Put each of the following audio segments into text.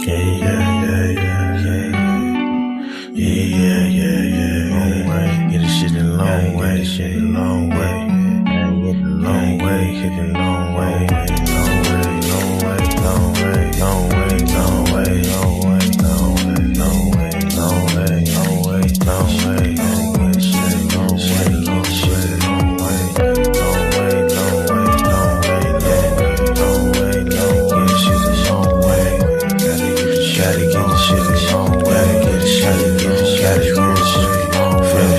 Long way, get this shit a long way, shit a long way. Long way, hit the long way, long way, long way, long way, long way, long way, long way, long way, long way, long way, long way, long way, long way, shit, long way, long shit, long way, long way, long way, long way, long way, long way, shit a long way. Gotta get the shit a long way, get the shit a long way,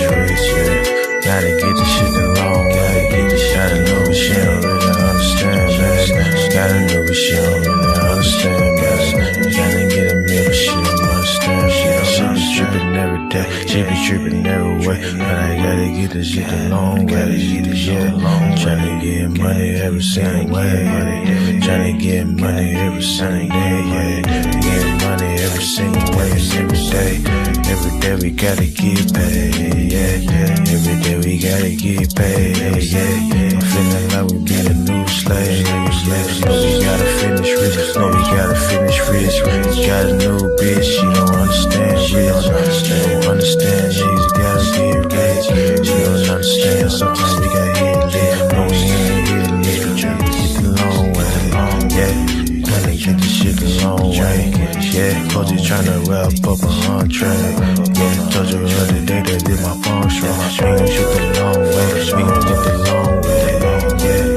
gotta get the shit a long way, get the shit a long way. She don't really understand, man. Gotta know what she don't really understand, man. Gotta get a meal, but she don't understand. She be tripping every day, she be tripping every way. But I gotta get this shit a long way, tryna get money every single way, tryna get money every single day, get money every single way, every day. Every day we gotta get paid, every day we gotta get paid, I'm feeling like we be the new slave. No, we gotta finish rich, no, we gotta finish rich. Got a new bitch, she don't understand, she don't understand, she's gotta get rich. She don't understand, sometimes we gotta hit lit, no, we ain't hit lit. Tryna get the long way, tryna get the shit the long way, Coach is tryna wrap up a entree. Told you the other day that did my phone strong. We gon' shoot the long way, we gon' get the long way, get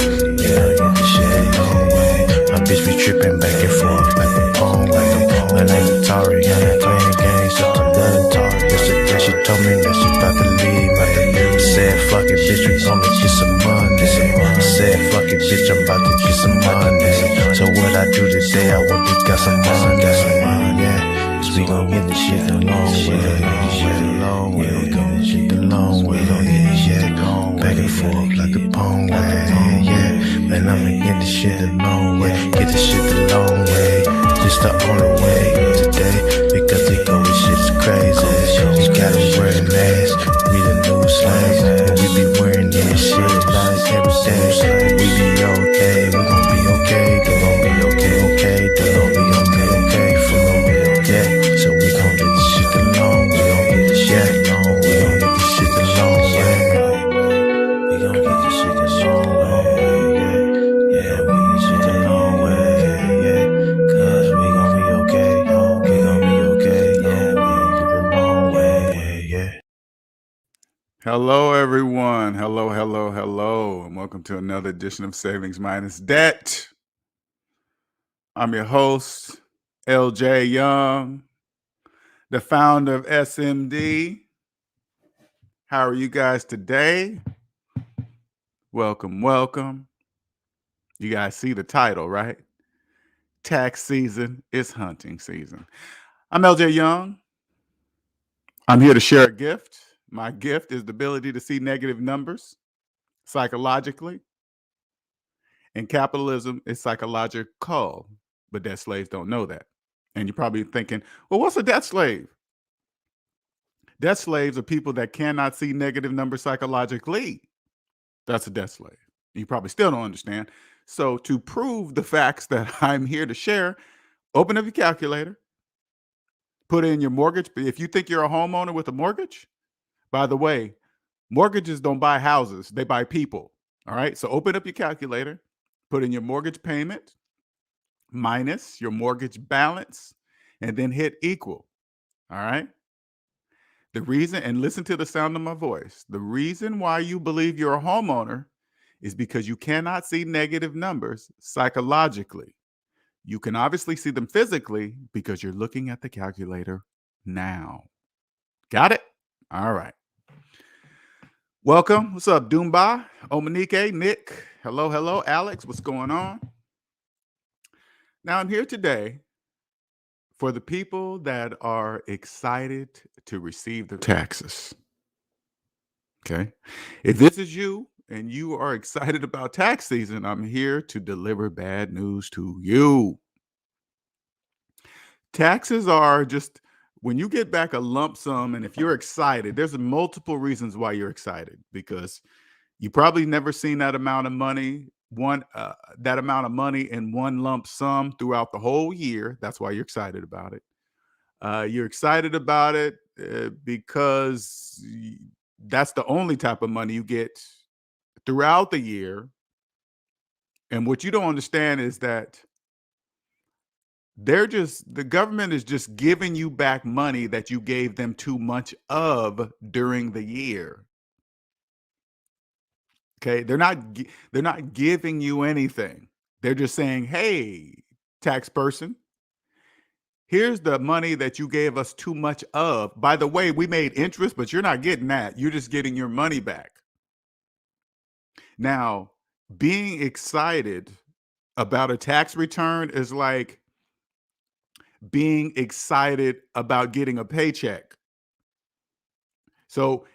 the shit the long way. My bitch be trippin' back and forth like a phone way. My name is Atari, and I playing games up to the Atari. Yesterday she told me that she about to leave, said fuck it, bitch, we gonna get some money. Said fuck it, bitch, I'm about to get some money. So what I do today, I went to got some money, Cause we gon' get the shit the long way, we gon' get shit the long way, back and forth like a pong way, man, I'ma get the shit the long way, get the shit the long way, just the only way today, because they go with shit's crazy, we gotta wear a mask, we the new slaves, and we be wearing this shit like every day, we be okay, we gon' be okay, they gon' be okay, they gon' be okay, for so we gon' get this shit the long way, we gon' get this shit the long way, we gon' get this shit the long way, we get shit the long way, cause we gon' be okay, we gon' be okay, we gon' get the long way, Hello, everyone. Hello, and welcome to another edition of Savings Minus Debt. I'm your host, LJ Young, the founder of SMD. How are you guys today? Welcome. You guys see the title, right? Tax season is hunting season. I'm LJ Young. I'm here to share a gift. My gift is the ability to see negative numbers psychologically. And capitalism is psychological, but debt slaves don't know that. And you're probably thinking, well, what's a debt slave? Debt slaves are people that cannot see negative numbers psychologically. That's a debt slave. You probably still don't understand. So to prove the facts that I'm here to share, open up your calculator, put in your mortgage. If you think you're a homeowner with a mortgage, by the way, mortgages don't buy houses, they buy people. All right. So open up your calculator, put in your mortgage payment minus your mortgage balance, and then hit equal. All right. The reason, and listen to the sound of my voice, the reason why you believe you're a homeowner is because you cannot see negative numbers psychologically. You can obviously see them physically because you're looking at the calculator now. Got it? All right. Welcome. What's up, Doomba, Omanike, Nick? Hello, Alex. What's going on? Now, I'm here today for the people that are excited to receive their taxes. Okay. If this is you and you are excited about tax season, I'm here to deliver bad news to you. Taxes are just when you get back a lump sum, and if you're excited, there's multiple reasons why you're excited, because you probably never seen that amount of money that amount of money in one lump sum throughout the whole year. That's why you're excited about it. You're excited about it because that's the only type of money you get throughout the year. And what you don't understand is that the government is just giving you back money that you gave them too much of during the year. Okay, they're not giving you anything. They're just saying, "Hey, tax person, here's the money that you gave us too much of. By the way, we made interest, but you're not getting that. You're just getting your money back." Now, being excited about a tax return is like being excited about getting a paycheck. So,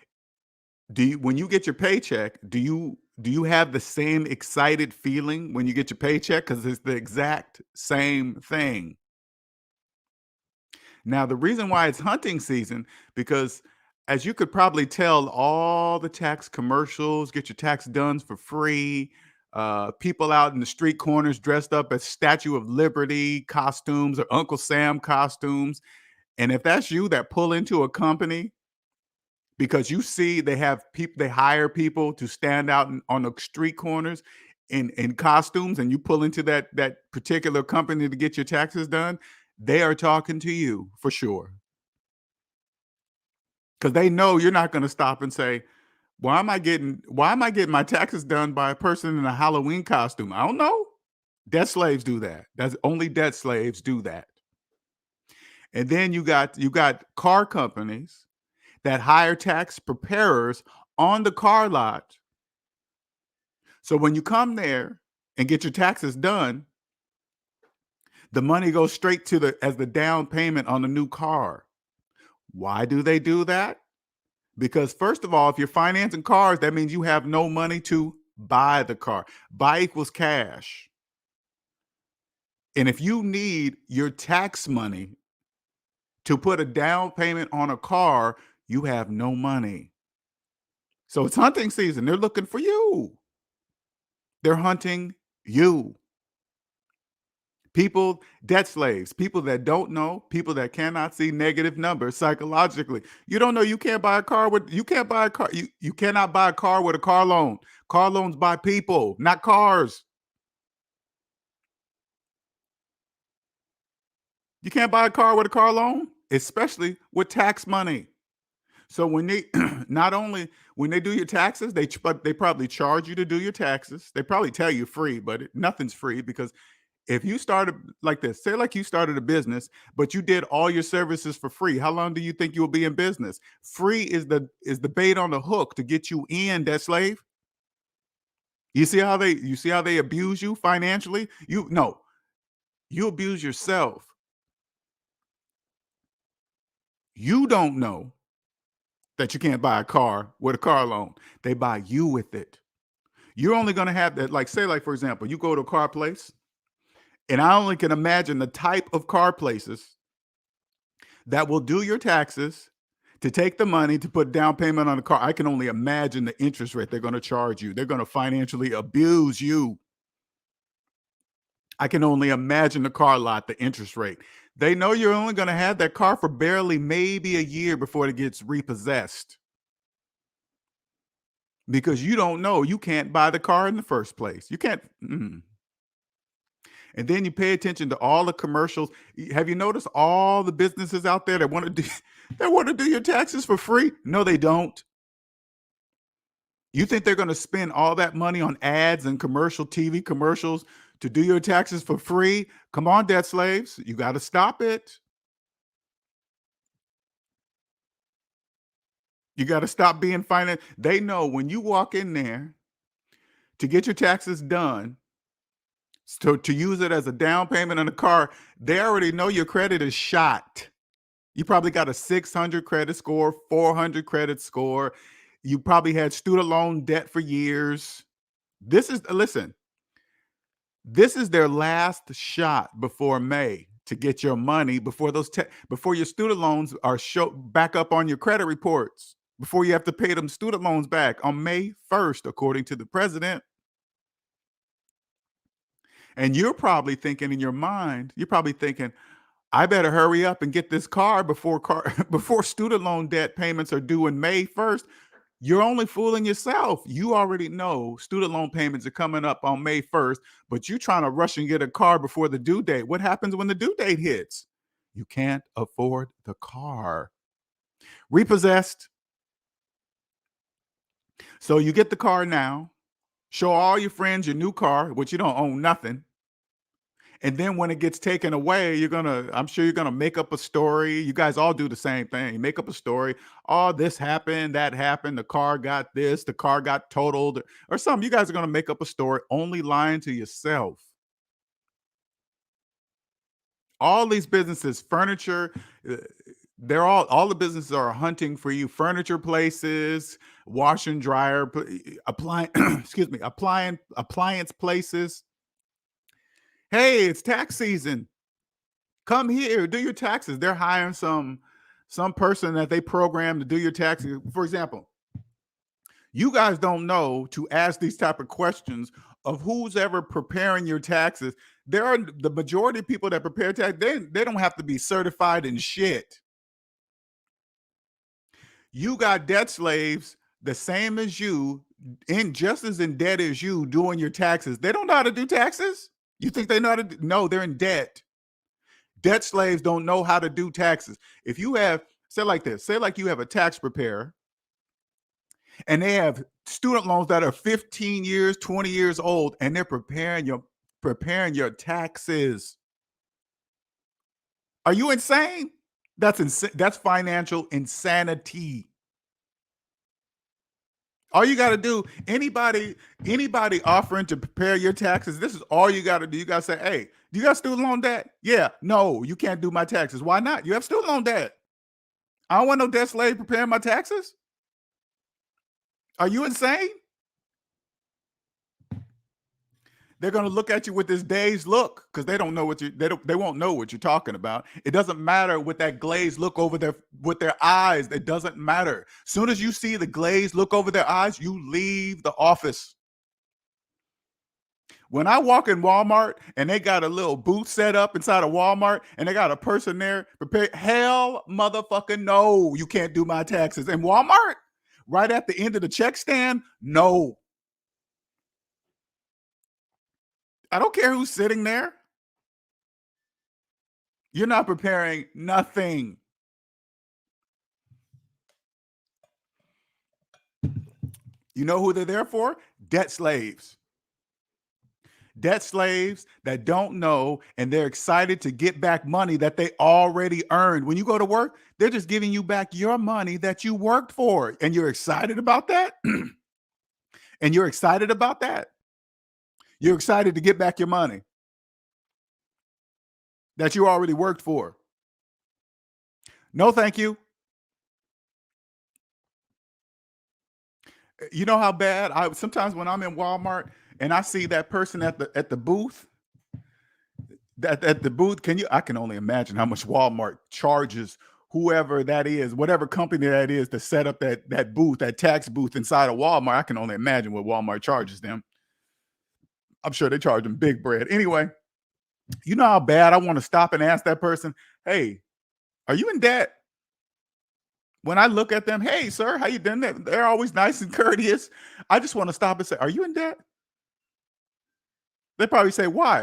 when you get your paycheck, do you have the same excited feeling when you get your paycheck? Because it's the exact same thing. Now, the reason why it's hunting season, because as you could probably tell, all the tax commercials, get your tax done for free. People out in the street corners dressed up as Statue of Liberty costumes or Uncle Sam costumes. And if that's you that pull into a company because you see they have people, they hire people to stand out on the street corners in costumes, and you pull into that particular company to get your taxes done, they are talking to you for sure, because they know you're not going to stop and say, why am I getting my taxes done by a person in a Halloween costume? I don't know. Debt slaves do that. That's only debt slaves do that. And then you got car companies that hire tax preparers on the car lot. So when you come there and get your taxes done, the money goes straight to the down payment on the new car. Why do they do that? Because first of all, if you're financing cars, that means you have no money to buy the car. Buy equals cash. And if you need your tax money to put a down payment on a car, you have no money. So it's hunting season. They're looking for you. They're hunting you. People, debt slaves, people that don't know, people that cannot see negative numbers psychologically. You don't know you can't buy a car. You cannot buy a car with a car loan. Car loans buy people, not cars. You can't buy a car with a car loan, especially with tax money. So when they not only when they do your taxes, they probably charge you to do your taxes. They probably tell you free, but nothing's free, because if you started like this, say like you started a business, but you did all your services for free, how long do you think you'll be in business? Free is the bait on the hook to get you in, that slave. You see how they abuse you financially? You abuse yourself. You don't know that you can't buy a car with a car loan. They buy you with it. You're only going to have that, like, say, like, for example, you go to a car place, and I only can imagine the type of car places that will do your taxes to take the money to put down payment on the car. I can only imagine the interest rate they're going to charge you. They're going to financially abuse you. I can only imagine the car lot, the interest rate. They know you're only going to have that car for barely maybe a year before it gets repossessed, because you don't know. You can't buy the car in the first place. You can't. And then you pay attention to all the commercials. Have you noticed all the businesses out there that want to do that want to do your taxes for free? No, they don't. You think they're going to spend all that money on ads and commercial TV commercials to do your taxes for free? Come on, debt slaves. You got to stop it. You got to stop being finance. They know when you walk in there to get your taxes done, to use it as a down payment on a car, they already know your credit is shot. You probably got a 600 credit score, 400 credit score. You probably had student loan debt for years. Listen, this is their last shot before May to get your money before before your student loans are back up on your credit reports, before you have to pay them student loans back on May 1st, according to the president. And you're probably thinking in your mind, I better hurry up and get this car before before student loan debt payments are due in May 1st. You're only fooling yourself. You already know student loan payments are coming up on May 1st, but you're trying to rush and get a car before the due date. What happens when the due date hits? You can't afford the car. Repossessed. So you get the car now, show all your friends your new car, which you don't own nothing. And then when it gets taken away, I'm sure you're gonna make up a story. You guys all do the same thing. Make up a story. Oh, this happened, that happened, the car got this, the car got totaled, or something. You guys are gonna make up a story, only lying to yourself. All these businesses, furniture, uh, all the businesses are hunting for you. Furniture places, wash and dryer, appliance, excuse me, appliance places. Hey, it's tax season. Come here, do your taxes. They're hiring some person that they program to do your taxes. For example, you guys don't know to ask these type of questions of who's ever preparing your taxes. There are the majority of people that prepare tax, they don't have to be certified in shit. You got debt slaves the same as you, just as in debt as you, doing your taxes. They don't know how to do taxes. You think they know how to no, they're in debt. Debt slaves don't know how to do taxes. If you have, say like this, say like you have a tax preparer and they have student loans that are 15 years, 20 years old, and they're preparing your taxes. Are you insane? That's financial insanity. All you got to do, anybody offering to prepare your taxes, this is all you got to do. You got to say, hey, do you got student loan debt? Yeah. No, you can't do my taxes. Why not? You have student loan debt. I don't want no debt slave preparing my taxes. Are you insane? They're going to look at you with this dazed look because they don't know they won't know what you're talking about. It doesn't matter with that glazed look with their eyes. It doesn't matter. Soon as you see the glazed look over their eyes, you leave the office. When I walk in Walmart and they got a little booth set up inside of Walmart and they got a person there prepared, hell motherfucking no, you can't do my taxes. In Walmart, right at the end of the check stand, no. I don't care who's sitting there. You're not preparing nothing. You know who they're there for? Debt slaves. Debt slaves that don't know and they're excited to get back money that they already earned. When you go to work, they're just giving you back your money that you worked for. And you're excited about that? And you're excited about that? You're excited to get back your money that you already worked for. No, thank you. You know how bad sometimes when I'm in Walmart and I see that person at the booth, at the booth, I can only imagine how much Walmart charges whoever that is, whatever company that is, to set up that booth, that tax booth inside of Walmart. I can only imagine what Walmart charges them. I'm sure they charge them big bread. Anyway, you know how bad I want to stop and ask that person, hey, are you in debt? When I look at them, hey, sir, how you doing? They're always nice and courteous. I just want to stop and say, are you in debt? They probably say, why?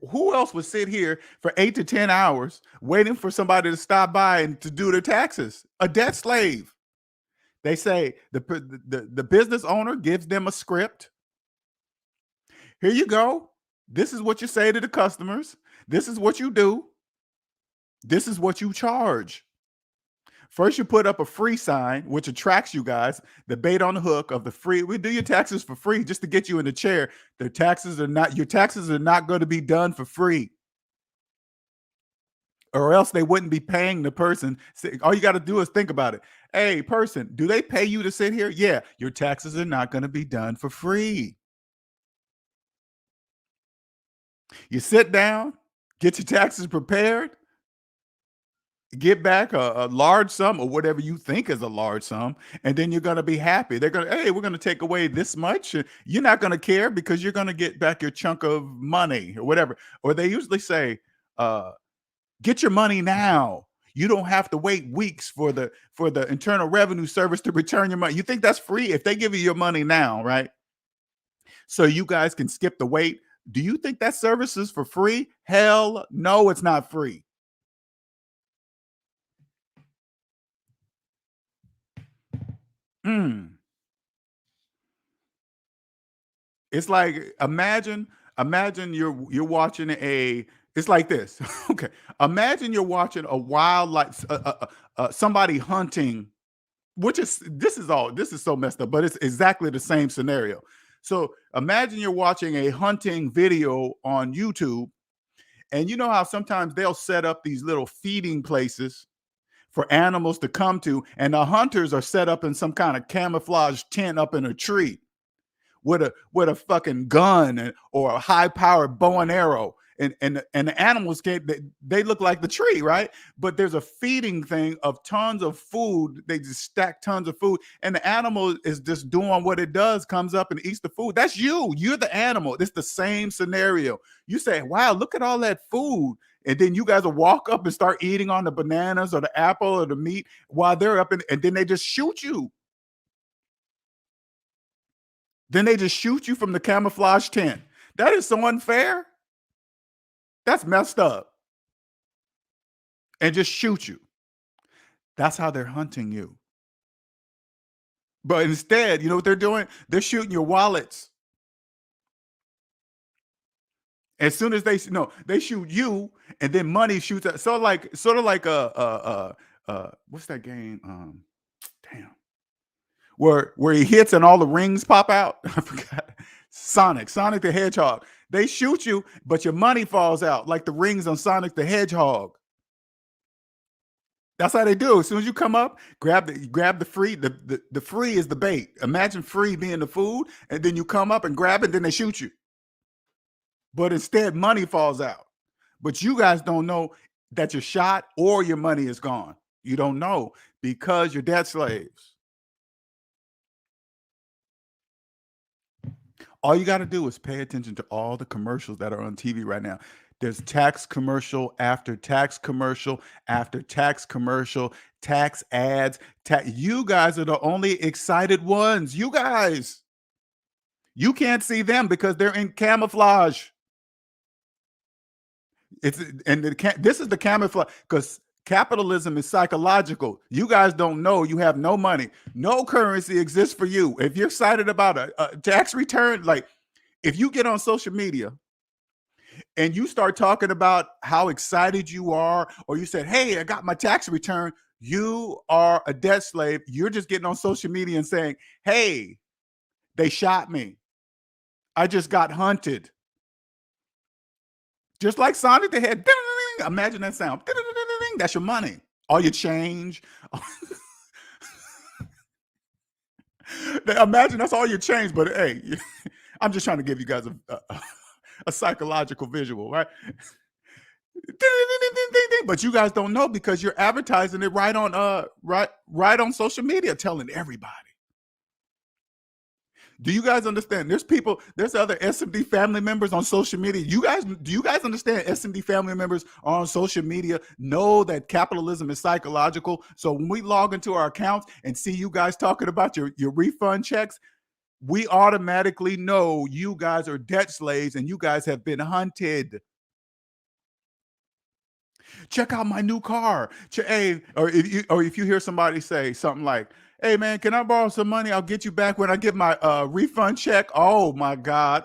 Who else would sit here for 8 to 10 hours waiting for somebody to stop by and to do their taxes? A debt slave. They say the business owner gives them a script. Here you go. This is what you say to the customers. This is what you do. This is what you charge. First, you put up a free sign, which attracts you guys, the bait on the hook of the free. We do your taxes for free just to get you in the chair. Your taxes are not going to be done for free. Or else they wouldn't be paying the person. All you got to do is think about it. Hey, person, do they pay you to sit here? Yeah, your taxes are not going to be done for free. You sit down, get your taxes prepared. get back a large sum or whatever you think is a large sum, and then you're going to be happy. They're going to, hey, we're going to take away this much. And you're not going to care because you're going to get back your chunk of money or whatever. Or they usually say, get your money now. You don't have to wait weeks for the Internal Revenue Service to return your money. You think that's free if they give you your money now, right? So you guys can skip the wait. Do you think that service is for free? Hell no, it's not free. It's like imagine you're watching it's like this. Okay, imagine you're watching a wildlife somebody hunting, which is this is so messed up, but it's exactly the same scenario. So imagine you're watching a hunting video on YouTube, and you know how sometimes they'll set up these little feeding places for animals to come to, and the hunters are set up in some kind of camouflage tent up in a tree with a fucking gun or a high powered bow and arrow, and the animals they look like the tree, right? But there's a feeding thing of tons of food. They just stack tons of food, and the animal is just doing what it does, comes up and eats the food. That's you're the animal. It's the same scenario. You say, wow, look at all that food. And then you guys will walk up and start eating on the bananas or the apple or the meat while they're up and then they just shoot you. Then they just shoot you from the camouflage tent. That is so unfair. That's messed up. And just shoot you. That's how they're hunting you. But instead, you know what they're doing? They're shooting your wallets. As soon as they shoot you, and then money shoots out. So like sort of like what's that game? Damn. Where he hits and all the rings pop out. I forgot. Sonic the Hedgehog. They shoot you, but your money falls out like the rings on Sonic the Hedgehog. That's how they do. As soon as you come up, grab the free. The free is the bait. Imagine free being the food, and then you come up and grab it, then they shoot you. But instead, money falls out. But you guys don't know that you're shot or your money is gone. You don't know because you're debt slaves. All you got to do is pay attention to all the commercials that are on TV right now. There's tax commercial after tax commercial after tax commercial, tax ads. You guys are the only excited ones. You guys. You can't see them because they're in camouflage. This is the camouflage because capitalism is psychological. You guys don't know you have no money. No currency exists for you. If you're excited about a tax return, like if you get on social media and you start talking about how excited you are, or you said, hey, I got my tax return, you are a debt slave. You're just getting on social media and saying, hey, they shot me. I just got hunted. Just like Sonic the Head. Imagine that sound. That's your money. All your change. Imagine that's all your change. But hey, I'm just trying to give you guys a psychological visual, right? But you guys don't know because you're advertising it right on social media, telling everybody. Do you guys understand? There's other SMD family members on social media. Do you guys understand SMD family members on social media know that capitalism is psychological? So when we log into our accounts and see you guys talking about your refund checks, we automatically know you guys are debt slaves and you guys have been hunted. Check out my new car. Or if you hear somebody say something like, hey man, can I borrow some money? I'll get you back when I get my refund check. Oh my God.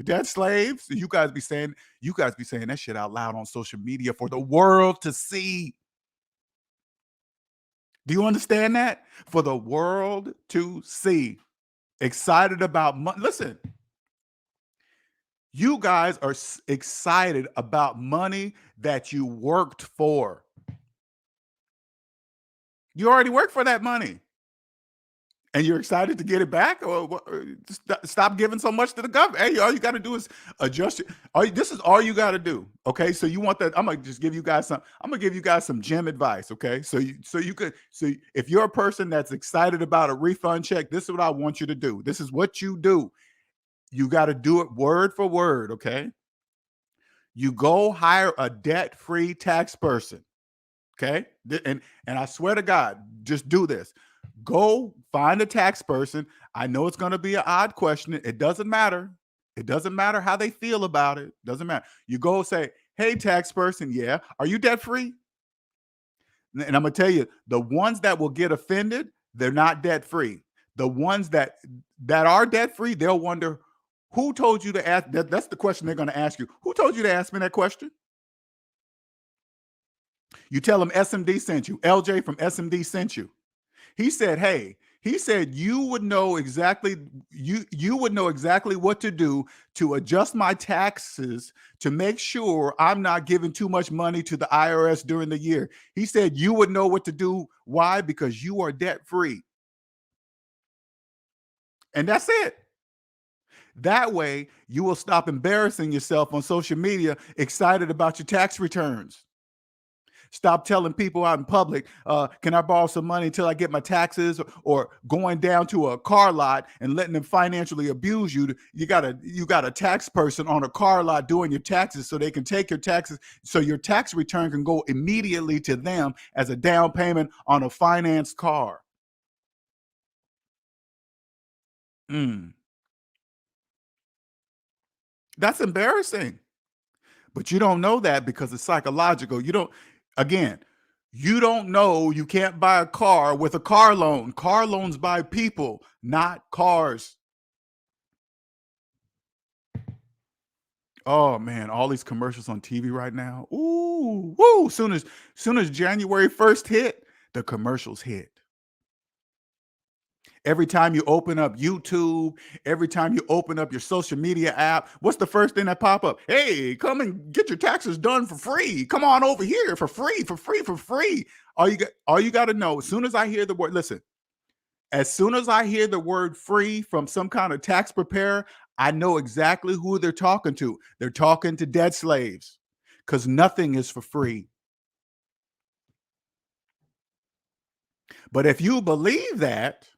Debt slaves. You guys be saying that shit out loud on social media for the world to see. Do you understand that? For the world to see. Excited about money. Listen, you guys are excited about money that you worked for. You already worked for that money. and you're excited to get it back, or stop giving so much to the government. Hey, all you got to do is adjust it. This is all you got to do. Okay, so you want that? I'm gonna just give you guys some. I'm gonna give you guys some gym advice. Okay, so if you're a person that's excited about a refund check, this is what I want you to do. This is what you do. You got to do it word for word. Okay, you go hire a debt-free tax person. Okay, and I swear to God, just do this. Go find a tax person. I know it's going to be an odd question. It doesn't matter. It doesn't matter how they feel about it. Doesn't matter. You go say, "Hey, tax person, yeah, are you debt free?" And I'm gonna tell you, the ones that will get offended, they're not debt free. The ones that are debt free, they'll wonder, who told you to ask? That's the question they're going to ask you. Who told you to ask me that question? You tell them SMD sent you. LJ from SMD sent you. He said, "Hey," he said, you would know exactly what to do to adjust my taxes to make sure I'm not giving too much money to the IRS during the year." He said you would know what to do. Why? Because you are debt free. And that's it. That way, you will stop embarrassing yourself on social media, excited about your tax returns. Stop telling people out in public, can I borrow some money until I get my taxes, or going down to a car lot and letting them financially abuse you. You got a tax person on a car lot doing your taxes so they can take your taxes, so your tax return can go immediately to them as a down payment on a financed car. That's embarrassing. But you don't know that because it's psychological. You don't know you can't buy a car with a car loan. Car loans buy people, not cars. Oh man, all these commercials on TV right now. Ooh, woo. Soon as January 1st hit, the commercials hit. Every time you open up YouTube, every time you open up your social media app, what's the first thing that pop up? Hey, come and get your taxes done for free. Come on over here for free, for free, for free. All you got to know, as soon as I hear the word, listen, as soon as I hear the word free from some kind of tax preparer, I know exactly who they're talking to. They're talking to debt slaves, because nothing is for free. But if you believe that,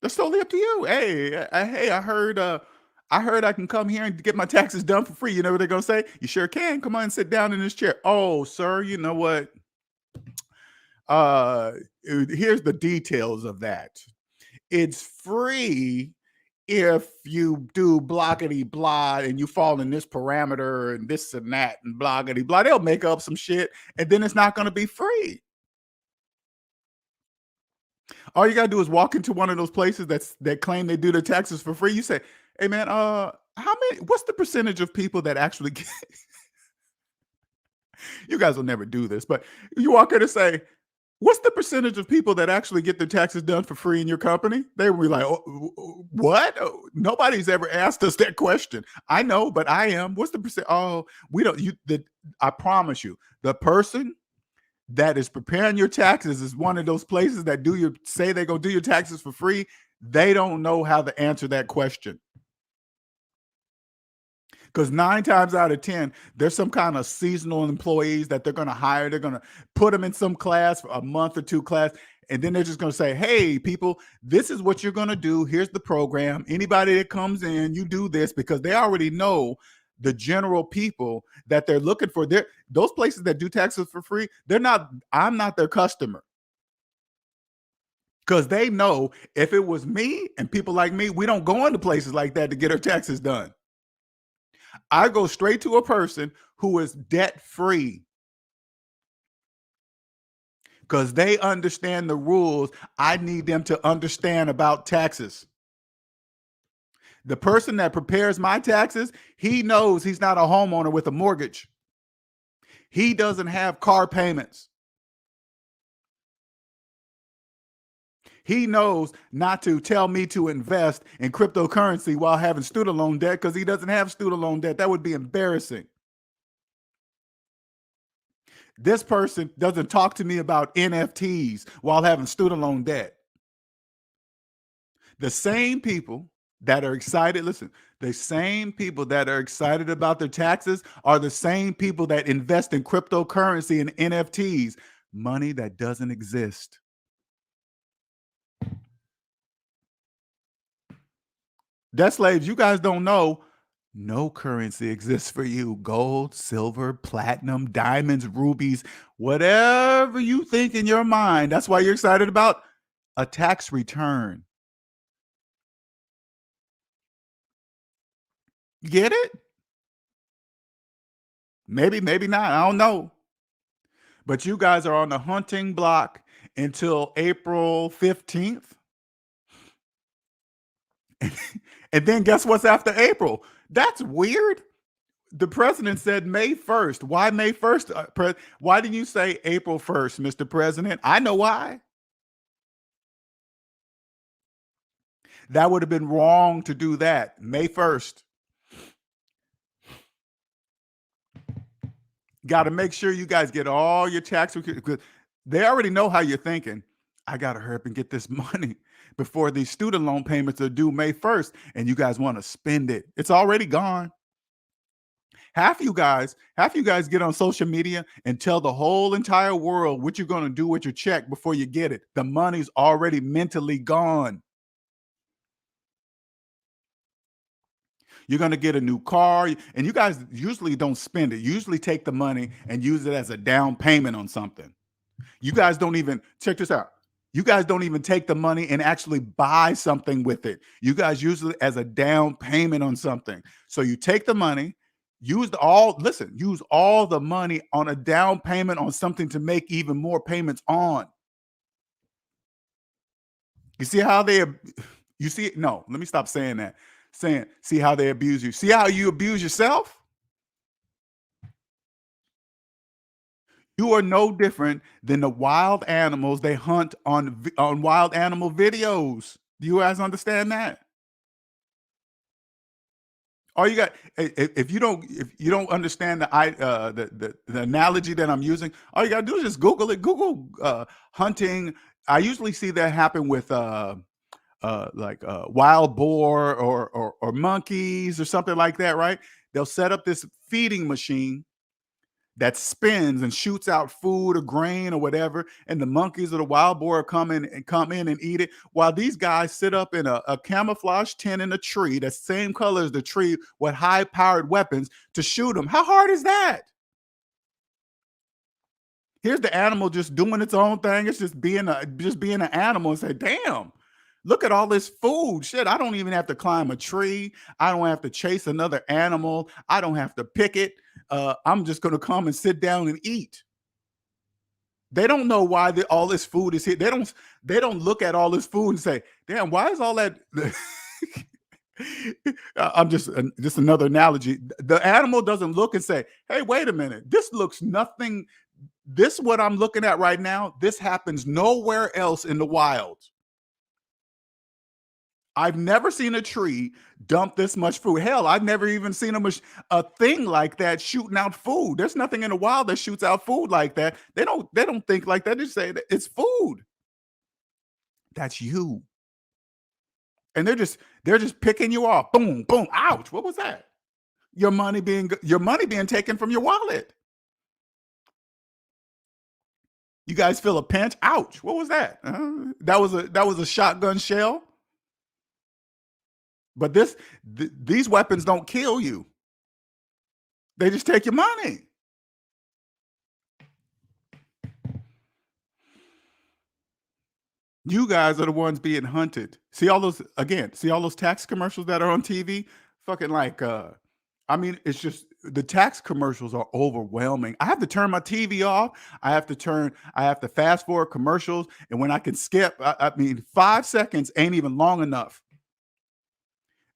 that's totally up to you. Hey, I heard I can come here and get my taxes done for free. You know what they're gonna say? You sure can. Come on and sit down in this chair. Oh, sir, you know what? Uh Here's the details of that. It's free if you do blockety blah and you fall in this parameter and this and that and blockety blah. They'll make up some shit and then it's not gonna be free. All you gotta do is walk into one of those places that claim they do their taxes for free. You say, "Hey man, what's the percentage of people that actually get," you guys will never do this, but you walk in and say, "What's the percentage of people that actually get their taxes done for free in your company?" They will be like, "What? Oh, nobody's ever asked us that question." I know, but I am. What's the percent? Oh, we don't. I promise you, the person that is preparing your taxes is one of those places that say they're gonna do your taxes for free. They don't know how to answer that question. Because 9 times out of 10, there's some kind of seasonal employees that they're going to hire. They're going to put them in some class for a month or two class. And then they're just going to say, "Hey, people, this is what you're going to do. Here's the program. Anybody that comes in, you do this," because they already know the general people that they're looking for. Those places that do taxes for free, I'm not their customer. Because they know if it was me and people like me, we don't go into places like that to get our taxes done. I go straight to a person who is debt free because they understand the rules I need them to understand about taxes. The person that prepares my taxes, he knows he's not a homeowner with a mortgage. He doesn't have car payments. He knows not to tell me to invest in cryptocurrency while having student loan debt, because he doesn't have student loan debt. That would be embarrassing. This person doesn't talk to me about NFTs while having student loan debt. The same people that are excited, listen, the same people that are excited about their taxes are the same people that invest in cryptocurrency and NFTs, money that doesn't exist. Debt slaves, you guys don't know, no currency exists for you. Gold, silver, platinum, diamonds, rubies, whatever you think in your mind. That's why you're excited about a tax return. Get it? Maybe, maybe not. I don't know. But you guys are on the hunting block until April 15th. And then guess what's after April? That's weird. The president said May 1st. Why May 1st? Why didn't you say April 1st, Mr. President? I know why. That would have been wrong to do that. May 1st. Got to make sure you guys get all your tax because they already know how you're thinking. I got to hurry up and get this money before these student loan payments are due May 1st, and you guys want to spend it. It's already gone. Half you guys get on social media and tell the whole entire world what you're going to do with your check before you get it. The money's already mentally gone. You're going to get a new car, and you guys usually don't spend it. You usually take the money and use it as a down payment on something. You guys don't even, check this out. You guys don't even take the money and actually buy something with it. You guys use it as a down payment on something. So you take the money, use all the money on a down payment on something to make even more payments on. You see how no, let me stop saying that. See how they abuse you. See how you abuse yourself? You are no different than the wild animals they hunt on wild animal videos. Do you guys understand that? All you got, if you don't understand the analogy that I'm using, all you got to do is just Google it. Google hunting. I usually see that happen with wild boar or monkeys or something like that, right? They'll set up this feeding machine that spins and shoots out food or grain or whatever, and the monkeys or the wild boar come in and eat it, while these guys sit up in a camouflage tent in a tree that's same color as the tree with high-powered weapons to shoot them. How hard is that? Here's the animal just doing its own thing. It's just being an animal and say, damn, look at all this food. Shit, I don't even have to climb a tree. I don't have to chase another animal. I don't have to pick it. I'm just going to come and sit down and eat. They don't know why all this food is here. They don't look at all this food and say, damn, why is all that? I'm just another analogy. The animal doesn't look and say, hey, wait a minute. This looks nothing. This, what I'm looking at right now, this happens nowhere else in the wild. I've never seen a tree dump this much food. Hell, I've never even seen a thing like that shooting out food. There's nothing in the wild that shoots out food like that. They don't think like that. They say that it's food. That's you. And they're just picking you off. Boom, boom. Ouch. What was that? Your money being taken from your wallet. You guys feel a pinch? Ouch. What was that? That was a shotgun shell. But these weapons don't kill you. They just take your money. You guys are the ones being hunted. See all those tax commercials that are on TV? Fucking I mean, it's just the tax commercials are overwhelming. I have to turn my TV off. I have to fast forward commercials. And when I can skip, I mean, 5 seconds ain't even long enough.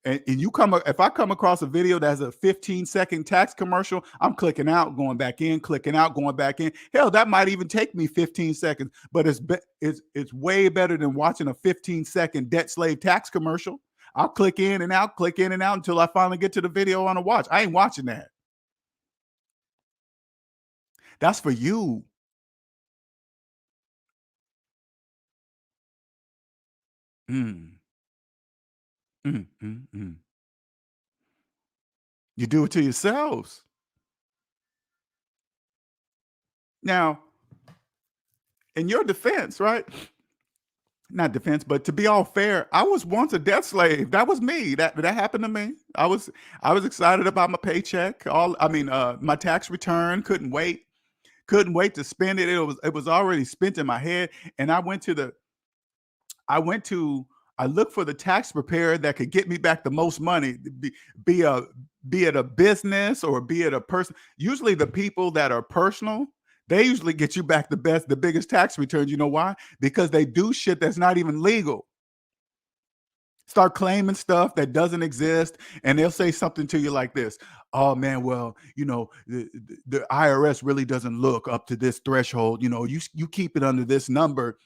And if I come across a video that has a 15-second tax commercial, I'm clicking out, going back in, clicking out, going back in. Hell, that might even take me 15 seconds, but it's way better than watching a 15-second debt slave tax commercial. I'll click in and out until I finally get to the video I want to watch. I ain't watching that. That's for you. Mm, mm, mm. You do it to yourselves. Now, in your defense, right? Not defense, but to be all fair, I was once a debt slave. That was me. That happened to me. I was excited about my paycheck. My tax return. Couldn't wait to spend it. It was already spent in my head, and I went to I looked for the tax preparer that could get me back the most money. Be a be it a business or be it a person. Usually, the people that are personal, they usually get you back the biggest tax returns. You know why? Because they do shit that's not even legal. Start claiming stuff that doesn't exist, and they'll say something to you like this: "Oh man, well, the IRS really doesn't look up to this threshold. You keep it under this number,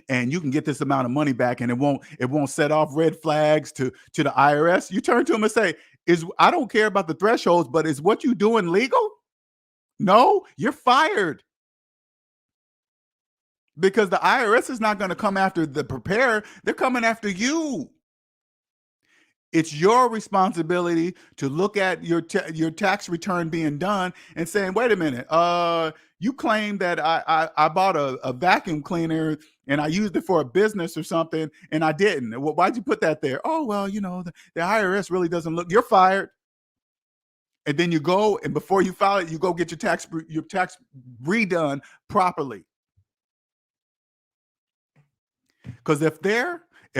and you can get this amount of money back, and it won't set off red flags to the IRS." You turn to them and say, "Is I don't care about the thresholds, but is what you doing legal?" No, you're fired, because the IRS is not going to come after the preparer. They're coming after you. It's your responsibility to look at your tax return being done and saying, "Wait a minute, you claim that I bought a vacuum cleaner and I used it for a business or something, and I didn't. Well, why'd you put that there?" "Oh, well, the IRS really doesn't look." You're fired. And then you go, and before you file it, you go get your tax redone properly. Because if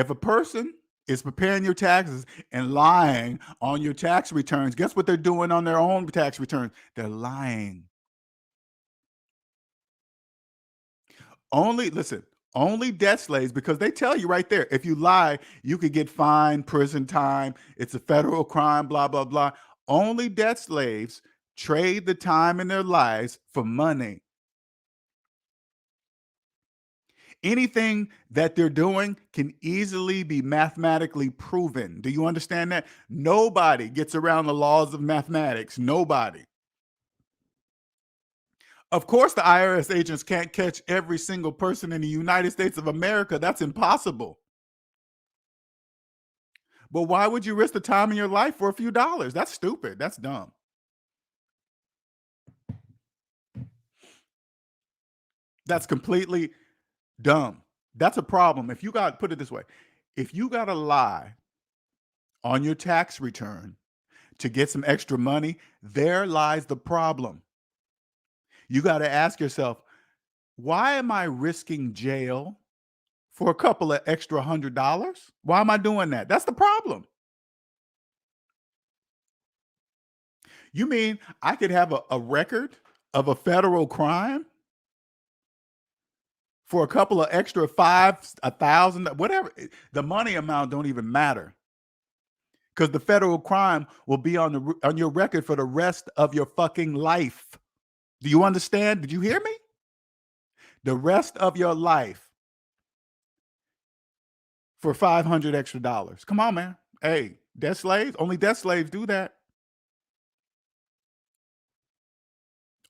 a person is preparing your taxes and lying on your tax returns, guess what they're doing on their own tax returns? They're lying. Only debt slaves, because they tell you right there, if you lie, you could get fined, prison time. It's a federal crime, blah, blah, blah. Only debt slaves trade the time in their lives for money. Anything that they're doing can easily be mathematically proven. Do you understand that? Nobody gets around the laws of mathematics. Nobody. Of course, the IRS agents can't catch every single person in the United States of America. That's impossible. But why would you risk the time in your life for a few dollars? That's stupid. That's dumb. That's completely dumb. That's a problem. Put it this way, if you got to lie on your tax return to get some extra money, there lies the problem. You got to ask yourself, why am I risking jail for a couple of extra $100? Why am I doing that? That's the problem. You mean I could have a record of a federal crime for a couple of extra five, 1,000, whatever? The money amount don't even matter, because the federal crime will be on your record for the rest of your fucking life. Do you understand? Did you hear me? The rest of your life for 500 extra dollars. Come on, man. Hey, debt slaves, only debt slaves do that.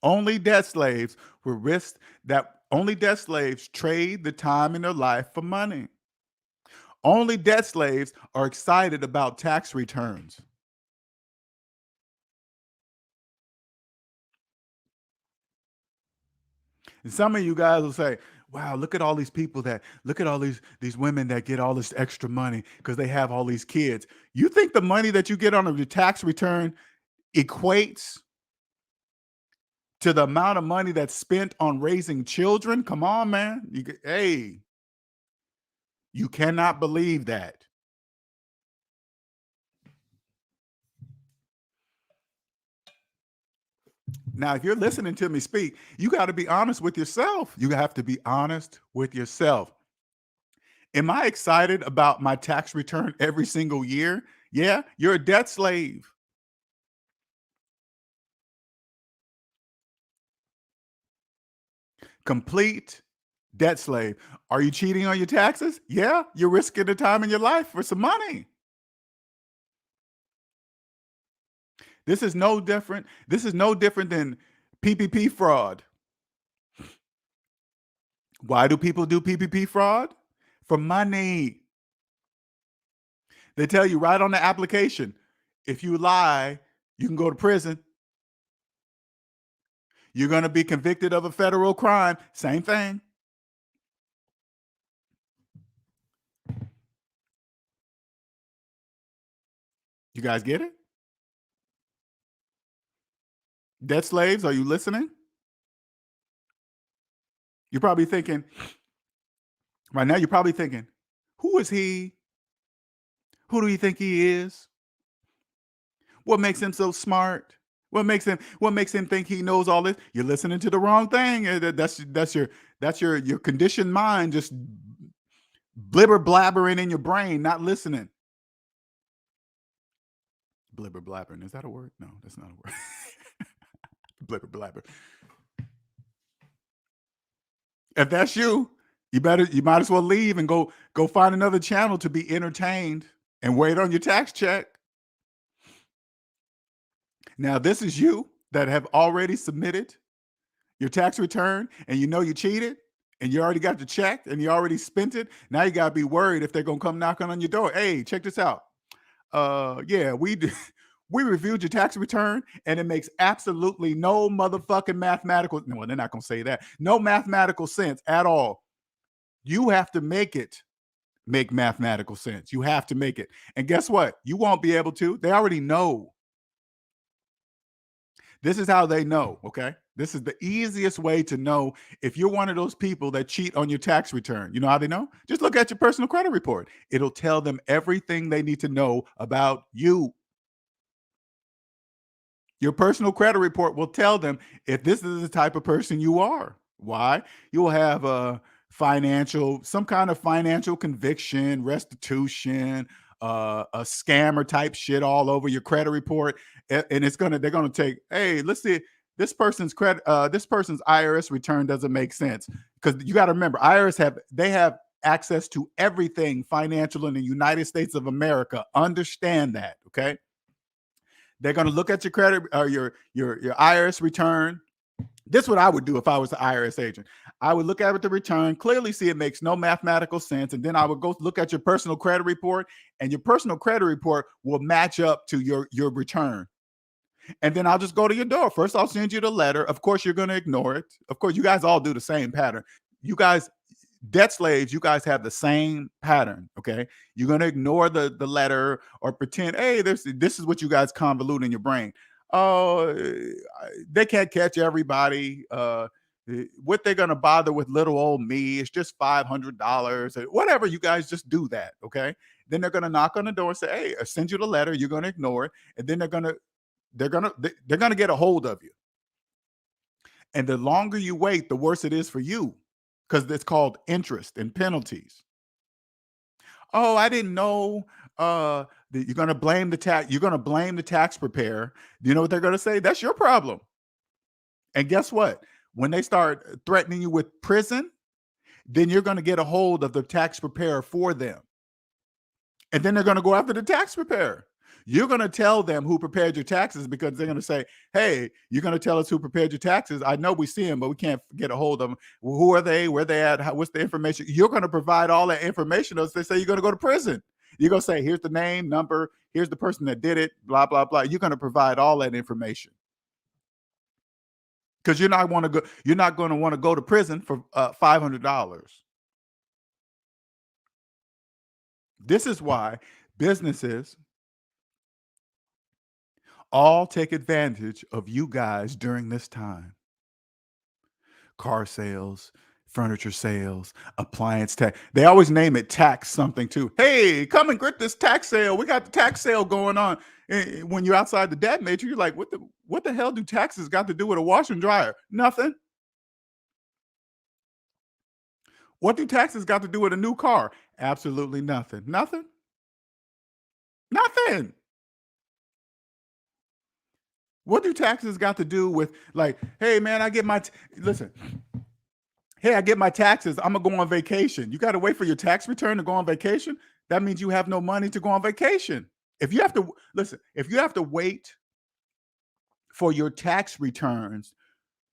Only debt slaves will risk that. Only debt slaves trade the time in their life for money. Only debt slaves are excited about tax returns. And some of you guys will say, "Wow, look at all these people look at all these women that get all this extra money because they have all these kids." You think the money that you get on your tax return equates to the amount of money that's spent on raising children? Come on, man. Hey, you cannot believe that. Now, if you're listening to me speak, you got to be honest with yourself. You have to be honest with yourself. Am I excited about my tax return every single year? Yeah, you're a debt slave. Complete debt slave. Are you cheating on your taxes? Yeah, you're risking the time in your life for some money. This is no different. This is no different than PPP fraud. Why do people do PPP fraud? For money. They tell you right on the application, if you lie, you can go to prison. You're going to be convicted of a federal crime. Same thing. You guys get it? Debt slaves, are you listening? You're probably thinking, right now, you're probably thinking, who is he? Who do you think he is? What makes him so smart? What makes him think he knows all this? You're listening to the wrong thing. That's your conditioned mind just blibber blabbering in your brain, not listening. Blibber blabbering, is that a word? No, that's not a word. Blibber blabber. If that's you, you might as well leave and go find another channel to be entertained and wait on your tax check. Now, this is you that have already submitted your tax return and you know you cheated and you already got the check and you already spent it. Now you got to be worried if they're going to come knocking on your door. Hey, check this out. Yeah, we reviewed your tax return and it makes absolutely no motherfucking mathematical. No, they're not going to say that. No mathematical sense at all. You have to make mathematical sense. You have to make it. And guess what? You won't be able to. They already know. This is how they know, okay? This is the easiest way to know if you're one of those people that cheat on your tax return. You know how they know? Just look at your personal credit report. It'll tell them everything they need to know about you. Your personal credit report will tell them if this is the type of person you are. Why? You will have some kind of financial conviction, restitution, a scammer type shit all over your credit report, and they're gonna take. Hey, let's see. This person's IRS return doesn't make sense because you got to remember, IRS have access to everything financial in the United States of America. Understand that, okay? They're going to look at your credit or your IRS return. This is what I would do if I was the IRS agent. I would look at the return, clearly see it makes no mathematical sense, and then I would go look at your personal credit report, and your personal credit report will match up to your return. And then I'll just go to your door. First, I'll send you the letter. Of course, you're going to ignore it. Of course, you guys all do the same pattern. You guys, debt slaves, you guys have the same pattern, okay? You're going to ignore the letter or pretend, hey, this is what you guys convolute in your brain. Oh, they can't catch everybody. What they're going to bother with little old me? It's just $500. Whatever, you guys just do that, okay? Then they're going to knock on the door and say, hey, send you the letter. You're going to ignore it. And then they're going to get a hold of you. And the longer you wait, the worse it is for you, because it's called interest and penalties. Oh, I didn't know that you're going to blame the tax. You're going to blame the tax preparer. Do you know what they're going to say? That's your problem. And guess what? When they start threatening you with prison, then you're going to get a hold of the tax preparer for them. And then they're going to go after the tax preparer. You're going to tell them who prepared your taxes because they're going to say, hey, you're going to tell us who prepared your taxes. I know we see them, but we can't get a hold of them. Well, who are they? Where they at? What's the information? You're going to provide all that information. They say you're going to go to prison. You're going to say, here's the name, number, here's the person that did it, blah, blah, blah. You're going to provide all that information. Because you're not going to want to go to prison for $500. This is why businesses all take advantage of you guys during this time. Car sales, furniture sales, appliance tax. They always name it tax something too. Hey, come and get this tax sale. We got the tax sale going on. When you're outside the debt matrix, you're like, what the hell do taxes got to do with a washer and dryer? Nothing. What do taxes got to do with a new car? Absolutely nothing. Nothing. Nothing. What do taxes got to do with, like, hey, man, I get my listen. Hey, I get my taxes. I'm going to go on vacation. You got to wait for your tax return to go on vacation. That means you have no money to go on vacation. If you have to wait for your tax returns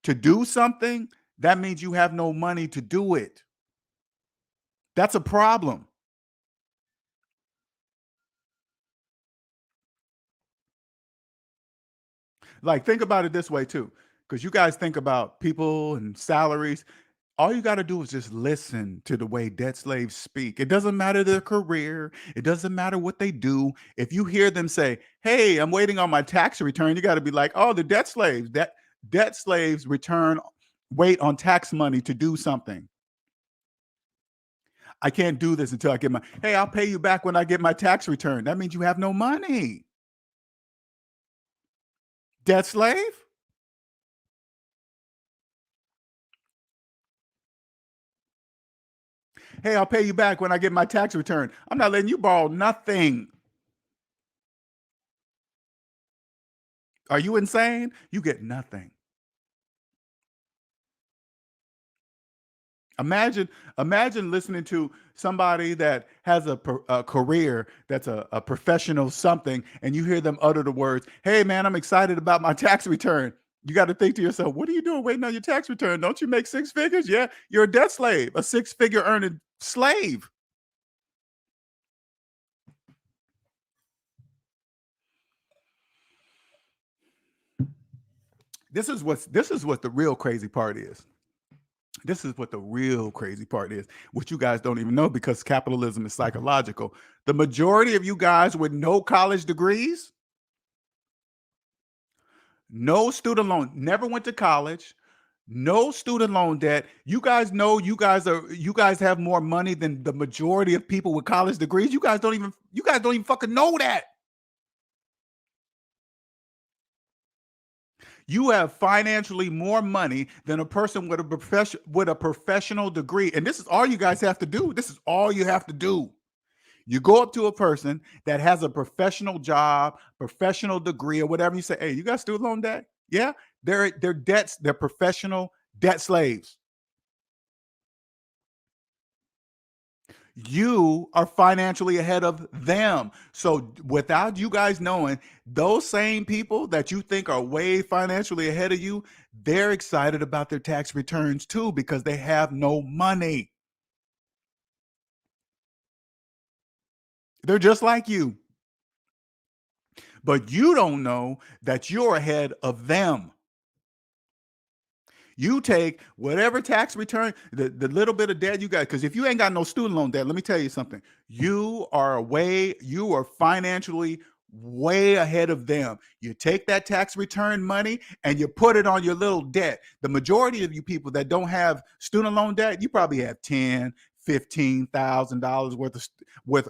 to do something, that means you have no money to do it. That's a problem. Like, think about it this way too, because you guys think about people and salaries. All you got to do is just listen to the way debt slaves speak. It doesn't matter their career. It doesn't matter what they do. If you hear them say, "Hey, I'm waiting on my tax return," you got to be like, "Oh, the debt slaves. Debt slaves wait on tax money to do something. I can't do this until I get my, hey, I'll pay you back when I get my tax return." That means you have no money. Debt slave? Hey, I'll pay you back when I get my tax return. I'm not letting you borrow nothing. Are you insane? You get nothing. Imagine listening to somebody that has a career that's a professional something, and you hear them utter the words, "Hey, man, I'm excited about my tax return." You got to think to yourself, what are you doing waiting on your tax return? Don't you make six figures? Yeah, you're a debt slave, a six-figure earning slave. This is what the real crazy part is. This is what the real crazy part is, which you guys don't even know because capitalism is psychological. The majority of you guys with no college degrees, no student loan, never went to college, no student loan debt. You guys know you guys have more money than the majority of people with college degrees. You guys don't even fucking know that. You have financially more money than a person with a professional degree. And this is all you guys have to do. This is all you have to do. You go up to a person that has a professional job, professional degree, or whatever. You say, "Hey, you got student loan debt?" Yeah, they're professional debt slaves. You are financially ahead of them. So without you guys knowing, those same people that you think are way financially ahead of you, they're excited about their tax returns too because they have no money. They're just like you. But you don't know that you're ahead of them. You take whatever tax return, the little bit of debt you got, because if you ain't got no student loan debt, let me tell you something. You are financially way ahead of them. You take that tax return money and you put it on your little debt. The majority of you people that don't have student loan debt, you probably have $10,000, $15,000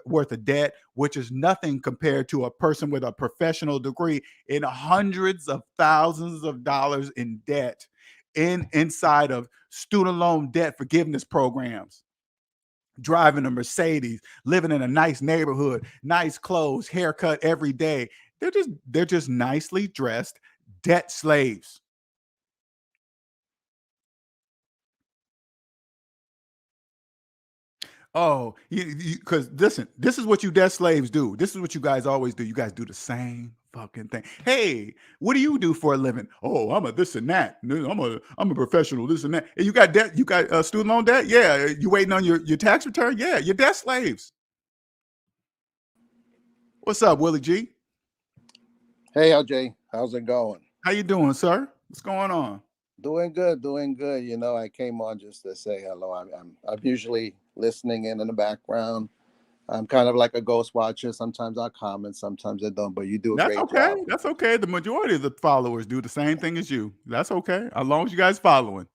worth of debt, which is nothing compared to a person with a professional degree in hundreds of thousands of dollars in debt inside of student loan debt forgiveness programs, driving a Mercedes, living in a nice neighborhood, nice clothes, haircut every day. They're just nicely dressed debt slaves. Oh, because listen, this is what you debt slaves do. This is what you guys always do. You guys do the same fucking thing. Hey, what do you do for a living? Oh, I'm a this and that. No, I'm a professional. This and that. And you got debt. You got student loan debt. Yeah. You waiting on your tax return. Yeah. You're debt slaves. What's up, Willie G? Hey, LJ, how's it going? How you doing, sir? What's going on? Doing good, doing good. You know, I came on just to say hello. I'm usually listening in the background. I'm kind of like a ghost watcher. Sometimes I comment, sometimes I don't. But you do a That's great okay. job. That's okay. The majority of the followers do the same thing as you. That's okay. As long as you guys following.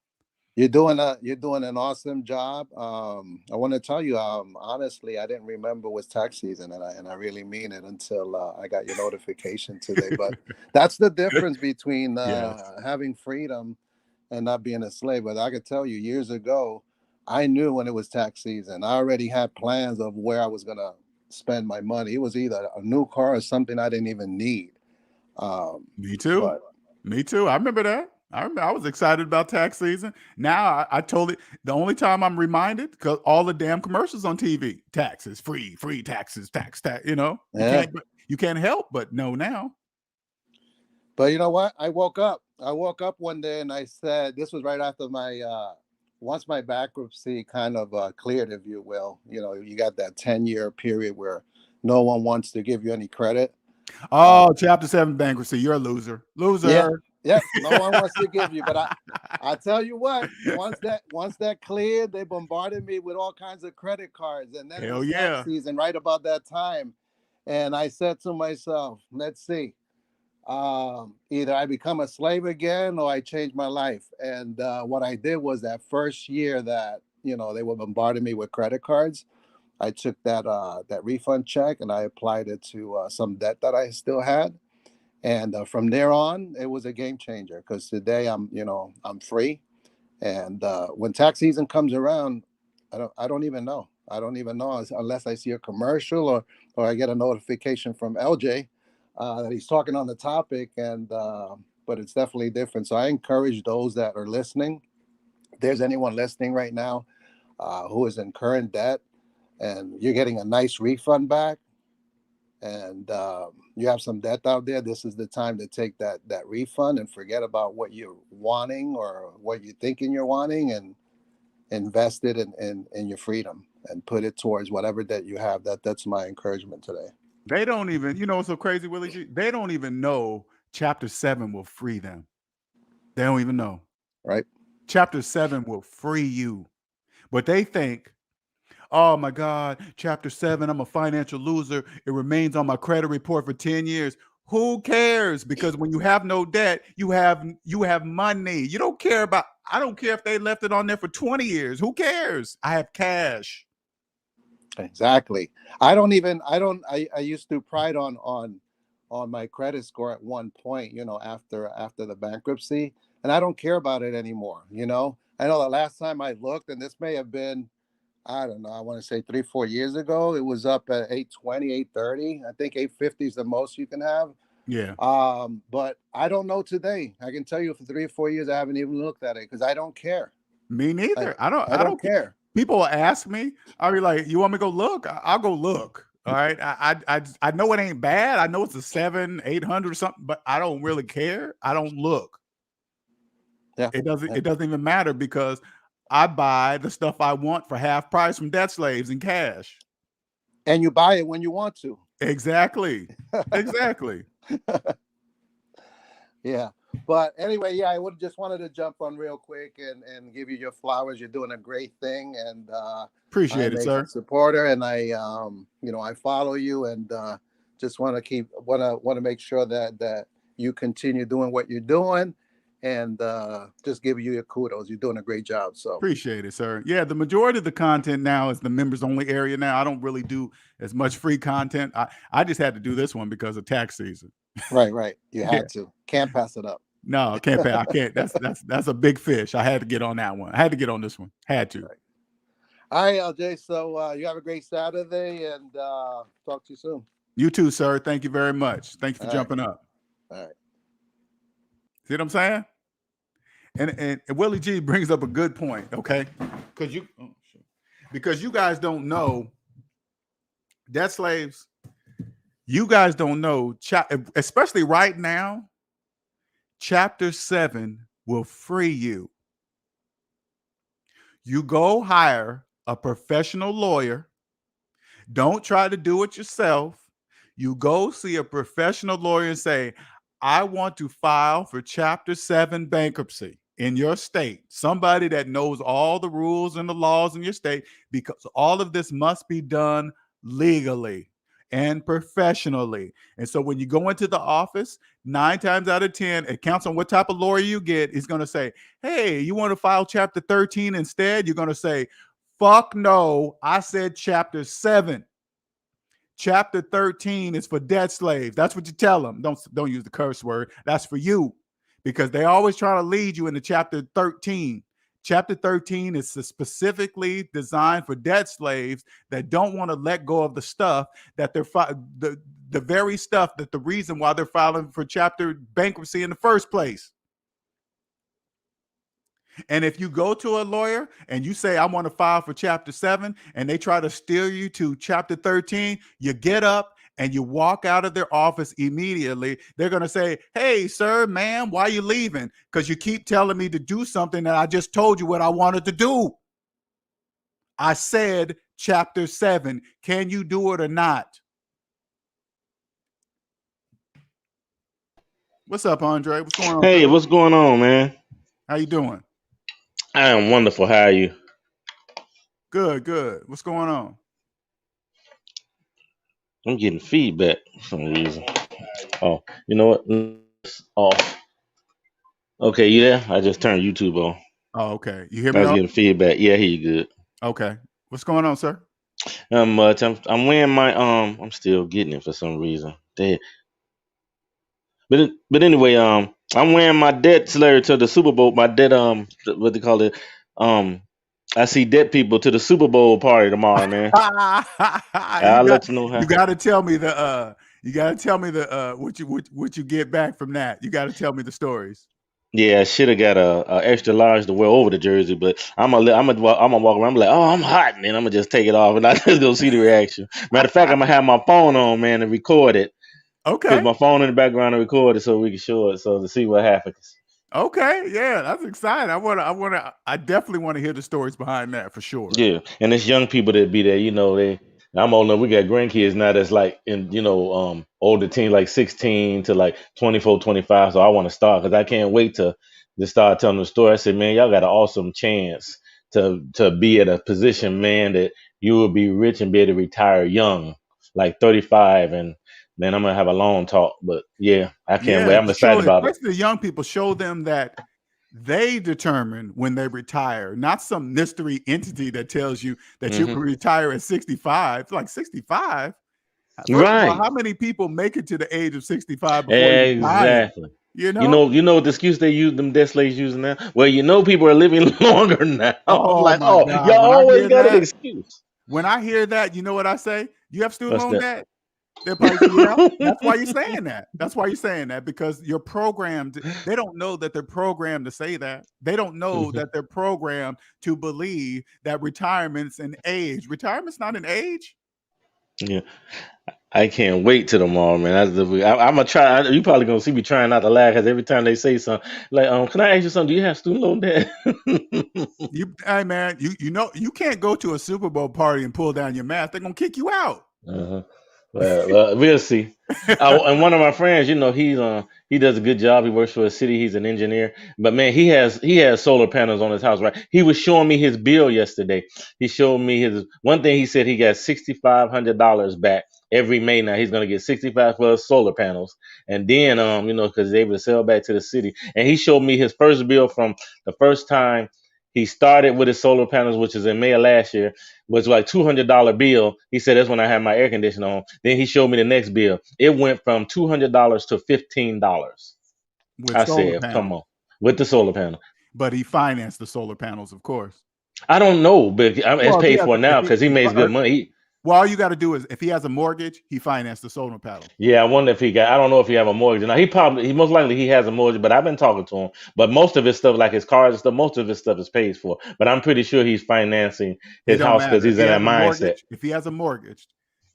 You're doing an awesome job. I want to tell you, honestly, I didn't remember it was tax season, and I really mean it until I got your notification today. But that's the difference between Yes. having freedom and not being a slave. But I could tell you, years ago, I knew when it was tax season. I already had plans of where I was gonna spend my money. It was either a new car or something I didn't even need. Um, Me too. but Me too. I remember that. I was excited about tax season. Now I totally, the only time I'm reminded, because all the damn commercials on TV, taxes, free taxes, tax. You yeah, can't help but know now. but you know what? I woke up. I woke up one day and I said, this was right after my once my bankruptcy kind of cleared, if you will. You know, you got that 10-year period where no one wants to give you any credit. Oh, Chapter 7 bankruptcy. You're a loser. Yeah, Loser. yeah. No one wants to give you, but I tell you what, once that cleared, they bombarded me with all kinds of credit cards, and then it Hell was tax yeah. season right about that time, and I said to myself, let's see, either I become a slave again or I change my life. And what I did was that first year that they were bombarding me with credit cards, I took that refund check and I applied it to some debt that I still had. And from there on, it was a game changer because today I'm free. And when tax season comes around, I don't even know. I don't even know unless I see a commercial or I get a notification from LJ that he's talking on the topic. And but it's definitely different. So I encourage those that are listening. If there's anyone listening right now who is in current debt and you're getting a nice refund back, and you have some debt out there, this is the time to take that refund and forget about what you're wanting or what you're thinking you're wanting, and invest it in your freedom and put it towards whatever debt you have. That's my encouragement today. They don't even, what's so crazy, Willie G? They don't even know Chapter 7 will free them. They don't even know. Right. Chapter 7 will free you. But they think, oh my God, Chapter 7, I'm a financial loser. It remains on my credit report for 10 years. Who cares? Because when you have no debt, you have money. You don't care about, I don't care if they left it on there for 20 years. Who cares? I have cash. Exactly. I used to pride on my credit score at one point, after the bankruptcy, and I don't care about it anymore. I know the last time I looked, and this may have been, I don't know, I want to say 3-4 years ago, it was up at 820, 830. I think 850 is the most you can have. Yeah. But I don't know today. I can tell you for 3 or 4 years, I haven't even looked at it because I don't care. Me neither. I I don't care. People will ask me, I'll be like, you want me to go look? I'll go look. All right. I know it ain't bad. I know it's a 700, 800 or something, but I don't really care. I don't look. Yeah. It doesn't even matter because I buy the stuff I want for half price from debt slaves in cash. And you buy it when you want to. Exactly. Exactly. Yeah. But anyway, yeah, I would just wanted to jump on real quick and give you your flowers. You're doing a great thing, and Appreciate I'm it, a sir. supporter, and I follow you, and just want to make sure that you continue doing what you're doing, and just give you your kudos. You're doing a great job. So Appreciate it, sir. Yeah, the majority of the content now is the members only area now. I don't really do as much free content. I just had to do this one because of tax season. Right. You Yeah. had to. Can't pass it up. No, I can't pay. I can't. That's a big fish. I had to get on that one. I had to get on this one. Had to. Right. All right, LJ. So you have a great Saturday, and talk to you soon. You too, sir. Thank you very much. Thank you for All jumping up. All right. See what I'm saying? And Willie G brings up a good point, okay? Because you guys don't know, debt slaves, you guys don't know, especially right now, Chapter 7 will free you. You go hire a professional lawyer. Don't try to do it yourself. You go see a professional lawyer and say, I want to file for Chapter 7 bankruptcy in your state. Somebody that knows all the rules and the laws in your state, because all of this must be done legally and professionally. And so when you go into the office, 9 times out of 10, it counts on what type of lawyer you get. He's going to say, hey, you want to file Chapter 13 instead? You're going to say, fuck no, I said Chapter 7. Chapter 13 is for debt slaves. That's what you tell them. Don't use the curse word. That's for you, because they always try to lead you into Chapter 13. Chapter 13 is specifically designed for debt slaves that don't want to let go of the stuff that they're the very stuff that the reason why they're filing for chapter bankruptcy in the first place. And if you go to a lawyer and you say, I want to file for Chapter 7, and they try to steer you to Chapter 13, you get up and you walk out of their office immediately. They're going to say, hey, sir, ma'am, why are you leaving? Because you keep telling me to do something that I just told you what I wanted to do. I said Chapter 7. Can you do it or not? What's up, Andre? What's going on, Hey, Philip? what's going on, man? How you doing? I am wonderful. How are you? Good, good. What's going on? I'm getting feedback for some reason. Oh, you know what? It's off. Okay, you there? I just turned YouTube on. Oh, okay. You hear I me was all? getting feedback. Yeah, I hear you good. Okay. What's going on, sir? Not much. I'm wearing my I'm still getting it for some reason. Dead. But anyway, I'm wearing my debt slayer to the Super Bowl. My debt what they call it? Um I see dead people to the Super Bowl party tomorrow, man. you I'll got let you know you how. got to tell me the you got to tell me the what you get back from that. You got to tell me the stories. Yeah, I should have got a extra large to wear over the jersey, but I'm gonna walk around. I'm like, oh, I'm hot, man. I'm gonna just take it off and I just go see the reaction. Matter of fact, I'm gonna have my phone on, man, and record it. Put Okay. my phone in the background and record it so we can show it, so to see what happens. Okay. Yeah, that's exciting. I definitely want to hear the stories behind that for sure. Yeah, and it's young people that be there. I'm old enough. We got grandkids now that's like in, older teen, like 16 to like 24, 25. So I want to start because I can't wait to start telling the story. I said, man, y'all got an awesome chance to be at a position, man, that you will be rich and be able to retire young, like 35. And man, I'm gonna have a long talk. But yeah, I can't wait. Yeah, I'm to show, excited about it. especially the young people, show them that they determine when they retire, not some mystery entity that tells you that you Hmm. can retire at 65. It's like 65. First of all, Right. how many people make it to the age of 65 before even dying? Exactly. You You know? know, what the excuse they use, them dead slaves using now? Well, people are living longer now. I'm Oh like, my oh, God. y'all always got an excuse. When I hear that, you know what I say? You have student What's loan that? debt? They'll probably say, yeah. That's why you're saying that. That's why you're saying that, because you're programmed. They don't know that they're programmed to say that. They don't know that they're programmed to believe that retirement's an age. Retirement's not an age. Yeah, I can't wait till tomorrow, man. I'm gonna try. You probably gonna see me trying not to laugh because every time they say something, like, can I ask you something? Do you have student loan debt? Hey man, you know you can't go to a Super Bowl party and pull down your mask. They're gonna kick you out. Uh-huh. Well, we'll see. And one of my friends, he does a good job. He works for a city. He's an engineer. But man, he has solar panels on his house. Right. He was showing me his bill yesterday. He showed me his one thing. He said he got $6,500 back every May. Now he's gonna get 65 for his solar panels, and then because he's able to sell back to the city. And he showed me his first bill from the first time he started with his solar panels, which is in May of last year, was like $200 bill. He said that's when I had my air conditioner on. Then he showed me the next bill. It went from $200 to $15. With I solar said, come panels. on, with the solar panel. But he financed the solar panels, of course. I don't know, but it's Well, paid for now if because he makes good money. well, all you got to do is if he has a mortgage, he financed the solar panels. Yeah, I wonder if he got. I don't know if he have a mortgage. Now he most likely he has a mortgage, but I've been talking to him. But most of his stuff, like his cars and stuff, most of his stuff is paid for. But I'm pretty sure he's financing It his don't house because matter if he's he in that has a mindset. mortgage. If he has a mortgage,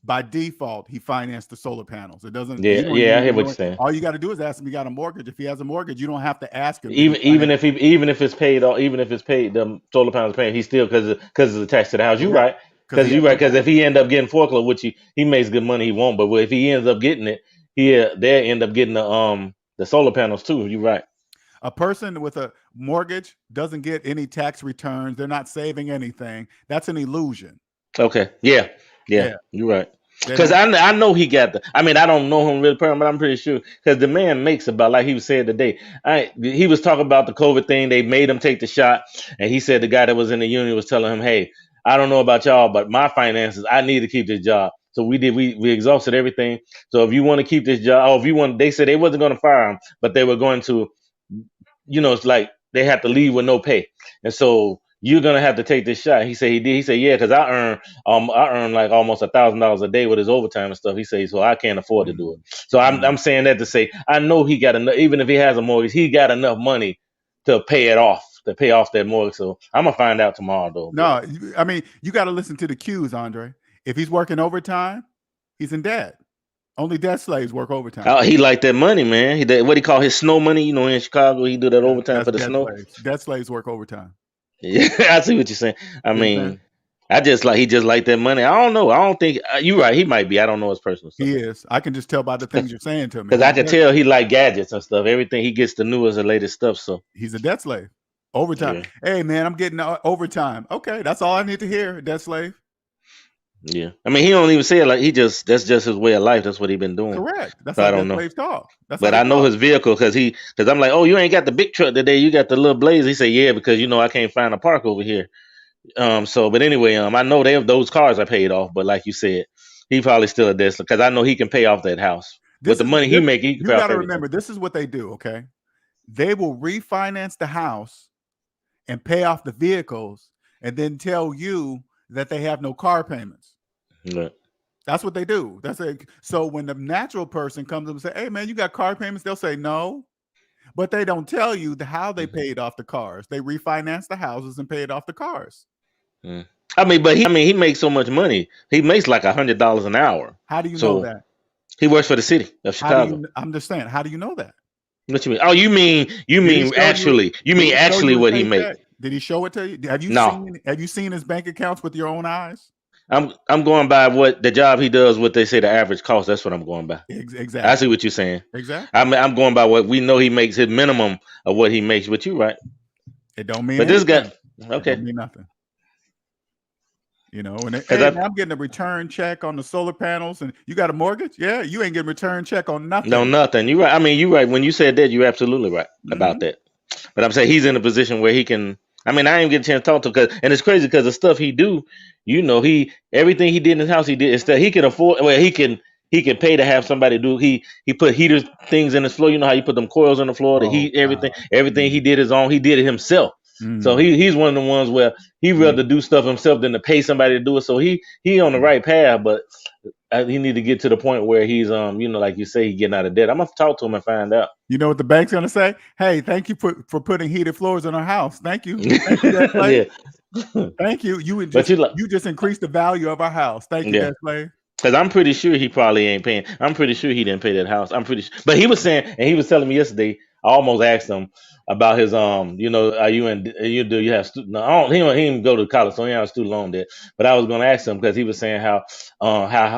by default, he financed the solar panels. It doesn't. You Yeah, don't yeah, even I need to hear what know you're it. saying. All you got to do is ask him. He got a mortgage. If he has a mortgage, you don't have to ask him. Did he Even finance? if it's paid, or even if it's paid, the solar panels paid, he still because it's attached to the house. You Yeah, right? because he has a Because if he end up getting foreclosed, which he makes good money, he won't. But if he ends up getting it, they end up getting the solar panels too. You right? a person with a mortgage doesn't get any tax returns. They're not saving anything. That's an illusion. Okay. Yeah. Yeah, You're right. they Because don't. I know he got the. I mean, I don't know him really personally, but I'm pretty sure because the man makes about like he was saying today. He was talking about the COVID thing. They made him take the shot, and he said the guy that was in the union was telling him, "Hey, I don't know about y'all, but my finances, I need to keep this job." So we exhausted everything. So if you want to keep this job, or if you want, they said they wasn't going to fire him, but they were going to, it's like they had to leave with no pay, and so you're gonna have to take this shot. He said he did. He said, yeah, because I earn like almost $1,000 a day with his overtime and stuff. He said, so I can't afford to do it. So I'm saying that to say I know he got enough. Even if he has a mortgage, he got enough money to pay off that mortgage. So I'm gonna find out tomorrow though. But No, I mean, you got to listen to the cues, Andre. If he's working overtime, he's in debt. Only debt slaves work overtime. he like that money, man. What he call his snow money. In Chicago, he do that overtime That's for the debt snow. slaves. Debt slaves work overtime. Yeah, I see what you're saying. I You know what I'm saying? mean, He just like that money. I don't know. I don't think you're right. He might be. I don't know his personal stuff. He is. I can just tell by the things you're saying to me. Because I can tell he like gadgets and stuff. Everything he gets the newest and latest stuff. So he's a debt slave. Overtime. Yeah. Hey man, I'm getting overtime. Okay, that's all I need to hear. Debt slave. Yeah, I mean, he don't even say it like that's just his way of life. That's what he been doing. Correct. That's So how I don't debt know. slaves talk. But I know his vehicle because I'm like, oh, you ain't got the big truck today. You got the little Blazer. He said, yeah, because I can't find a park over here. But anyway, I know those cars are paid off. But like you said, he probably still a debt because I know he can pay off that house with the money he make. He can pay off everything. Remember, this is what they do. Okay, they will refinance the house and pay off the vehicles, and then tell you that they have no car payments. Right. That's what they do. So when the natural person comes up and say, "Hey man, you got car payments?" They'll say no, but they don't tell you how they paid off the cars. They refinanced the houses and paid off the cars. I mean, but he makes so much money. He makes like $100 an hour. How do you know that? He works for the city of Chicago. I'm just saying. How do you know that? What you mean? Oh, you mean actually? You mean actually what he makes? Did he show it to you? Have you seen his bank accounts with your own eyes? I'm going by what the job he does. What they say the average cost. That's what I'm going by. Exactly. I see what you're saying. Exactly. I'm going by what we know he makes. His minimum of what he makes. But you're right. It don't mean. But anything. this guy, okay, it don't mean nothing. I'm getting a return check on the solar panels, and you got a mortgage? Yeah, you ain't getting a return check on nothing. No, nothing. You're right. I mean, you're right. When you said that, you're absolutely right about that. But I'm saying he's in a position where he can. I mean, I didn't get a chance to talk to him and it's crazy because the stuff he do, everything he did in his house, he did instead he can afford. Well, he can pay to have somebody do. He put heater things in his floor. You know how you put them coils on the floor to heat everything. Everything he did his own. He did it himself. So he's one of the ones where he rather do stuff himself than to pay somebody to do it. So he on the right path, but he need to get to the point where he's like you say, he's getting out of debt. I'm gonna talk to him and find out. You know what the bank's gonna say? Hey, thank you for putting heated floors in our house. Thank you. Thank you, yeah. Thank you. You just increased the value of our house. Thank you, Debt Slave. Because I'm pretty sure he probably ain't paying. I'm pretty sure he didn't pay that house. I'm pretty sure. But he was saying, and he was telling me yesterday. I almost asked him about his are you in do you have student? No, he didn't go to college, so he have a student loan debt. But I was going to ask him because he was saying how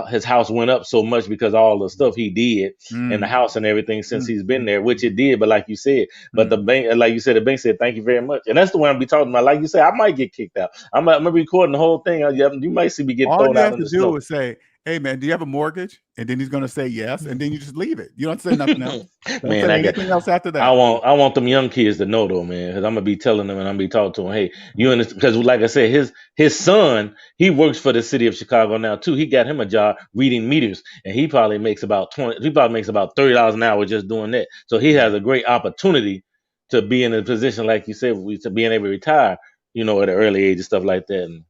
his house went up so much because of all the stuff he did in the house and everything since he's been there, which it did. But like you said, but the bank, like you said, the bank said thank you very much, and that's the one I'll be talking about. Like you said, I might get kicked out. I'm recording the whole thing. You might see me get thrown out in the snow. All you have to do is say, hey man, do you have a mortgage? And then he's gonna say yes, and then you just leave it. You don't say nothing else. Man, anything else after that. I want them young kids to know though, man, because I'm gonna be telling them and I'm gonna be talking to them. Hey, because like I said, his son, he works for the city of Chicago now too. He got him a job reading meters, and he probably makes about $30 an hour just doing that. So he has a great opportunity to be in a position like you said, to being able to retire, at an early age and stuff like that. And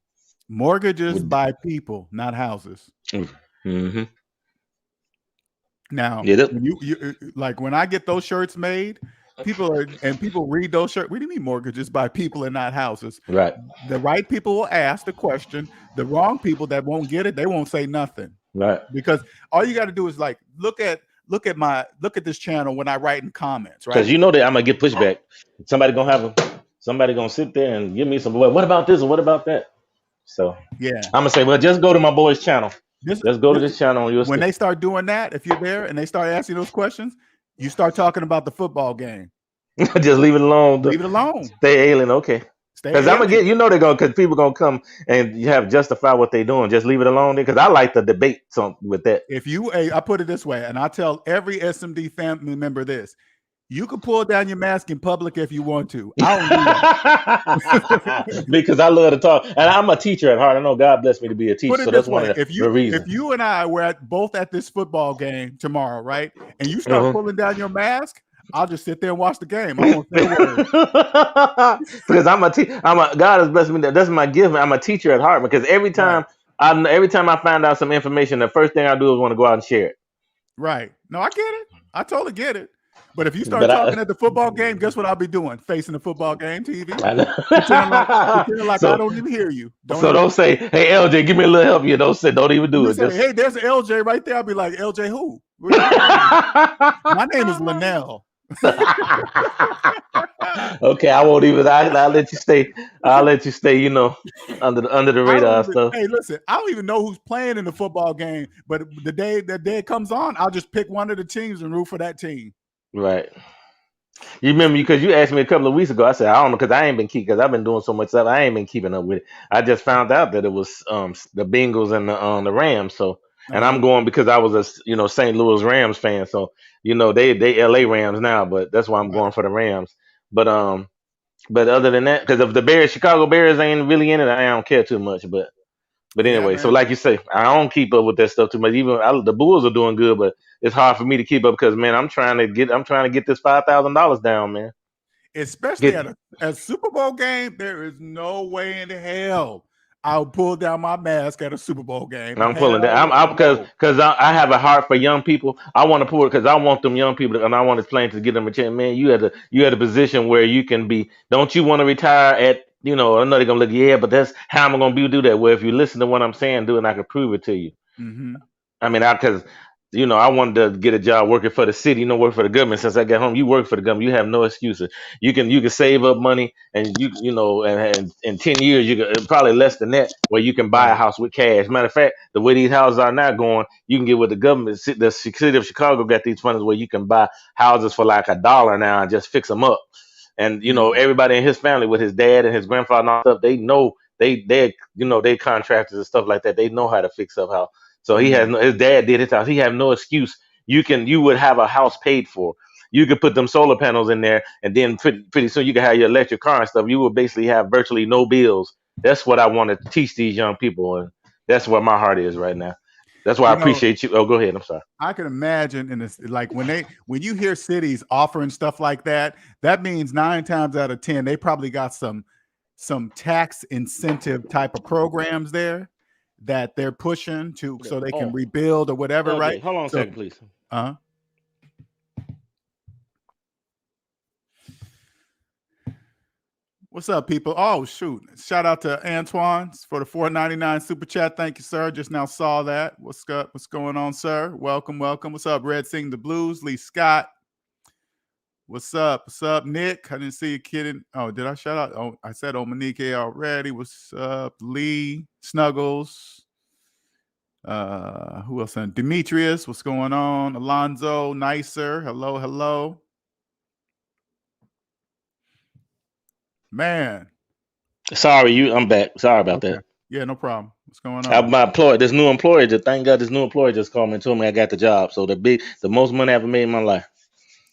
mortgages by people, not houses. Mm-hmm. Now, you like when I get those shirts made, people read those shirts. What do you mean mortgages by people and not houses? Right. The right people will ask the question. The wrong people that won't get it, they won't say nothing. Right. Because all you got to do is like look at this channel when I write in comments, right? Because that I'm gonna get pushback. Somebody gonna sit there and give me some. Well, what about this or what about that? So yeah, I'm gonna say, well, just go to my boy's channel. Let's go to this channel. When they start doing that, if you're there and they start asking those questions, you start talking about the football game. Just leave it alone. Leave it alone. Stay alien, okay? Because I'm gonna get, they're gonna, because people gonna come and you have justify what they're doing. Just leave it alone there, because I like the debate with that. I put it this way, and I tell every SMD family member this. You can pull down your mask in public if you want to. I don't do that. Because I love to talk. And I'm a teacher at heart. I know God blessed me to be a teacher. So that's one of the reasons. If you and I were both at this football game tomorrow, right? And you start pulling down your mask, I'll just sit there and watch the game. I won't say a word. Because God has blessed me. That's my gift. I'm a teacher at heart. Because every time I find out some information, the first thing I do is want to go out and share it. Right. No, I get it. I totally get it. But if you start talking at the football game, guess what I'll be doing? Facing the football game TV. Pretending like I don't even hear you. Don't say, hey, LJ, give me a little help. You don't even do it. Say, hey, there's an LJ right there. I'll be like, LJ who? My name is Linnell. Okay, I won't even. I'll let you stay. I'll let you stay. You know, under the I don't radar even. stuff. Hey, listen, I don't even know who's playing in the football game. But the day it comes on, I'll just pick one of the teams and root for that team. Right. You remember because you asked me a couple of weeks ago. I said I don't know because I ain't been keeping because I've been doing so much stuff. I ain't been keeping up with it. I just found out that it was the Bengals and the Rams. So and I'm going because I was a St. Louis Rams fan. So they LA Rams now, but that's why I'm Right. going for the Rams. But other than that, because if the Bears, Chicago Bears ain't really in it, I don't care too much. But Yeah, anyway, so man. like you say, I don't keep up with that stuff too much. Even the Bulls are doing good, but it's hard for me to keep up because man, I'm trying to get this $5,000 down, man. Especially Get at a Super Bowl game, there is no way in hell I'll pull down my mask at a Super Bowl game. I'm pulling that. Hell I'm because no. I have a heart for young people. I want to pull it because I want them young people, and I want to explain to get them a chance. Man, you at a position where you can be. Don't you want to retire at? I know they're gonna look. Yeah, but that's how I'm gonna do that. Well, if you listen to what I'm saying, do it, and I can prove it to you. Mm-hmm. I mean, because I wanted to get a job working for the city, work for the government. Since I got home, you work for the government. You have no excuses. You can save up money, and and in 10 years, you can probably less than that, where you can buy a Right. house with cash. Matter of fact, the way these houses are now going, you can get with the government. The city of Chicago got these funds where you can buy houses for like $1 now and just fix them up. And Mm. everybody in his family, with his dad and his grandfather and all stuff, they know they contractors and stuff like that. They know how to fix up house. So he has Mm. no, his dad did his house. He have no excuse. You would have a house paid for. You could put them solar panels in there, and then pretty soon you can have your electric car and stuff. You would basically have virtually no bills. That's what I want to teach these young people, and that's where my heart is right now. That's why I You know, appreciate you. Oh, go ahead. I'm sorry. I can imagine in this, like when you hear cities offering stuff like that, that means 9 times out of 10 they probably got some tax incentive type of programs there that they're pushing to so they can Oh, rebuild or whatever, right? LJ, hold on a So, second, please. what's up, people? Oh, shoot. Shout out to Antoine for the $4.99 super chat. Thank you, sir. Just now saw that. What's up? What's going on, sir? Welcome, welcome. What's up, Red Sing the Blues? Lee Scott. What's up? What's up, Nick? I didn't see you kidding. Oh, did I shout out? Oh, I said Monique already. What's up, Lee? Snuggles. Who else? Demetrius, what's going on? Alonzo, Nicer. Hello, hello. Man. Sorry, I'm back. Sorry about Okay. that. Yeah, no problem. What's going on? This new employer, thank God, this new employer just called me and told me I got the job. So the most money I ever made in my life.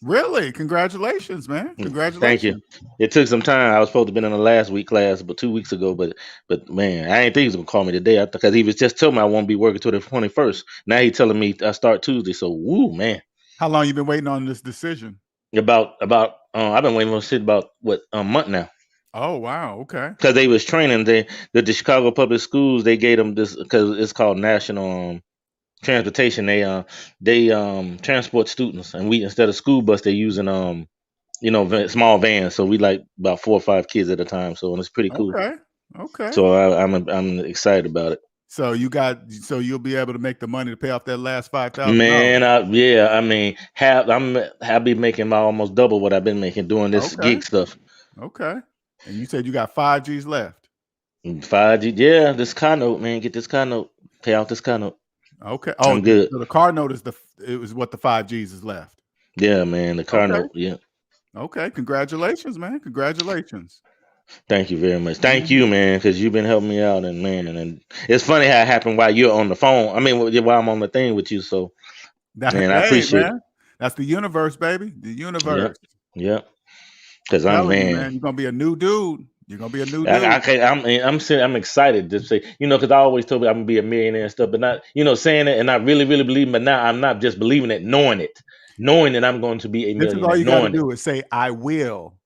Really? Congratulations, man. Thank you. Congratulations. It took some time. I was supposed to have been in the last week class, but 2 weeks ago. But man, I didn't think he was gonna call me today. Because he was just telling me I won't be working till the 21st. Now he's telling me I start Tuesday. So woo, man. How long you been waiting on this decision? I've been waiting on shit about a month now. Oh wow, okay. Because they was training the Chicago public schools. They gave them this because it's called national transportation. They transport students, and we instead of school bus, they're using small vans. So we like about 4 or 5 kids at a time. So it's pretty cool. Okay. Okay. So I'm excited about it. So you'll be able to make the money to pay off that last $5,000. Man, I mean, I'll be making almost double what I've been making doing this gig stuff. Okay. And you said you got 5 G's left. 5G, yeah. This car note, man. Get this car note. Pay off this car note. Okay. Oh, I'm good. So the car note it was what the 5 G's is left. Yeah, man. The car note. Yeah. Okay. Congratulations, man. Congratulations. Thank you very much. Thank you, man, because you've been helping me out, and it's funny how it happened while you're on the phone. I mean, while I'm on the thing with you. So, man, I appreciate it. That's the universe, baby. The universe. Yep. Because man, you're gonna be a new dude. You're gonna be a new dude. I'm excited to say, because I always told me I'm gonna be a millionaire and stuff, but not, saying it and not really, really believing. But now I'm not just believing it, knowing that I'm going to be a millionaire. This is all you got to do is say, "I will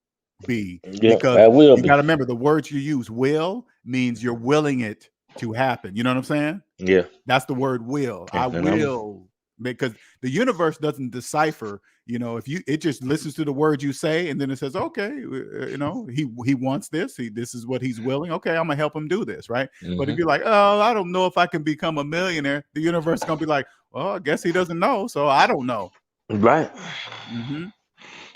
be," because I will. You got to remember the words you use. Will means you're willing it to happen. You know what I'm saying? Yeah. That's the word will. I will, because the universe doesn't decipher. If it just listens to the words you say, and then it says, okay, he wants this. This is what he's willing. Okay, I'm gonna help him do this, right? Mm-hmm. But if you're like, oh, I don't know if I can become a millionaire, the universe is gonna be like, well, I guess he doesn't know, so I don't know. Right. Mm-hmm.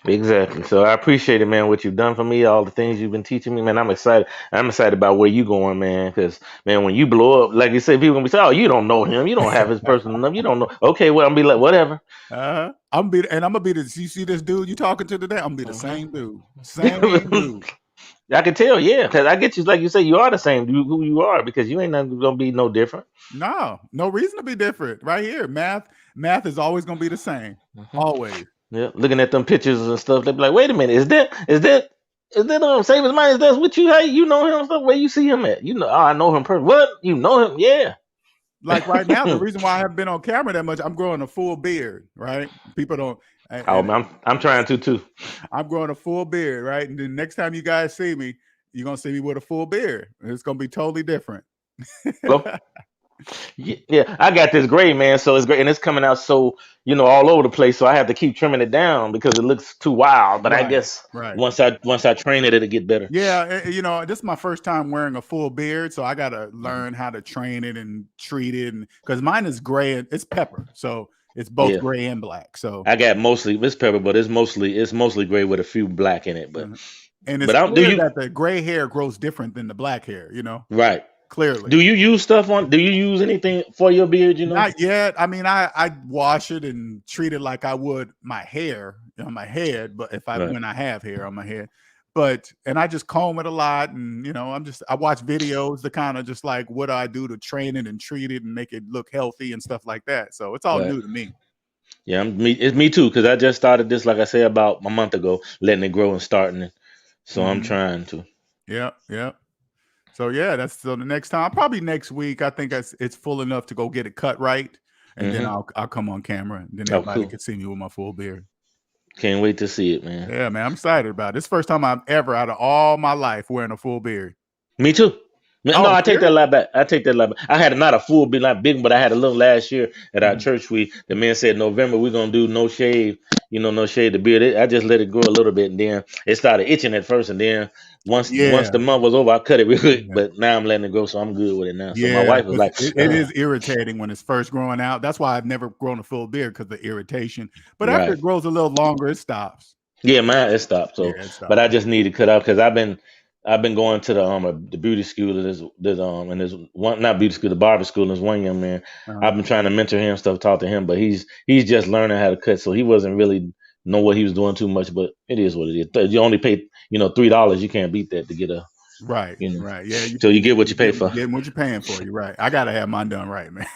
Exactly. So I appreciate it, man. What you've done for me, all the things you've been teaching me, man. I'm excited. I'm excited about where you going, man. Because man, when you blow up, like you said, people gonna be saying, "Oh, you don't know him. You don't have his personal number. You don't know." Okay, well, I'm be like, whatever. I'm gonna be the. You see this dude you talking to today? I'm gonna be the Mhm. same dude. Same dude. I can tell, yeah, because I get you. Like you say, you are the same who you are because you ain't nothing gonna be no different. No reason to be different. Right here, math is always gonna be the same. Mhm. Always. Yeah, looking at them pictures and stuff, they be like, "Wait a minute, is that Savings Minus? That's what you hey, you know him stuff? Where you see him at? You know, oh, I know him person. What you know him? Yeah." Like right now, the reason why I haven't been on camera that much, I'm growing a full beard. Right? People don't. Oh, And man, I'm trying to too. I'm growing a full beard. Right? And the next time you guys see me, you're gonna see me with a full beard. It's gonna be totally different. Hello? Yeah, I got this gray, man. So it's great, and it's coming out so all over the place. So I have to keep trimming it down because it looks too wild. But I Right. guess Right. once I train it, it'll get better. Yeah, this is my first time wearing a full beard, so I gotta Mhm. learn how to train it and treat it, and because mine is gray and it's pepper, so it's both Yeah, gray and black. So, I got mostly it's pepper, but it's mostly gray with a few black in it. But uh, and it's but I don't. Do clear you that the gray hair grows different than the black hair. right? Clearly. Do you use stuff on? Do you use anything for your beard? Not yet. I mean, I wash it and treat it like I would my hair on my head, but Right. when I have hair on my head, and I just comb it a lot, and I watch videos to kind of just like what do I do to train it and treat it and make it look healthy and stuff like that. So it's all Right. new to me. Yeah, it's me too because I just started this, like I said, about a month ago, letting it grow and starting it. So I'm Hmm. trying to. Yeah, yeah. So yeah, the next time, probably next week. I think it's full enough to go get it cut right, and then Hmm. I'll come on camera, and then Oh, everybody cool. can see me with my full beard. Can't wait to see it, man. Yeah, man, I'm excited about it. It's the first time I've ever, out of all my life, wearing a full beard. Me too. No, Oh, I take that serious? a lot back. I take that a lot back. I had not a full beard, not big, but I had a little last year at our Mhm. church. The man said November we're gonna do no shave, no shave the beard. I just let it grow a little bit, and then it started itching at first, and then once Yeah, the month was over, I cut it real quick. yeah, But now I'm letting it grow, so I'm good with it now. So my yeah. wife was 'Cause like, it is irritating when it's first growing out. That's why I've never grown a full beard because the irritation. But after right. it grows a little longer, it stops. Yeah, mine it stopped. Yeah, So, it but stops. I just need to cut out because I've been going to the beauty school. There's one not beauty school, the barber school. And there's one young man. Uh-huh. I've been trying to mentor him stuff, talk to him, but he's just learning how to cut. So he wasn't really know what he was doing too much. But it is what it is. You only pay $3. You can't beat that to get a Right, you know. right. Yeah, So you get what you pay for. you getting what you're paying for. You're right. I gotta have mine done right, man.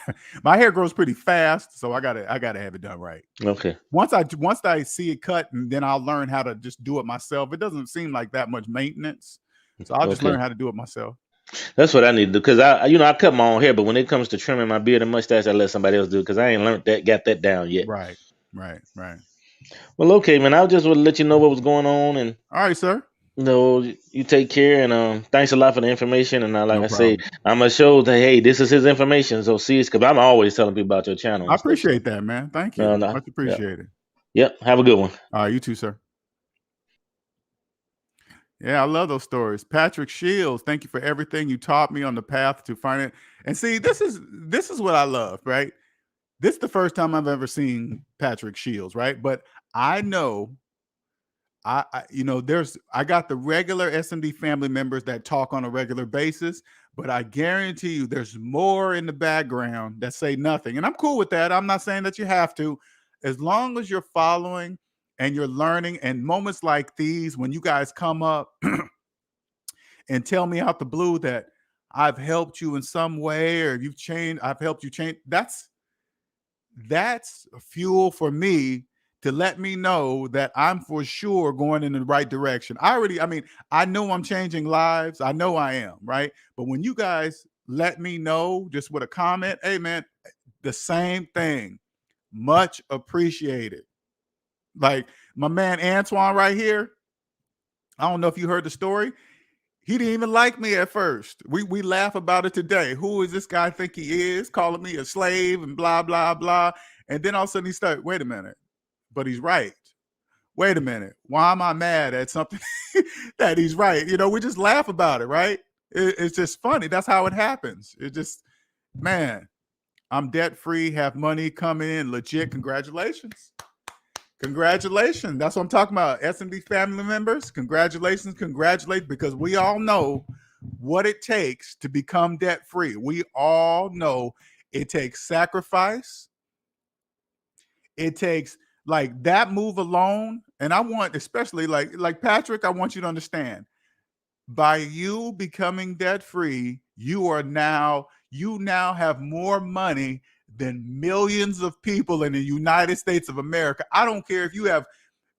My hair grows pretty fast, so I gotta have it done right. Okay. Once I see it cut, and then I'll learn how to just do it myself. It doesn't seem like that much maintenance, so I'll just Okay. learn how to do it myself. That's what I need to do because I cut my own hair, but when it comes to trimming my beard and mustache, I let somebody else do it because I ain't learned got that down yet. Right, right, right. Well, okay, man. I just want to let you know what was going on, and All right, sir. you take care, and thanks a lot for the information. And like No I say, problem. I'm gonna show that hey, this is his information. So see, it's because I'm always telling people about your channel I and stuff. So appreciate that, man. Thank you. no, no, Much yeah, appreciated. yep. Have a good one. All right, you too, sir. Yeah, I love those stories. Patrick Shields, thank you for everything you taught me on the path to finance. And see, this is what I love, right? This is the first time I've ever seen Patrick Shields, right? But I know I got the regular SMD family members that talk on a regular basis, but I guarantee you there's more in the background that say nothing. And I'm cool with that. I'm not saying that you have to, as long as you're following and you're learning. And moments like these, when you guys come up and tell me out the blue that I've helped you in some way or I've helped you change. That's fuel for me to let me know that I'm for sure going in the right direction. I know I'm changing lives. I know I am, right? But when you guys let me know just with a comment, hey man, the same thing. Much appreciated. Like my man Antoine right here. I don't know if you heard the story. He didn't even like me at first. We laugh about it today. Who is this guy think he is? Calling me a slave and blah, blah, blah. And then all of a sudden he started, wait a minute, but he's right. Wait a minute. Why am I mad at something that he's right? We just laugh about it, right? It's just funny. That's how it happens. It just, man, I'm debt free, have money coming in, legit. Congratulations. Congratulations. That's what I'm talking about. S&B family members, congratulations, congratulate, because we all know what it takes to become debt free. We all know it takes sacrifice. It takes like that move alone. And I want, especially like Patrick, I want you to understand, by you becoming debt free, you now have more money than millions of people in the United States of America. I don't care if you have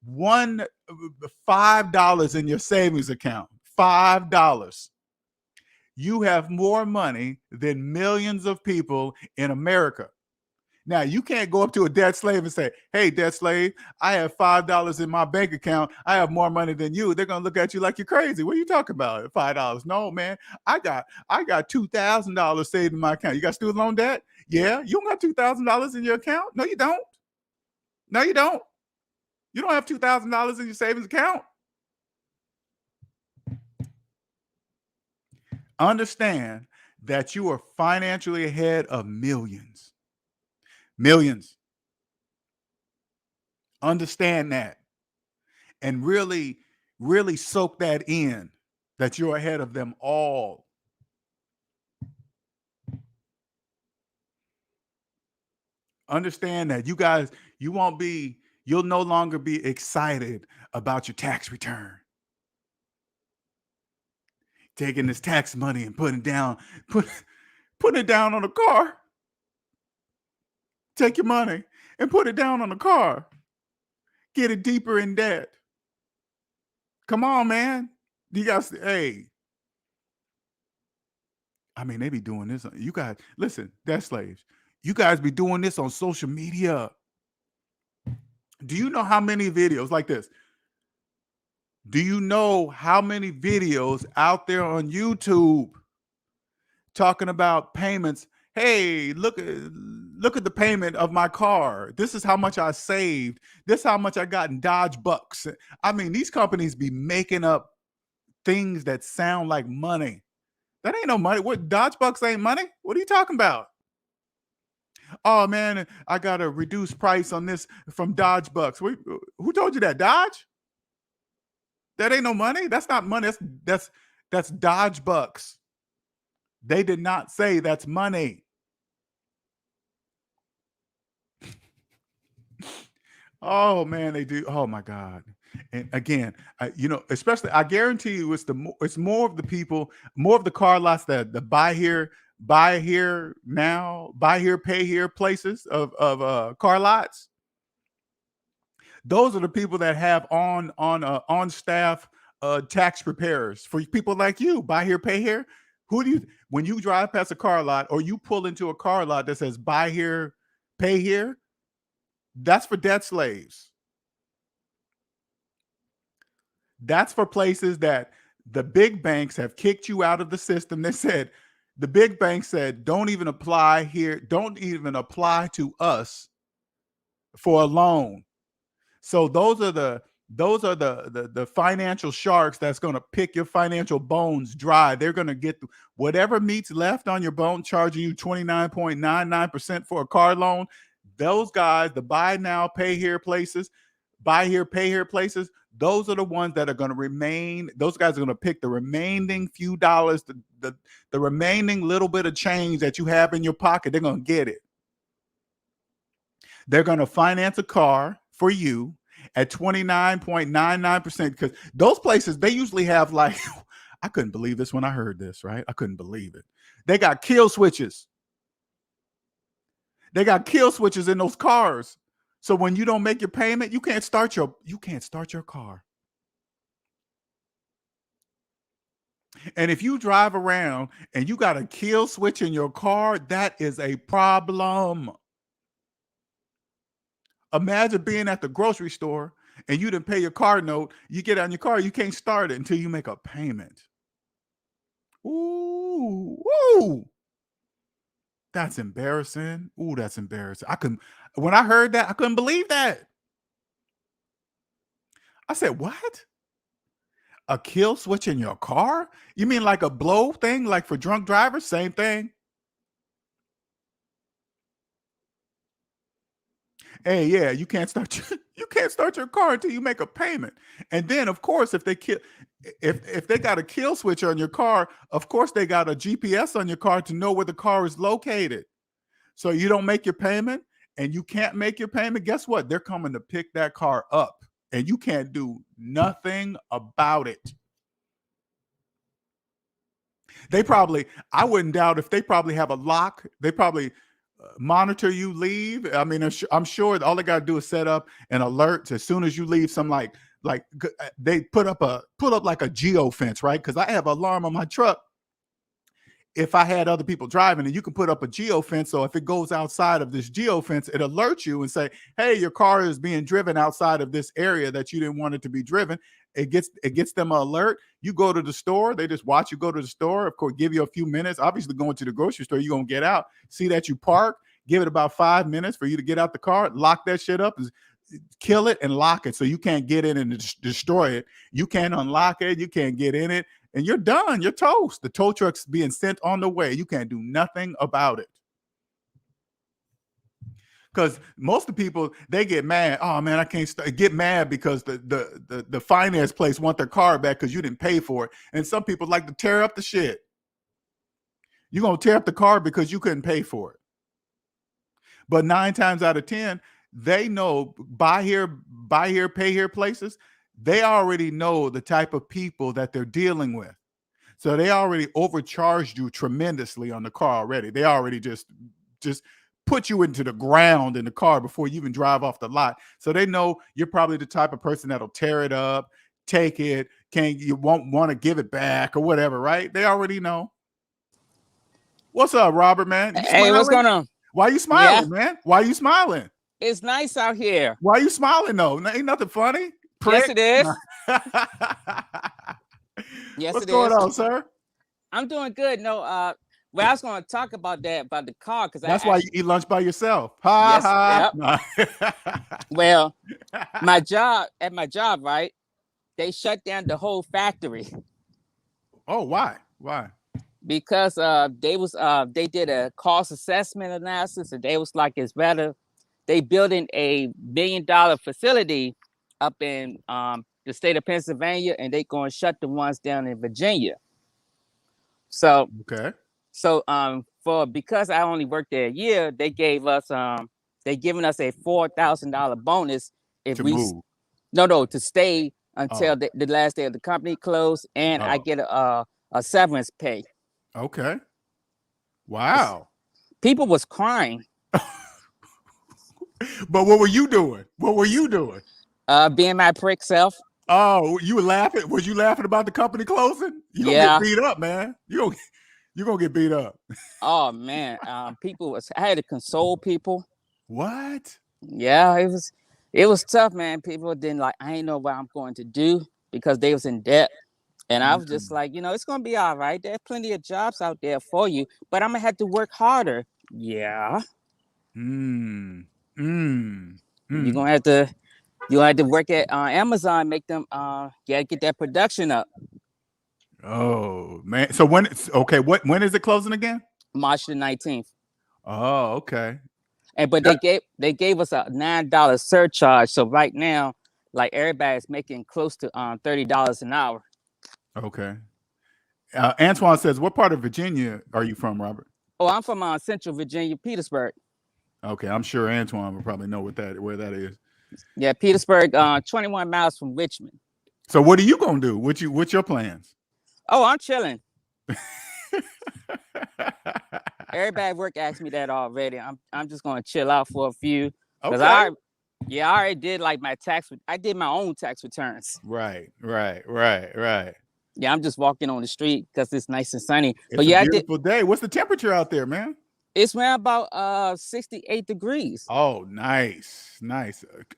$5 in your savings account, $5. You have more money than millions of people in America. Now, you can't go up to a debt slave and say, hey, debt slave, I have $5 in my bank account. I have more money than you. They're going to look at you like you're crazy. What are you talking about? $5. No, man, I got $2,000 saved in my account. You got student loan debt? Yeah. You don't got $2,000 in your account? No, you don't. No, you don't. You don't have $2,000 in your savings account. Understand that you are financially ahead of millions. Millions. Understand that. And really, really soak that in, that you're ahead of them all. Understand that you guys, you'll no longer be excited about your tax return. Taking this tax money and putting it down on a car. Take your money and put it down on a car. Get it deeper in debt. Come on, man. You guys, hey. I mean, they be doing this. You guys, listen, debt slaves. You guys be doing this on social media. Do you know how many videos like this? Do you know how many videos out there on YouTube talking about payments? Hey, look at the payment of my car. This is how much I saved. This is how much I got in Dodge Bucks. I mean, these companies be making up things that sound like money. That ain't no money. What, Dodge Bucks ain't money? What are you talking about? Oh man, I got a reduced price on this from Dodge Bucks. Who told you that? Dodge? That ain't no money. That's not money. That's Dodge Bucks. They did not say that's money. Oh man, they do. Oh my God. And again, especially, I guarantee you, it's more of the people, more of the car lots that the buy here, pay here places of car lots. Those are the people that have on staff tax preparers for people like you. Buy here, pay here. When you drive past a car lot or you pull into a car lot that says buy here, pay here, that's for debt slaves. That's for places that the big banks have kicked you out of the system. The big banks said, don't even apply here. Don't even apply to us for a loan. So those are the financial sharks that's going to pick your financial bones dry. They're going to get whatever meat's left on your bone, charging you 29.99% for a car loan. Those guys, the buy now, pay here places, buy here, pay here places, those are the ones that are going to remain. Those guys are going to pick the remaining few dollars, the remaining little bit of change that you have in your pocket. They're going to get it. They're going to finance a car for you at 29.99%, because those places, they usually have like, I couldn't believe this when I heard this, right? I couldn't believe it. They got kill switches. They got kill switches in those cars. So when you don't make your payment, you can't start your car. And if you drive around and you got a kill switch in your car, that is a problem. Imagine being at the grocery store and you didn't pay your car note. You get out in your car, you can't start it until you make a payment. Ooh. That's embarrassing. Ooh, that's embarrassing. When I heard that, I couldn't believe that. I said, what? A kill switch in your car? You mean like a blow thing, like for drunk drivers? Same thing. Hey, yeah, you can't start You can't start your car until you make a payment. And then, of course, if they got a kill switch on your car, of course they got a GPS on your car to know where the car is located. So you don't make your payment and you can't make your payment. Guess what? They're coming to pick that car up and you can't do nothing about it. I wouldn't doubt if they probably have a lock. They probably monitor you leave. I mean, I'm sure all they got to do is set up an alert as soon as you leave. Some like they put up like a geo fence, right? Because I have an alarm on my truck. If I had other people driving, and you can put up a geo fence, so if it goes outside of this geo fence, it alerts you and say, "Hey, your car is being driven outside of this area that you didn't want it to be driven." It gets them an alert. You go to the store, they just watch you go to the store. Of course, give you a few minutes. Obviously, going to the grocery store, you're gonna get out, see that you park, give it about 5 minutes for you to get out the car, lock that shit up, kill it, and lock it so you can't get in and destroy it. You can't unlock it, you can't get in it. And you're done. You're toast. The tow truck's being sent on the way. You can't do nothing about it. Because most of the people, they get mad. Oh man, I can't get mad because the finance place want their car back because you didn't pay for it. And some people like to tear up the shit. You're gonna tear up the car because you couldn't pay for it. But 9 times out of 10, they know buy here, pay here places. They already know the type of people that they're dealing with. So they already overcharged you tremendously on the car already. They already just put you into the ground in the car before you even drive off the lot. So they know you're probably the type of person that'll tear it up, take it, you won't want to give it back or whatever, right? They already know. What's up, Robert, man? Hey, what's going on? Why are you smiling, man? Why are you smiling? It's nice out here. Why are you smiling, though? Ain't nothing funny? Yes, it is. Yes, What's going on, sir? I'm doing good. No, well, I was going to talk about that, about the car, because that's why you eat lunch by yourself. Ha, yes, ha. Yep. Well, at my job, right? They shut down the whole factory. Oh, why? Why? Because they did a cost assessment analysis, and they was like, it's better. They building a $1 billion facility up in the state of Pennsylvania, and they going to shut the ones down in Virginia. So okay. So because I only worked there a year, they gave us they given us a $4,000 bonus if we move. To stay until the last day of the company closed, and I get a severance pay. Okay. Wow. People was crying. But what were you doing? What were you doing? Being my prick self. Oh, you were laughing? Was you laughing about the company closing? You're gonna get beat up, man. You're gonna get beat up. Oh man. I had to console people. What? Yeah, it was tough, man. People didn't I ain't know what I'm going to do because they was in debt. And I was just like, it's gonna be all right. There's plenty of jobs out there for you, but I'm gonna have to work harder. Yeah. You're gonna have to work at Amazon, make them get that production up. Oh man. So when is it closing again? March the 19th. Oh, okay. But they gave us a $9 surcharge. So right now, everybody's making close to $30 an hour. Okay. Antoine says, what part of Virginia are you from, Robert? Oh, I'm from Central Virginia, Petersburg. Okay, I'm sure Antoine will probably know where that is. Yeah, Petersburg, 21 miles from Richmond. So what are you gonna do? What's your plans? Oh, I'm chilling. Everybody at work asked me that already. I'm just gonna chill out for a few. Okay. I already did I did my own tax returns. Right. Yeah, I'm just walking on the street because it's nice and sunny. It's a beautiful day. What's the temperature out there, man? It's around about 68 degrees. Oh, nice.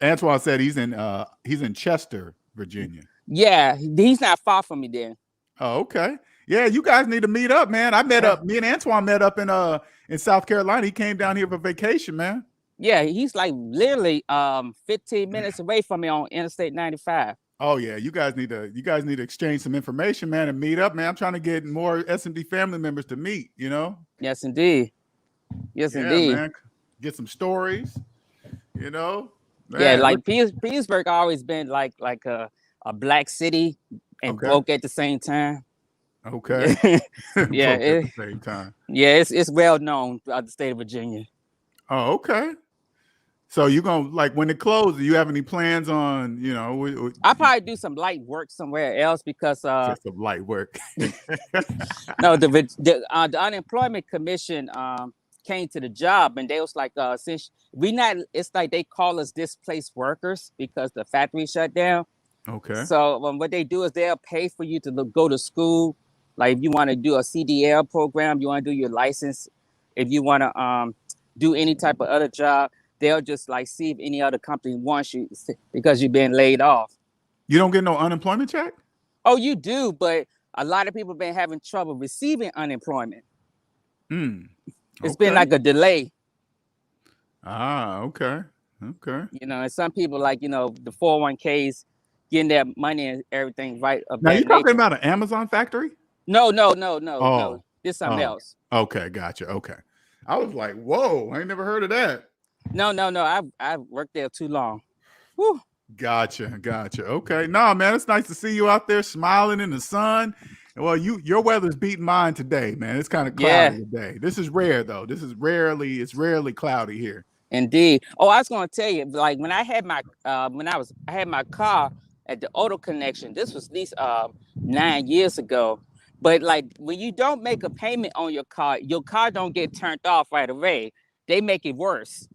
Antoine said he's in Chester, Virginia. Yeah, he's not far from me there. Oh, okay. Yeah, you guys need to meet up, man. Me and Antoine met up in South Carolina. He came down here for vacation, man. Yeah, he's literally 15 minutes away from me on Interstate 95. Oh yeah, you guys need to exchange some information, man, and meet up, man. I'm trying to get more SMD family members to meet, Yes, indeed. Yes, indeed. Man. Get some stories, Yeah, Man, like Petersburg always been like a black city and okay. broke at the same time. Okay. Yeah, Broke at the same time. it's well known throughout the state of Virginia. Oh, okay. So you gonna like when it closes? Do you have any plans on I probably do some light work somewhere else because just some light work? no, the unemployment commission came to the job and they was like since we not, it's like they call us displaced workers because the factory shut down. Okay. So what they do is they'll pay for you to go to school. Like if you want to do a CDL program, you want to do your license, if you want to do any type of other job, they'll just like see if any other company wants you because you've been laid off. You don't get no unemployment check? Oh, you do, but a lot of people been having trouble receiving unemployment. It's been like a delay. Ah, okay. Okay. And some people like, the 401ks, getting their money and everything right. Now you talking about an Amazon factory? No. Oh. This is something else. Okay, gotcha. Okay. I was like, whoa, I ain't never heard of that. No. I've worked there too long. Whew. Gotcha. Okay. No, man, it's nice to see you out there smiling in the sun. Well, your weather's beating mine today, man. It's kind of cloudy today. This is rare though. It's rarely cloudy here. Indeed. Oh, I was gonna tell you, like when I had my I had my car at the auto connection, this was at least 9 years ago. But like when you don't make a payment on your car don't get turned off right away. They make it worse.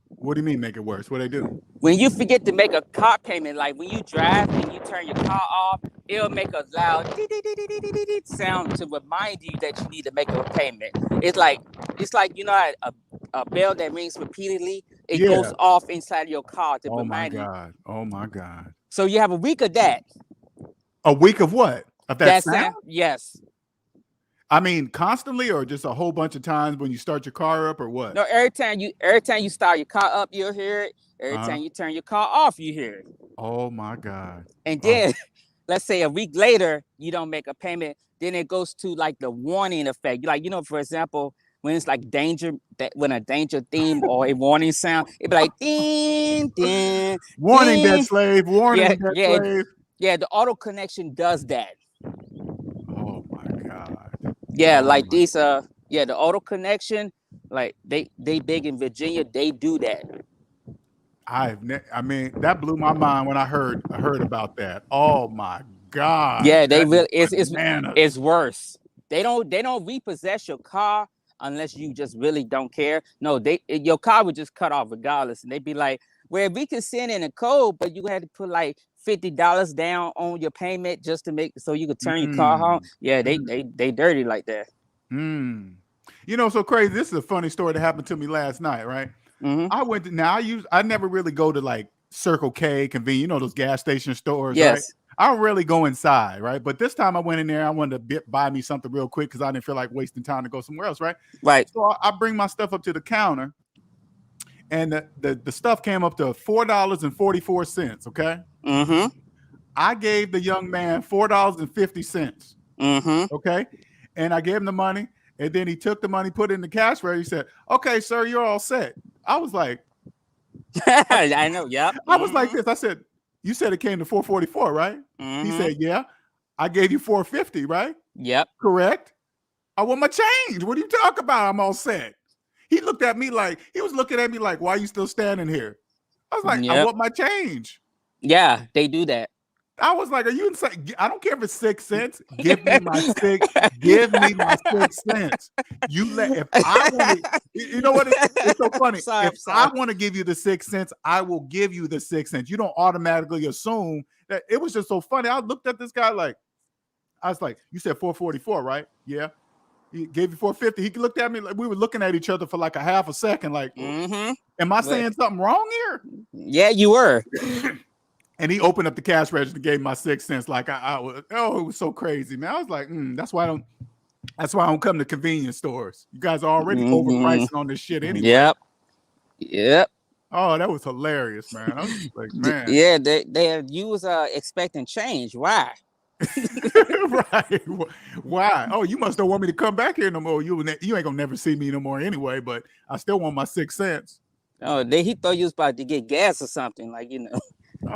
What do you mean make it worse? What they do? When you forget to make a car payment, like when you drive and you turn your car off, it'll make a loud sound to remind you that you need to make a payment. It's like a bell that rings repeatedly. It goes off inside your car to remind you. Oh my God. So you have a week of that. A week of what? Of that sound? Yes. I mean, constantly or just a whole bunch of times when you start your car up or what? No, every time you start your car up, you'll hear it. Every time you turn your car off, you hear it. Oh my God. And then let's say a week later, you don't make a payment, then it goes to like the warning effect. Like, for example, when it's like danger, when a danger theme or a warning sound, it'd be like ding, ding. Warning, ding. debt slave, warning, debt slave. Yeah, the auto connection does that. Oh my God. Yeah, like these the auto connection, like they big in Virginia, they do that. I mean, that blew my mind when I heard about that. Oh my God. Yeah, they really it's worse. They don't repossess your car unless you just really don't care. No, your car would just cut off regardless, and they'd be like, "Well, we can send in a code, but you had to put like $50 down on your payment just to make so you could turn your car home." Yeah, they dirty like that. So crazy. This is a funny story that happened to me last night, right? Mm-hmm. I never really go to like Circle K, convenience, those gas station stores. Yes. Right? I don't really go inside, right? But this time I went in there. I wanted to buy me something real quick because I didn't feel like wasting time to go somewhere else, right? Right. So I bring my stuff up to the counter, and the stuff came up to $4.44. Okay. Mm-hmm. I gave the young man $4.50. Mm-hmm. Okay, and I gave him the money, and then he took the money, put it in the cash register. He said, "Okay, sir, you're all set." I was like, I know. Yep. I was like this. I said, "You said it came to $4.44, right?" Mm-hmm. He said, "Yeah." I gave you $4.50, right? Yep. Correct. I want my change. What are you talking about? I'm all set. He looked at me like he was looking at me like, "Why are you still standing here?" I was like, "I want my change." Yeah, they do that. I was like, "Are you insane? I don't care if it's 6 cents. Give me my 6. Give me my 6 cents. If I want to, you know what? It's so funny. I want to give you the 6 cents, I will give you the 6 cents. You don't automatically assume that." It was just so funny. I looked at this guy like, I was like, "You said $4.44, right?" "Yeah." He gave you $4.50. He looked at me like we were looking at each other for like a half a second. Like, am I saying something wrong here? Yeah, you were. And he opened up the cash register and gave my 6 cents. Like it was so crazy, man. I was like, that's why I don't come to convenience stores. You guys are already overpricing on this shit anyway. Yep. Oh, that was hilarious, man. I was just like, man. Yeah, you was expecting change. Why? Right. Why? Oh, you must don't want me to come back here no more. You ain't gonna never see me no more anyway, but I still want my 6 cents. Oh, he thought you was about to get gas or something, like, you know.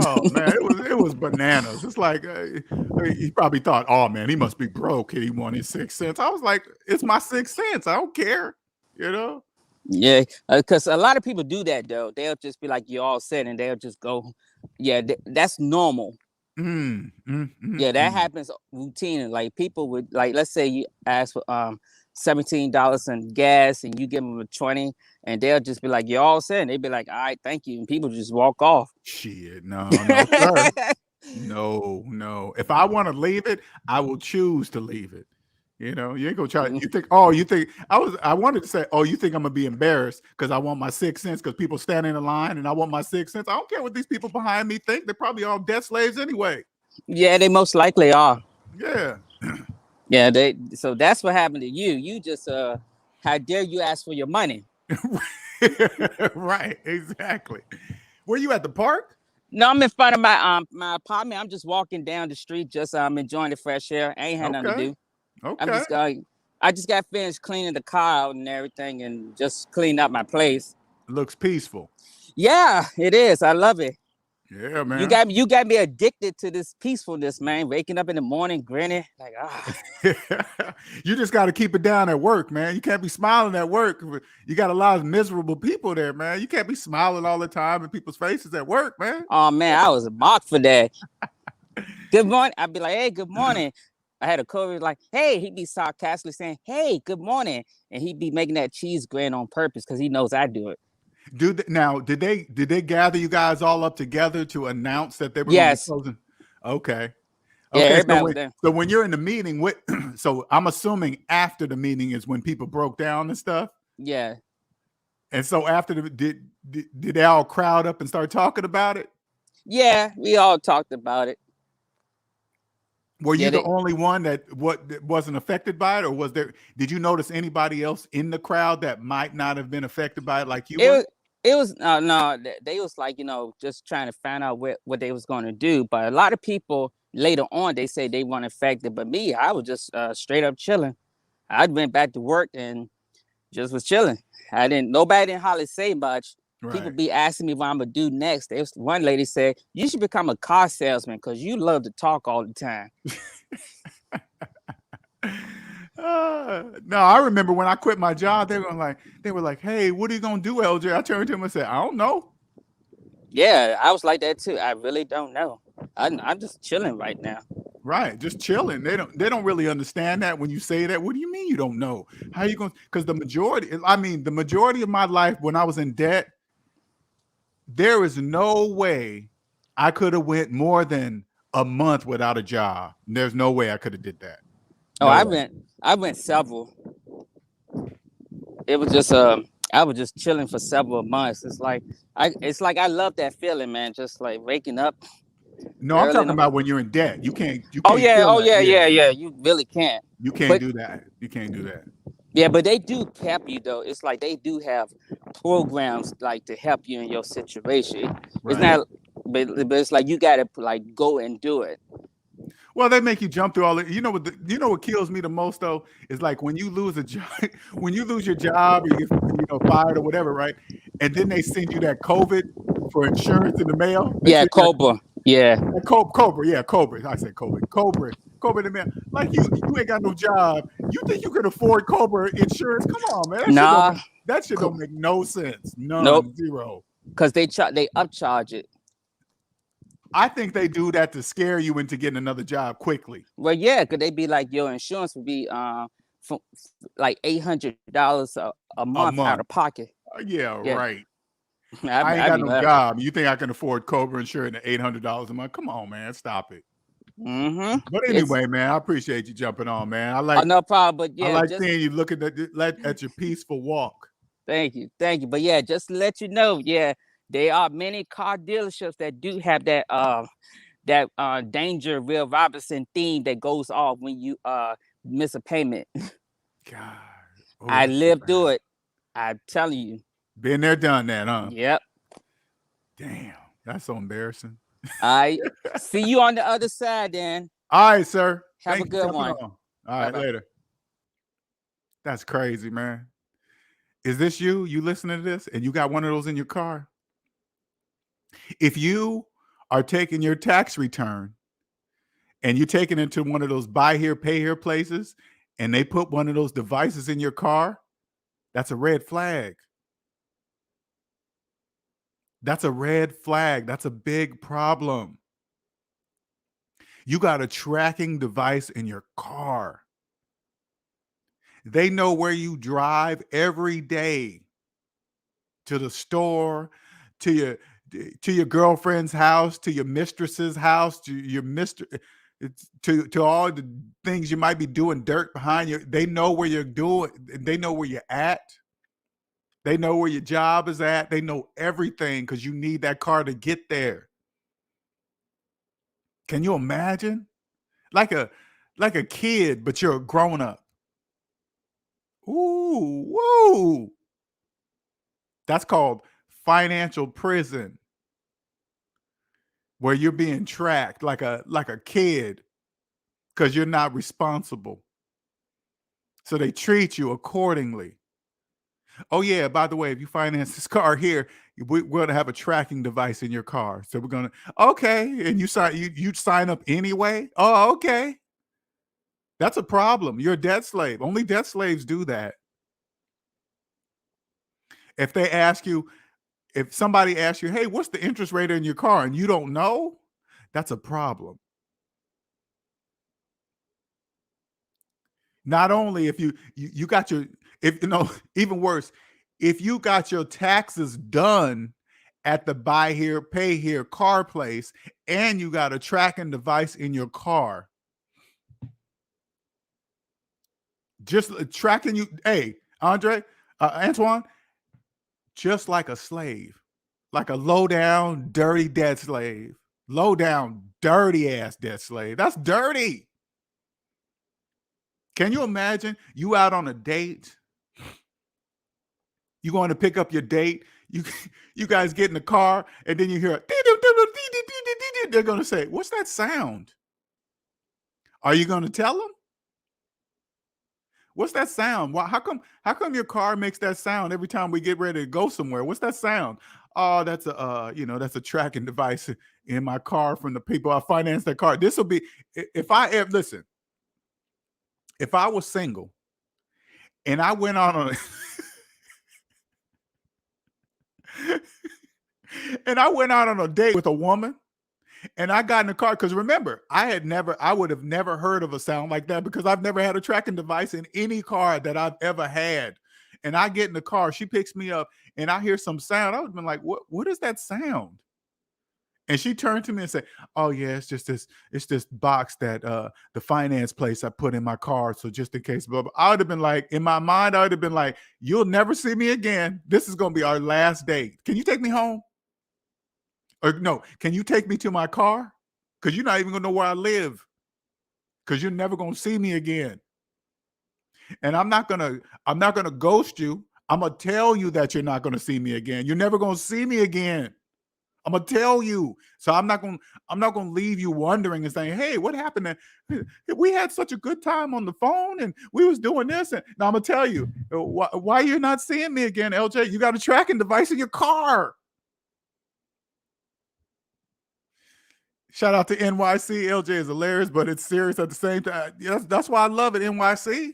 Oh man, it was bananas. It's like he probably thought, oh man, he must be broke. He wanted 6 cents. I was like, it's my 6 cents. I don't care. You know. Yeah, because a lot of people do that though. They'll just be like, "You all set," and they'll just go. Yeah, that's normal. Yeah, that happens routine. Like people would, like, let's say you ask for $17 in gas and you give them a 20, and they'll just be like, "You all set," and they'd be like, "All right, thank you," and people just walk off. Shit, no, sir. No. If I want to leave it, I will choose to leave it. You know, you ain't gonna try. You think I wanted to say, oh, you think I'm gonna be embarrassed because I want my 6 cents because people stand in the line and I want my 6 cents. I don't care what these people behind me think. They're probably all debt slaves anyway. Yeah, they most likely are. Yeah. Yeah, so that's what happened to you. You just how dare you ask for your money? Right, exactly. Were you at the park? No, I'm in front of my apartment. I'm just walking down the street, just enjoying the fresh air. I ain't had nothing to do. Okay. I just got finished cleaning the car out and everything, and just cleaned up my place. It looks peaceful. Yeah, it is. I love it. Yeah, man. You got me addicted to this peacefulness, man. Waking up in the morning, grinning, like You just got to keep it down at work, man. You can't be smiling at work. You got a lot of miserable people there, man. You can't be smiling all the time in people's faces at work, man. Oh man, I was mocked for that. Good morning. I'd be like, "Hey, good morning." I had a coworker like, "Hey," he'd be sarcastically saying, "Hey, good morning," and he'd be making that cheese grin on purpose because he knows I do it. Did they gather you guys all up together to announce that they were Yes. going to be closing? Okay. Yeah, Okay. everybody was there. So when you're in the meeting, so I'm assuming after the meeting is when people broke down and stuff. Yeah. And so after did they all crowd up and start talking about it? Yeah, we all talked about it. Were you the only one that wasn't affected by it, or did you notice anybody else in the crowd that might not have been affected by it like you were? It was no, they was like, just trying to find out what they was going to do. But a lot of people later on, they say they weren't affected. But me, I was just straight up chilling. I went back to work and just was chilling. Nobody didn't hardly say much. Right. People be asking me what I'm going to do next. One lady said, "You should become a car salesman because you love to talk all the time." No, I remember when I quit my job, they were like, "Hey, what are you gonna do, LJ?" I turned to him and said, "I don't know." Yeah, I was like that too. I really don't know. I'm just chilling right now. Right, just chilling. They don't really understand that when you say that. What do you mean you don't know? How are you going? Because the majority of my life when I was in debt, there is no way I could have went more than a month without a job. There's no way I could have did that. No way. I went several. It was just I was just chilling for several months. It's like I love that feeling, man. Just like waking up. No, I'm talking about when you're in debt. You can't. Oh yeah. You really can't. You can't do that. You can't do that. Yeah, but they do help you though. It's like they do have programs like to help you in your situation. Right. It's not, but it's like you gotta like go and do it. Well, they make you jump through all the. You know what kills me the most though is like when you lose a job, when you lose your job or you get fired or whatever, right? And then they send you that COVID for insurance in the mail. Yeah, Cobra. Cobra. Yeah, Cobra. I said COVID. Cobra in the mail. Like you ain't got no job. You think you can afford Cobra insurance? Come on, man. That shit don't make no sense. None. Nope. Zero. Because they upcharge it. I think they do that to scare you into getting another job quickly. Well, yeah, because they be like your insurance would be like $800 a month out of pocket. Yeah, right. I ain't got no job. You think I can afford Cobra insurance at $800 a month? Come on, man, stop it. Mm-hmm. But anyway, man, I appreciate you jumping on, man. I like no problem. But yeah, I like seeing you looking at your peaceful walk. Thank you. But yeah, just to let you know, there are many car dealerships that do have that Danger Will Robinson theme that goes off when you miss a payment. God, I lived through it. I'm telling you. Been there, done that, huh? Yep. Damn, that's so embarrassing. I see you on the other side, then. All right, sir. Have a good one. All right, later. That's crazy, man. Is this you? You listening to this and you got one of those in your car? If you are taking your tax return and you take it into one of those buy here, pay here places, and they put one of those devices in your car, that's a red flag. That's a red flag. That's a big problem. You got a tracking device in your car. They know where you drive every day, to the store, to your girlfriend's house, to your mistress's house, to your to all the things you might be doing dirt behind you. They know where you're doing. They know where you're at. They know where your job is at. They know everything because you need that car to get there. Can you imagine? Like a kid, but you're a grown up. Ooh, woo. That's called financial prison, where you're being tracked like a kid because you're not responsible. So they treat you accordingly. Oh yeah, by the way, if you finance this car here, we're going to have a tracking device in your car. So we're going to, okay, and you sign up anyway? Oh, okay. That's a problem. You're a debt slave. Only debt slaves do that. If somebody asks you, hey, what's the interest rate in your car? And you don't know, that's a problem. Not only if you got your, even worse, if you got your taxes done at the buy here, pay here car place, and you got a tracking device in your car, just tracking you. Hey, Antoine, just like a slave, like a low down, dirty debt slave, low down, dirty ass debt slave. That's dirty. Can you imagine you out on a date? You going to pick up your date. You guys get in the car, and then you hear, they're going to say, what's that sound? Are you going to tell them? What's that sound? How come your car makes that sound every time we get ready to go somewhere? What's that sound? Oh, that's that's a tracking device in my car from the people I financed that car. This will be, if I was single and I went out on and I went out on a date with a woman and I got in the car, because remember, I would have never heard of a sound like that because I've never had a tracking device in any car that I've ever had. And I get in the car, she picks me up, and I hear some sound. I would have been like, what is that sound? And she turned to me and said, oh yeah, it's this box that the finance place I put in my car. So just in case, blah, blah. I would have been like, in my mind, I would have been like, you'll never see me again. This is going to be our last date. Can you take me home? Or no, can you take me to my car? Because you're not even going to know where I live. Because you're never going to see me again. And I'm not gonna ghost you. I'm going to tell you that you're not going to see me again. You're never going to see me again. I'm gonna tell you. So I'm not gonna leave you wondering and saying, hey, what happened? We had such a good time on the phone and we was doing this. And now I'm gonna tell you why you're not seeing me again, LJ. You got a tracking device in your car. Shout out to NYC. LJ is hilarious, but it's serious at the same time. That's why I love it, NYC.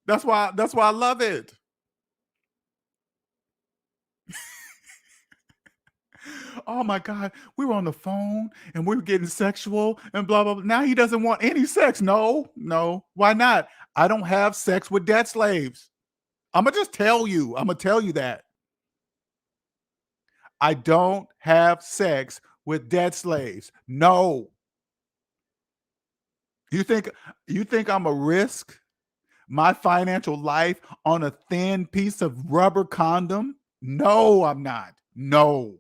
That's why I love it. Oh my God, we were on the phone and we were getting sexual and blah, blah, blah. Now he doesn't want any sex. No. Why not? I don't have sex with debt slaves. I'm going to just tell you. I'm going to tell you that. I don't have sex with debt slaves. No. You think I'm a risk my financial life on a thin piece of rubber condom? No, I'm not. No.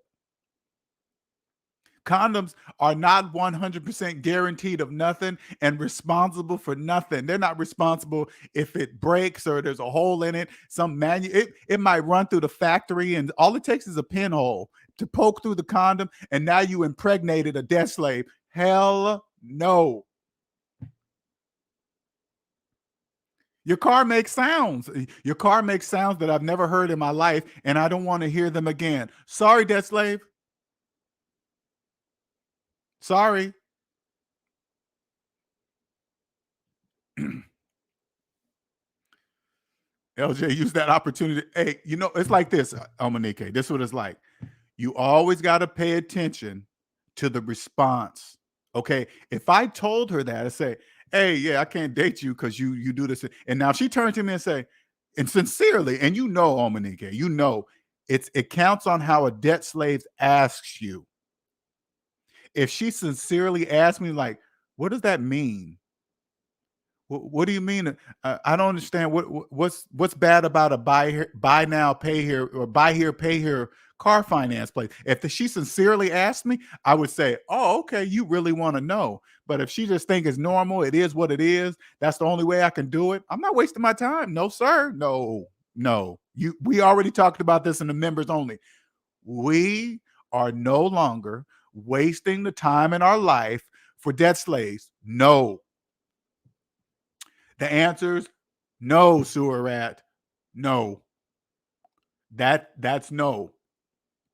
Condoms are not 100% guaranteed of nothing and responsible for nothing. They're not responsible if it breaks or there's a hole in it. It might run through the factory, and all it takes is a pinhole to poke through the condom, and now you impregnated a debt slave. Hell no. Your car makes sounds. Your car makes sounds that I've never heard in my life, and I don't want to hear them again. Sorry, debt slave. Sorry. LJ, use that opportunity. Hey, you know, it's like this, Omanike. This is what it's like. You always got to pay attention to the response. Okay. If I told her that, I say, hey, yeah, I can't date you because you do this. And now she turns to me and say, and sincerely, and you know, Omanike, you know, it counts on how a debt slave asks you. If she sincerely asks me, like, what does that mean? What do you mean? I don't understand. What's bad about a buy now, pay here, or buy here, pay here car finance place? If she sincerely asked me, I would say, "Oh, okay, you really want to know." But if she just think it's normal, it is what it is. That's the only way I can do it. I'm not wasting my time. No, sir. No. We already talked about this in the members only. We are no longer wasting the time in our life for debt slaves. No. The answer's no, sewer rat. No. That's no.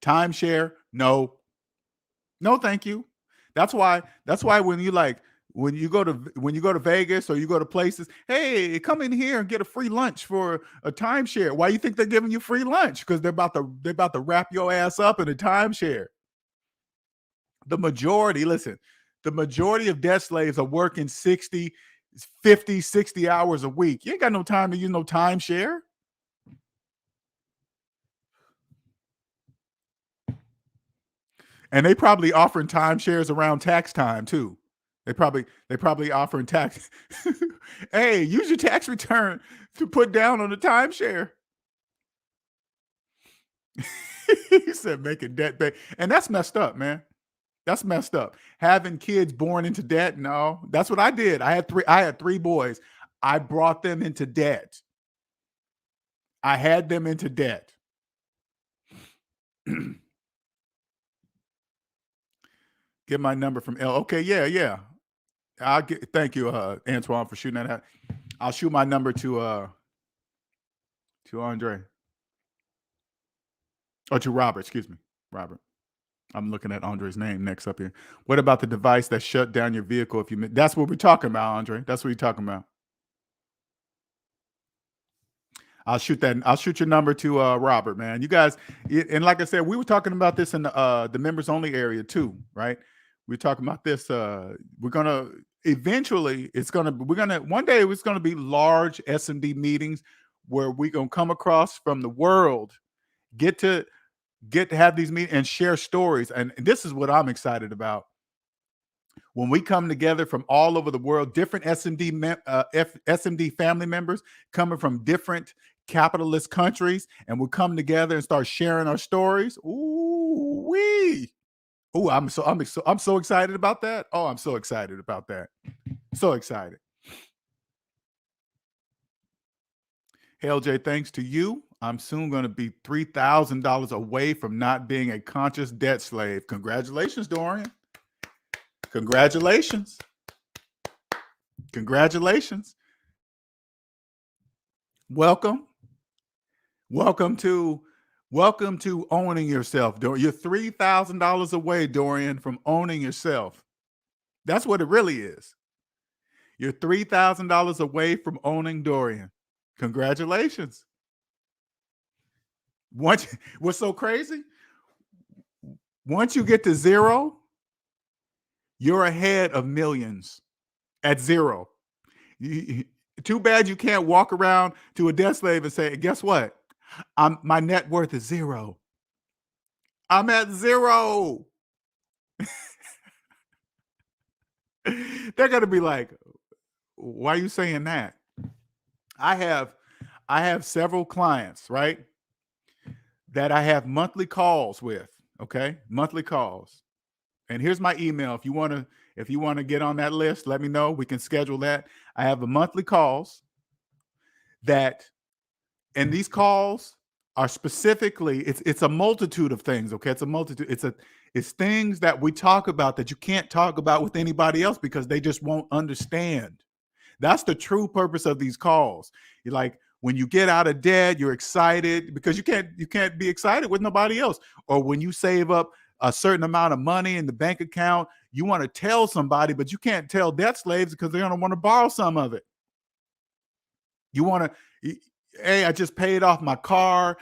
Timeshare, no. No, thank you. That's why when you go to Vegas or you go to places, hey, come in here and get a free lunch for a timeshare. Why you think they're giving you free lunch? Because they're about to wrap your ass up in a timeshare. The majority of debt slaves are working 50, 60 hours a week. You ain't got no time to use no timeshare. And they probably offering timeshares around tax time too. They probably offering tax. Hey, use your tax return to put down on the timeshare. He said making debt pay. And that's messed up, man. That's messed up. Having kids born into debt. No, that's what I did. I had three boys. I brought them into debt. I had them into debt. Get my number from L. Okay, yeah. Thank you, Antoine, for shooting that out. I'll shoot my number to Andre. Or to Robert, excuse me. Robert. I'm looking at Andre's name next up here. What about the device that shut down your vehicle if you... That's what we're talking about, Andre. That's what you're talking about. I'll shoot your number to Robert, man. You guys, and like I said, we were talking about this in the members only area too, right? We're talking about this. We're gonna eventually. One day it's gonna be large SMD meetings where we're gonna come across from the world, get to have these meetings and share stories. And this is what I'm excited about. When we come together from all over the world, different SMD family members coming from different capitalist countries, and we come together and start sharing our stories. Ooh wee! Ooh, I'm so excited about that. Oh, I'm so excited about that. So excited. Hey, LJ, thanks to you, I'm soon going to be $3,000 away from not being a conscious debt slave. Congratulations, Dorian. Congratulations. Welcome to owning yourself, Dorian. You're $3,000 away, Dorian, from owning yourself. That's what it really is. You're $3,000 away from owning Dorian. Congratulations. What's so crazy? Once you get to zero, you're ahead of millions at zero. Too bad you can't walk around to a debt slave and say, guess what? My net worth is zero. I'm at zero. They're going to be like, why are you saying that? I have several clients, right, that I have monthly calls with, okay? Monthly calls. And here's my email. If you want to get on that list, let me know. We can schedule that. I have a monthly calls and these calls are specifically, it's a multitude of things, okay? It's a multitude. It's things that we talk about that you can't talk about with anybody else because they just won't understand. That's the true purpose of these calls. You're like, when you get out of debt, you're excited because you can't be excited with nobody else. Or when you save up a certain amount of money in the bank account, you want to tell somebody, but you can't tell debt slaves because they're going to want to borrow some of it. You want to, hey, I just paid off my car,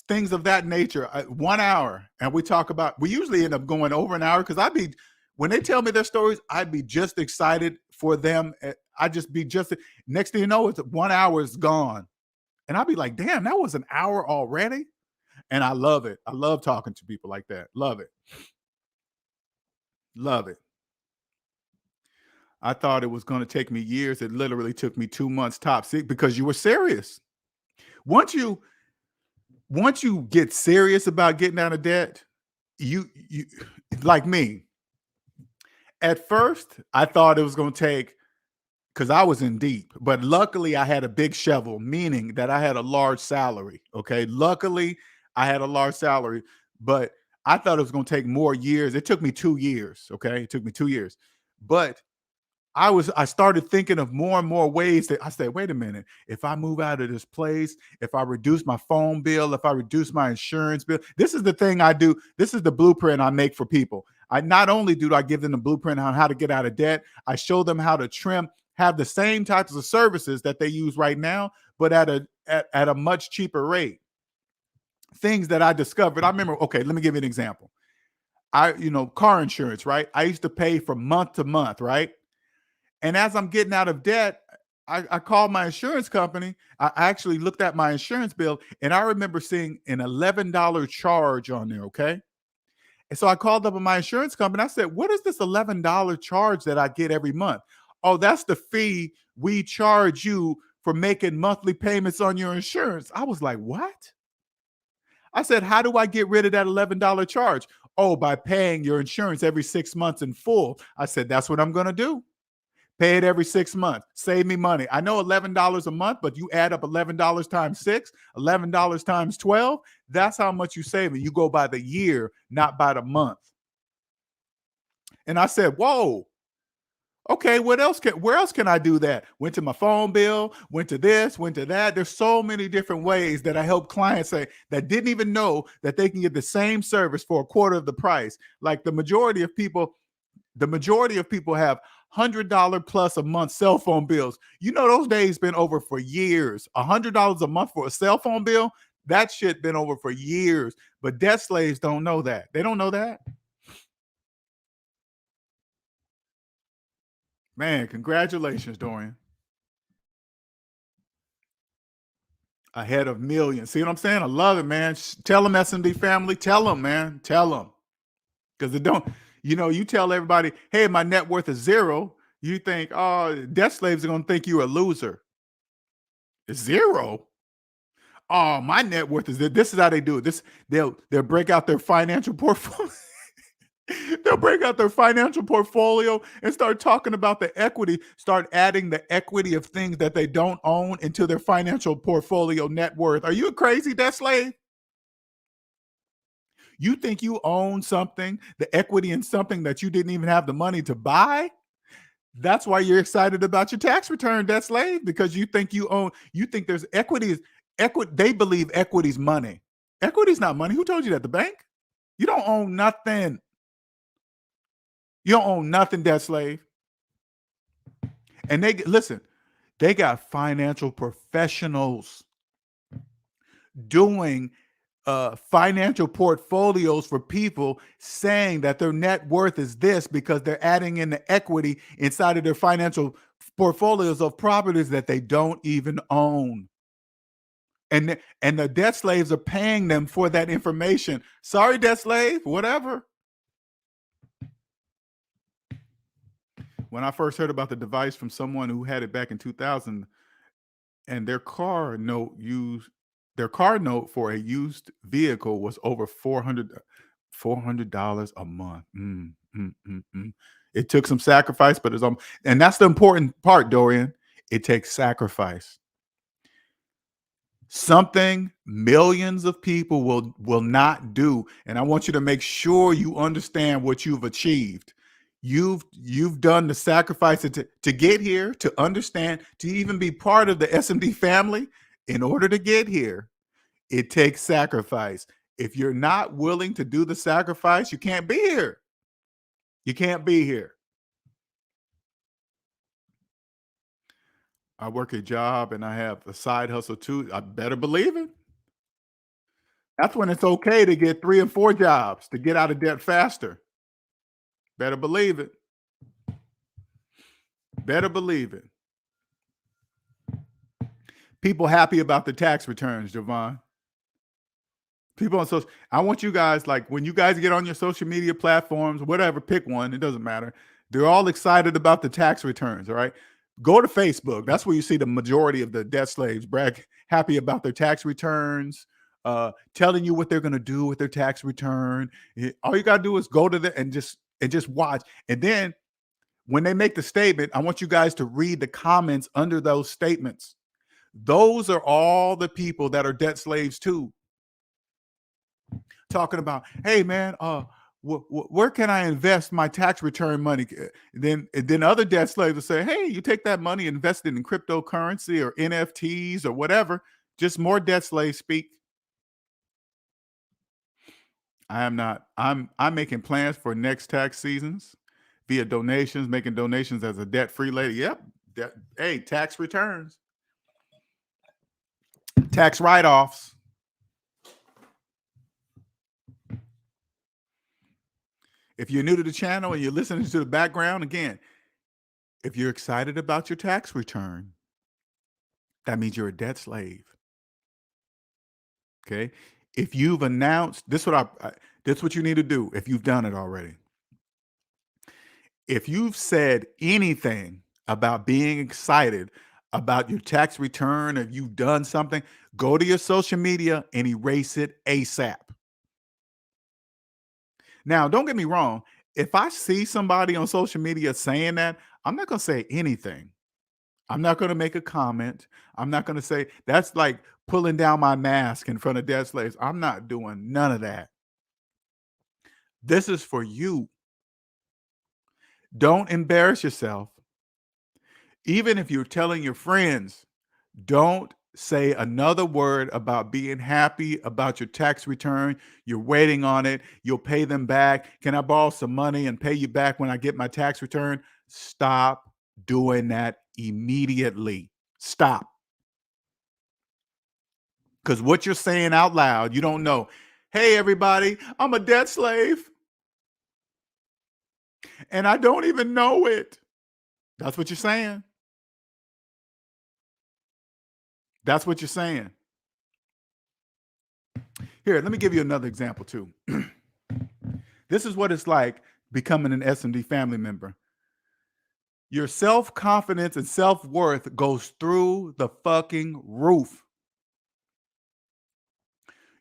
things of that nature. 1 hour, and we usually end up going over an hour because when they tell me their stories, I'd be just excited for them. Next thing you know, it's 1 hour is gone. And I'd be like, damn, that was an hour already. And I love it. I love talking to people like that. Love it. Love it. I thought it was going to take me years. It literally took me 2 months tops because you were serious. Once you get serious about getting out of debt, you like me. At first, I thought it was going to take, because I was in deep, but luckily I had a big shovel, meaning that I had a large salary. Okay. Luckily I had a large salary, but I thought it was going to take more years. It took me 2 years. Okay. It took me 2 years, but I started thinking of more and more ways that I said, wait a minute, if I move out of this place, if I reduce my phone bill, if I reduce my insurance bill, this is the thing I do. This is the blueprint I make for people. I not only do I give them the blueprint on how to get out of debt, I show them how to have the same types of services that they use right now, but at a much cheaper rate. Things that I discovered. I remember, okay, let me give you an example. Car insurance, right? I used to pay from month to month, right? And as I'm getting out of debt, I called my insurance company. I actually looked at my insurance bill, and I remember seeing an $11 charge on there, okay? And so I called up my insurance company. I said, what is this $11 charge that I get every month? Oh, that's the fee we charge you for making monthly payments on your insurance. I was like, what? I said, how do I get rid of that $11 charge? Oh, by paying your insurance every 6 months in full. I said, that's what I'm going to do. Pay it every 6 months. Save me money. I know $11 a month, but you add up $11 times 6, $11 times 12. That's how much you save. And you go by the year, not by the month. And I said, whoa. Okay, where else can I do that? Went to my phone bill, went to this, went to that. There's so many different ways that I help clients that didn't even know that they can get the same service for a quarter of the price. Like the majority of people have $100 plus a month cell phone bills. Those days been over for years. $100 a month for a cell phone bill, that shit been over for years. But debt slaves don't know that. They don't know that. Man, congratulations, Dorian. Ahead of millions. See what I'm saying? I love it, man. Tell them, SMD family. Tell them, man. Tell them. Because it don't, you tell everybody, hey, my net worth is 0. You think, oh, debt slaves are going to think you're a loser. It's 0. Oh, my net worth is this is how they do it. They'll break out their financial portfolio. They'll break out their financial portfolio and start talking about the equity, start adding the equity of things that they don't own into their financial portfolio net worth. Are you a crazy debt slave? You think you own something, the equity in something that you didn't even have the money to buy? That's why you're excited about your tax return, debt slave, because you think there's equity. They believe equity's money. Equity's not money. Who told you that? The bank? You don't own nothing. You don't own nothing, debt slave. And they got financial professionals doing financial portfolios for people, saying that their net worth is this because they're adding in the equity inside of their financial portfolios of properties that they don't even own. And the debt slaves are paying them for that information. Sorry, debt slave, whatever. When I first heard about the device from someone who had it back in 2000, and their car note for a used vehicle was over $400 a month. It took some sacrifice, but and that's the important part, Dorian. It takes sacrifice. Something millions of people will not do. And I want you to make sure you understand what you've achieved. You've done the sacrifice to get here, to understand, to even be part of the SMD family. In order to get here, it takes sacrifice. If you're not willing to do the sacrifice, you can't be here. You can't be here. I work a job and I have a side hustle too. I better believe it. That's when it's okay to get 3 and 4 jobs to get out of debt faster. Better believe it. Better believe it. People happy about the tax returns, Javon. People on social, I want you guys, like when you guys get on your social media platforms, whatever, pick one, it doesn't matter. They're all excited about the tax returns, all right? Go to Facebook. That's where you see the majority of the debt slaves happy about their tax returns, telling you what they're going to do with their tax return. All you got to do is go to the and just watch. And then when they make the statement, I want you guys to read the comments under those statements. Those are all the people that are debt slaves too. Talking about, hey man, where can I invest my tax return money? Then other debt slaves will say, hey, you take that money, invest it in cryptocurrency or NFTs or whatever. Just more debt slaves speak. I'm making plans for next tax seasons via donations, making donations as a debt-free lady. Yep. Hey, tax returns, tax write-offs. If you're new to the channel and you're listening to the background, again, if you're excited about your tax return, that means you're a debt slave. Okay. If you've announced this, that's what you need to do. If you've done it already, if you've said anything about being excited about your tax return, if you've done something, go to your social media and erase it ASAP. Now, don't get me wrong. If I see somebody on social media saying that, I'm not going to say anything. I'm not going to make a comment. I'm not going to say that's like pulling down my mask in front of debt slaves. I'm not doing none of that. This is for you. Don't embarrass yourself. Even if you're telling your friends, don't say another word about being happy about your tax return. You're waiting on it. You'll pay them back. Can I borrow some money and pay you back when I get my tax return? Stop doing that immediately. Stop. Because what you're saying out loud, you don't know. Hey, everybody, I'm a debt slave. And I don't even know it. That's what you're saying. That's what you're saying. Here, let me give you another example too. This is what it's like becoming an SMD family member. Your self-confidence and self-worth goes through the fucking roof.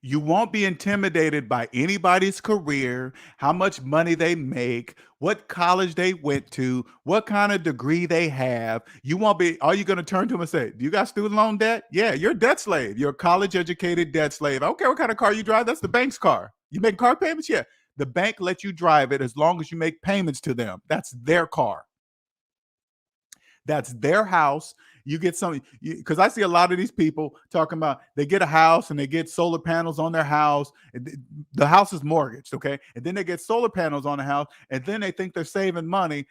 You won't be intimidated by anybody's career, how much money they make, what college they went to, what kind of degree they have. You won't be, are you going to turn to them and say, do you got student loan debt? Yeah, you're a debt slave. You're a college educated debt slave. I don't care what kind of car you drive. That's the bank's car. You make car payments? Yeah. The bank lets you drive it as long as you make payments to them. That's their car. That's their house. You get something, because I see a lot of these people talking about they get a house and they get solar panels on their house. The house is mortgaged, okay? And then they get solar panels on the house, and then they think they're saving money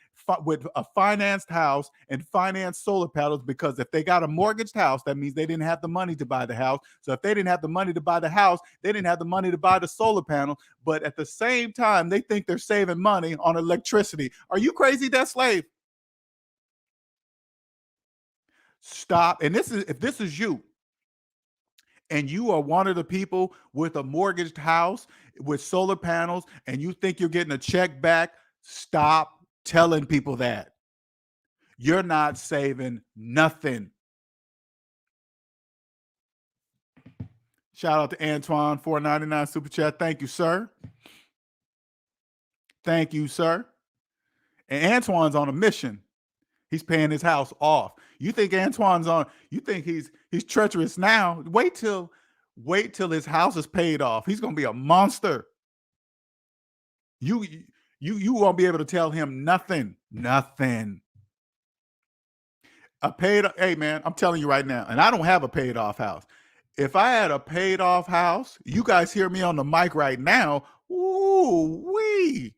with a financed house and financed solar panels, because if they got a mortgaged house, that means they didn't have the money to buy the house. So if they didn't have the money to buy the house, they didn't have the money to buy the solar panel. But at the same time, they think they're saving money on electricity. Are you crazy, debt slave? Stop. And this is, if this is you and you are one of the people with a mortgaged house with solar panels and you think you're getting a check back, stop telling people that. You're not saving nothing. Shout out to Antoine, $4.99 super chat. Thank you, sir. Thank you, sir. And Antoine's on a mission. He's paying his house off. You think Antoine's on, you think he's treacherous now. Wait till his house is paid off. He's going to be a monster. You You won't be able to tell him nothing. Hey man, I'm telling you right now, and I don't have a paid off house. If I had a paid off house, you guys hear me on the mic right now. Ooh wee.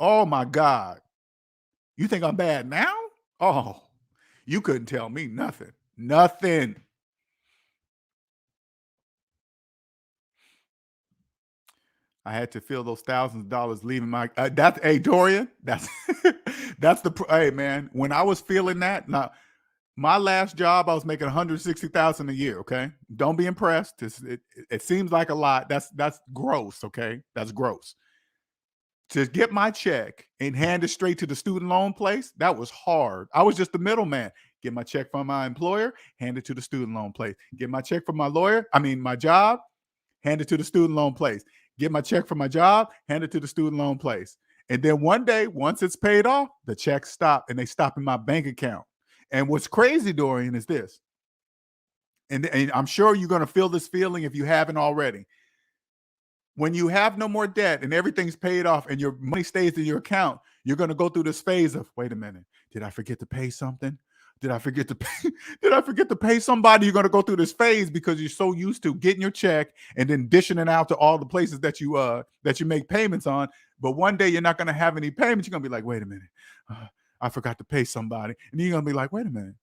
Oh my God. You think I'm bad now? Oh, you couldn't tell me nothing. Nothing. I had to feel those thousands of dollars leaving my hey Dorian, that's hey man, when I was feeling that, now my last job I was making $160,000 a year, okay? Don't be impressed. It seems like a lot. That's gross, okay? That's gross. To get my check and hand it straight to the student loan place, that was hard. I was just the middleman. Get my check from my employer, hand it to the student loan place. Get my check from my job, hand it to the student loan place. Get my check from my job, hand it to the student loan place. And then one day, once it's paid off, the checks stop and they stop in my bank account. And what's crazy, Dorian, is this. And I'm sure you're going to feel this feeling if you haven't already. When you have no more debt and everything's paid off and your money stays in your account, you're going to go through this phase of, wait a minute, did I forget to pay something? Did I forget to pay somebody? You're going to go through this phase because you're so used to getting your check and then dishing it out to all the places that you make payments on. But one day you're not going to have any payments. You're going to be like, wait a minute, I forgot to pay somebody. And you're going to be like, wait a minute,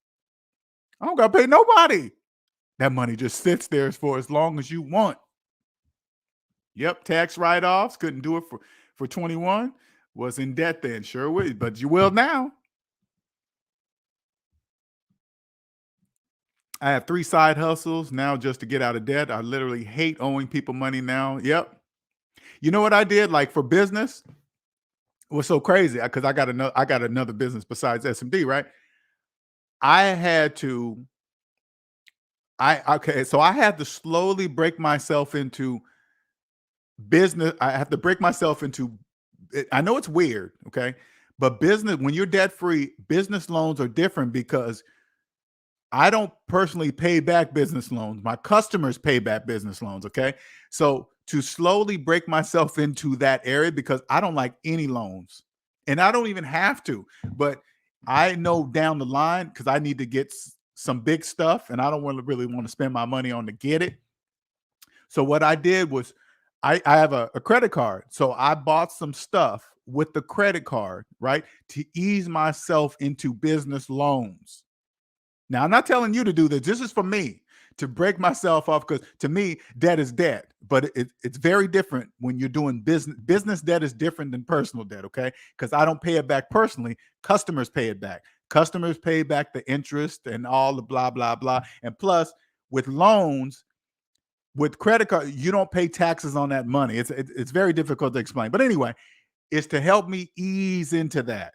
I don't got to pay nobody. That money just sits there for as long as you want. Yep, tax write-offs, couldn't do it for 21. Was in debt then, sure would, but you will now. I have 3 side hustles now just to get out of debt. I literally hate owing people money now. Yep. You know what I did? Like for business, it was so crazy because I got another business besides SMD, right? So I had to slowly break myself into business. I have to break myself into, I know it's weird, okay? But business, when you're debt free, business loans are different because I don't personally pay back business loans. My customers pay back business loans, okay? So to slowly break myself into that area, because I don't like any loans and I don't even have to, but I know down the line, because I need to get some big stuff and I don't really want to spend my money on to get it. So what I did was I have a credit card. So I bought some stuff with the credit card, right? To ease myself into business loans. Now, I'm not telling you to do this. This is for me to break myself off because to me, debt is debt. But it's very different when you're doing business. Business debt is different than personal debt, okay? Because I don't pay it back personally. Customers pay it back. Customers pay back the interest and all the blah, blah, blah. And plus, with loans, with credit card, you don't pay taxes on that money. It's very difficult to explain. But anyway, it's to help me ease into that.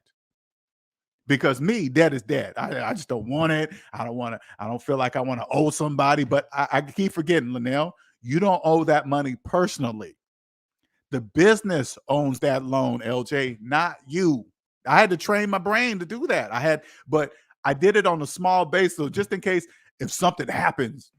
Because debt is debt. I just don't want it. I don't feel like I want to owe somebody, but I keep forgetting, Linnell, you don't owe that money personally. The business owns that loan, LJ, not you. I had to train my brain to do that. But I did it on a small base. So just in case if something happens,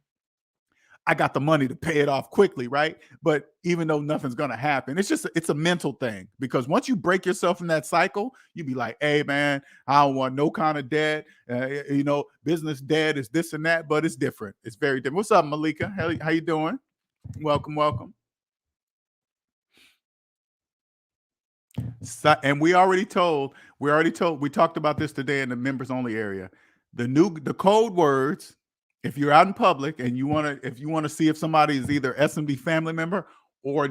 I got the money to pay it off quickly, right? But even though nothing's going to happen, it's a mental thing, because once you break yourself in that cycle, you be like, hey, man, I don't want no kind of debt. Business debt is this and that, but it's different. It's very different. What's up, Malika? How you doing? Welcome. So, and we talked about this today in the members only area. The code words. If you're out in public and if you want to see if somebody is either SMD family member or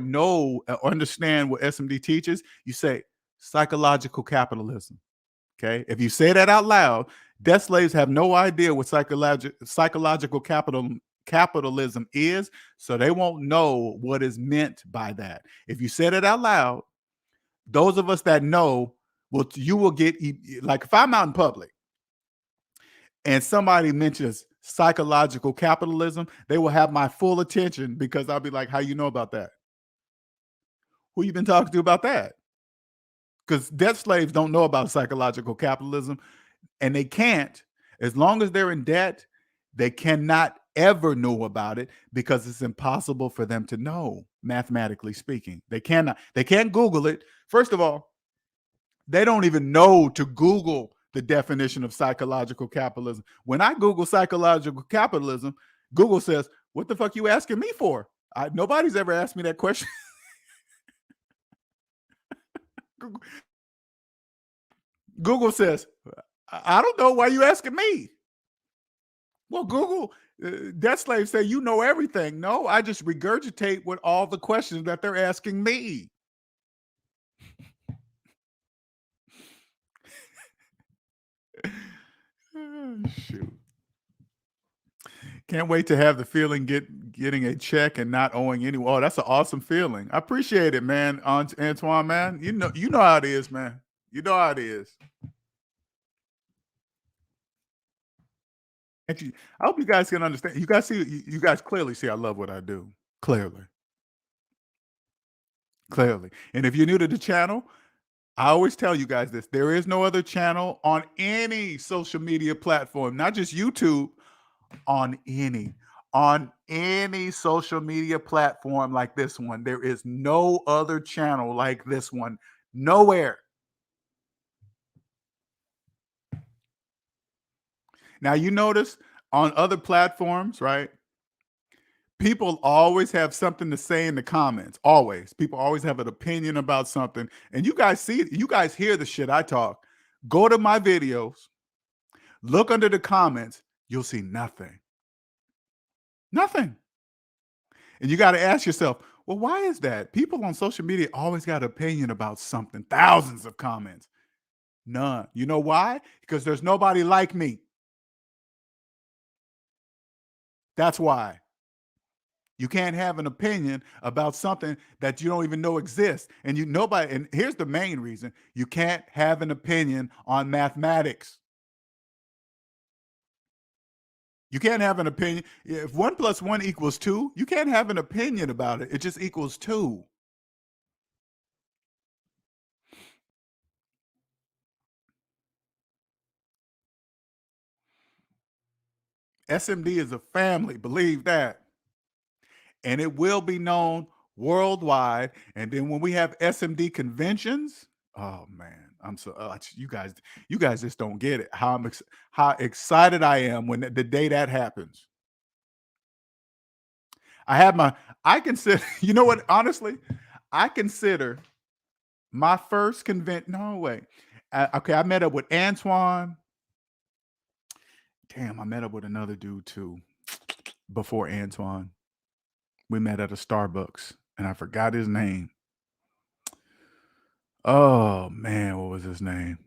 understand what SMD teaches, you say psychological capitalism. Okay. If you say that out loud, debt slaves have no idea what psychological capitalism is, so they won't know what is meant by that. If you said it out loud, those of us that know, you will get, like if I'm out in public and somebody mentions psychological capitalism, they will have my full attention, because I'll be like, how you know about that? Who you been talking to about that? Because debt slaves don't know about psychological capitalism, and they can't. As long as they're in debt, they cannot ever knew about it because it's impossible for them to know, mathematically speaking. They can't Google it. First of all, they don't even know to Google the definition of psychological capitalism. When I Google psychological capitalism, Google says, "What the fuck you asking me for?" Nobody's ever asked me that question. Google says, "I don't know why you asking me." Well, Google, Debt Slave say, "You know everything." No, I just regurgitate with all the questions that they're asking me. Shoot. Can't wait to have the feeling getting a check and not owing anyone. Oh, that's an awesome feeling. I appreciate it, man. Antoine, man. You know how it is, man. You know how it is. I hope you guys can understand. You guys clearly see I love what I do. Clearly. And if you're new to the channel, I always tell you guys this. There is no other channel on any social media platform, not just YouTube, on any social media platform like this one. There is no other channel like this one. Nowhere. Now, you notice on other platforms, right? People always have something to say in the comments. Always. People always have an opinion about something. And you guys hear the shit I talk. Go to my videos, look under the comments, you'll see nothing. Nothing. And you got to ask yourself, well, why is that? People on social media always got an opinion about something. Thousands of comments. None. You know why? Because there's nobody like me. That's why. You can't have an opinion about something that you don't even know exists. And and here's the main reason. You can't have an opinion on mathematics. You can't have an opinion. If 1 + 1 = 2, you can't have an opinion about it. It just equals 2. SMD is a family, believe that. And it will be known worldwide. And then when we have SMD conventions, oh man, I'm so you guys just don't get it. How excited I am when the day that happens. I consider, you know what, honestly, I consider my first convention. No way. Okay, I met up with Antoine. Damn, I met up with another dude too before Antoine. We met at a Starbucks and I forgot his name. Oh man, what was his name?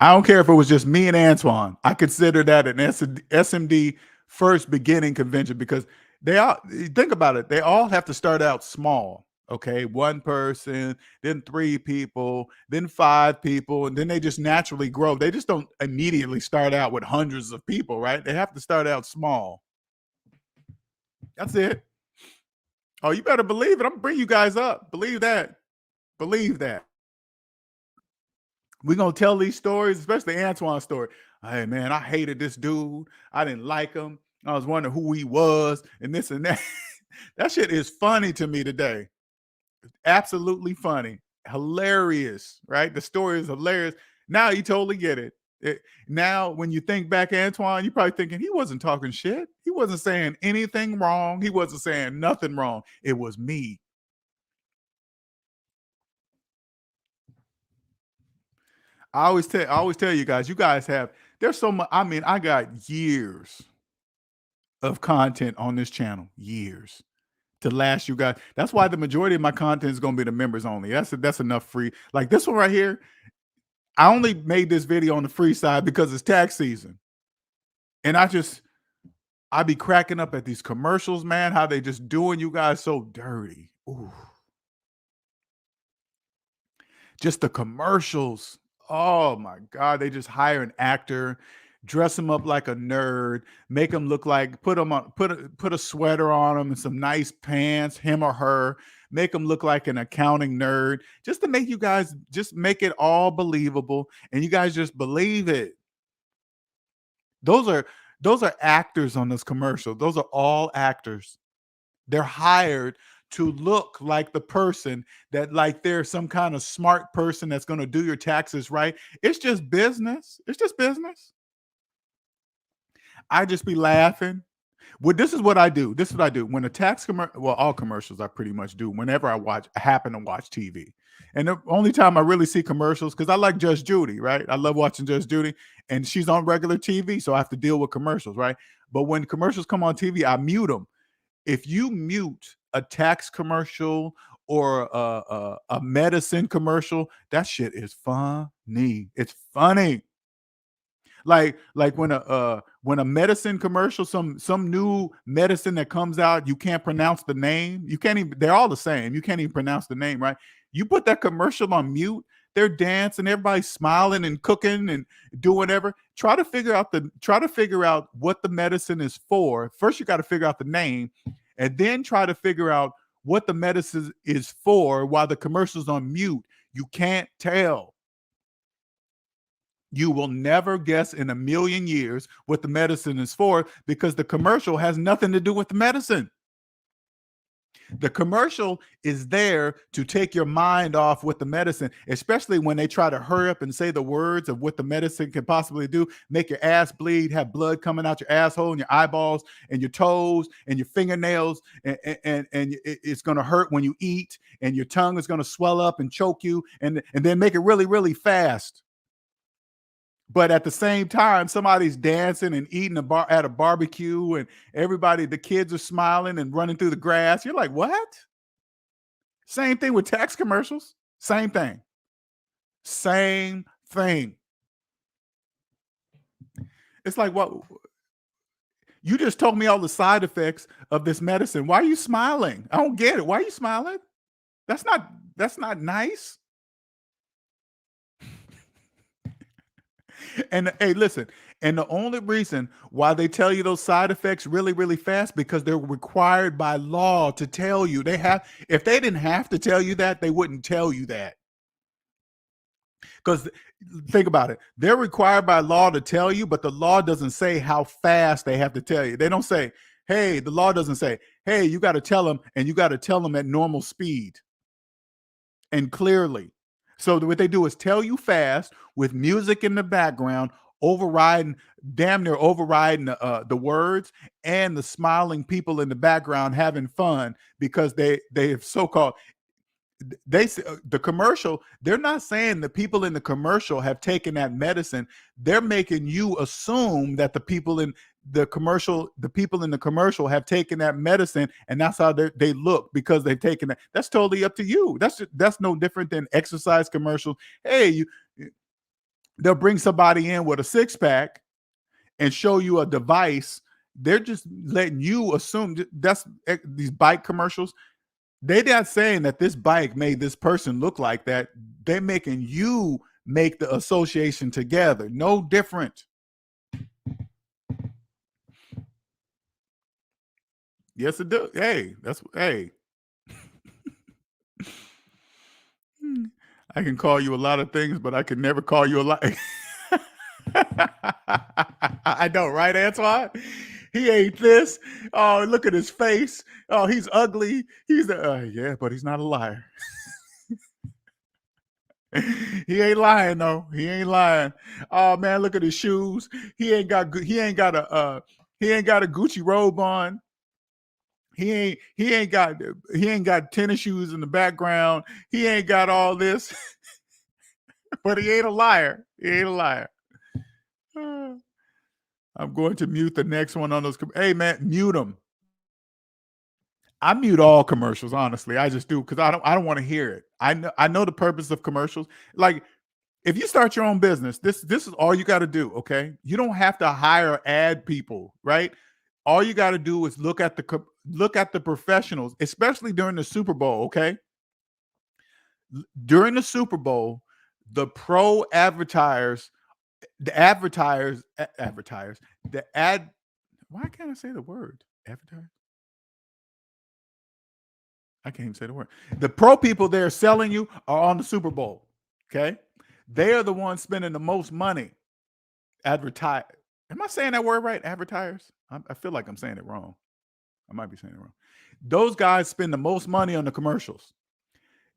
I don't care if it was just me and Antoine. I consider that an SMD first beginning convention because think about it. They all have to start out small. Okay, 1 person, then 3 people, then 5 people, and then they just naturally grow. They just don't immediately start out with hundreds of people, right? They have to start out small. That's it. Oh, you better believe it. I'm gonna bring you guys up. Believe that. Believe that. We're gonna tell these stories, especially Antoine's story. Hey man, I hated this dude. I didn't like him. I was wondering who he was, and this and that. That shit is funny to me today. Absolutely funny. Hilarious, right? The story is hilarious. Now you totally get it. Now, when you think back, Antoine, you're probably thinking he wasn't talking shit. He wasn't saying anything wrong. He wasn't saying nothing wrong. It was me. I always tell you guys have, there's so much. I mean, I got years of content on this channel, years to last you guys. That's why the majority of my content is going to be the members only. That's enough free. Like this one right here, I only made this video on the free side because it's tax season. And I be cracking up at these commercials, man, how they just doing you guys so dirty. Ooh. Just the commercials. Oh my God. They just hire an actor, dress him up like a nerd, make him look like, put a sweater on him and some nice pants, him or her, make him look like an accounting nerd, just to make you guys just make it all believable. And you guys just believe it. Those are actors on this commercial. Those are all actors. They're hired to look like the person that, like, they're some kind of smart person that's going to do your taxes right. It's just business. It's just business. I just be laughing. Well, this is what I do. This is what I do. When a tax commercial, well, all commercials I pretty much do whenever I happen to watch TV. And the only time I really see commercials, because I like Judge Judy, right? I love watching Judge Judy, and she's on regular TV, so I have to deal with commercials, right? But when commercials come on TV, I mute them. If you mute a tax commercial or a medicine commercial, that shit is funny. It's funny. Like when a medicine commercial, some new medicine that comes out, you can't pronounce the name. You can't even. They're all the same. You can't even pronounce the name, right? You put that commercial on mute. They're dancing, everybody's smiling and cooking and doing whatever. Try to figure out what the medicine is for. First, you got to figure out the name, and then try to figure out what the medicine is for while the commercial's on mute. You can't tell. You will never guess in a million years what the medicine is for, because the commercial has nothing to do with the medicine. The commercial is there to take your mind off with the medicine, especially when they try to hurry up and say the words of what the medicine can possibly do. Make your ass bleed, have blood coming out your asshole and your eyeballs and your toes and your fingernails, and it's going to hurt when you eat, and your tongue is going to swell up and choke you, and then make it really, really fast. But at the same time, somebody's dancing and eating at a barbecue, and the kids are smiling and running through the grass. You're like, what? Same thing with tax commercials. Same thing. Same thing. It's like, what? You just told me all the side effects of this medicine. Why are you smiling? I don't get it. Why are you smiling? That's not nice. And hey, listen, and the only reason why they tell you those side effects really, really fast, because they're required by law to tell you. If they didn't have to tell you that, they wouldn't tell you that. Because think about it. They're required by law to tell you, but the law doesn't say how fast they have to tell you. They don't say, hey, the law doesn't say, hey, you got to tell them, and you got to tell them at normal speed and clearly. So what they do is tell you fast with music in the background, damn near overriding the words, and the smiling people in the background having fun, because they have so-called, the commercial, they're not saying the people in the commercial have taken that medicine. They're making you assume that the people in the commercial have taken that medicine, and that's how they look, because they've taken that. That's totally up to you. That's no different than exercise commercials. Hey, they'll bring somebody in with a six-pack and show you a device. They're just letting you assume. That's these bike commercials. They're not saying that this bike made this person look like that. They're making you make the association together. No different. Yes, it does. Hey. I can call you a lot of things, but I can never call you a lot. I know, right, Antoine? He ain't this. Oh, look at his face. Oh, he's ugly. He's yeah, but he's not a liar. He ain't lying though. He ain't lying. Oh man, look at his shoes. He ain't got a Gucci robe on. He ain't got tennis shoes in the background. He ain't got all this. But he ain't a liar. He ain't a liar. I'm going to mute the next one on those. Hey man, mute them. I mute all commercials, honestly. I just do, because I don't want to hear it. I know the purpose of commercials. Like, if you start your own business, this is all you got to do. Okay, you don't have to hire ad people, right? All you got to do is look at the professionals, especially during the Super Bowl. Okay, during the Super Bowl, the pro advertisers, why can't I say the word advertise? I can't even say the word. The pro people they're selling you are on the Super Bowl. Okay, they are the ones spending the most money Am I saying that word right? Advertisers? I feel like I'm saying it wrong. I might be saying it wrong. Those guys spend the most money on the commercials.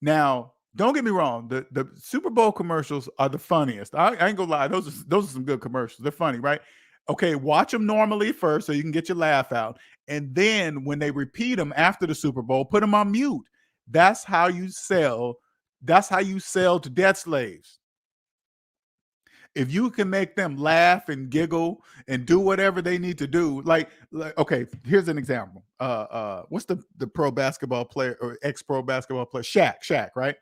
Now, don't get me wrong. The Super Bowl commercials are the funniest. I ain't gonna lie. Those are some good commercials. They're funny, right? Okay, watch them normally first so you can get your laugh out. And then when they repeat them after the Super Bowl, put them on mute. That's how you sell. That's how you sell to debt slaves. If you can make them laugh and giggle and do whatever they need to do, like okay, here's an example. What's the pro basketball player or ex pro basketball player? Shaq, right?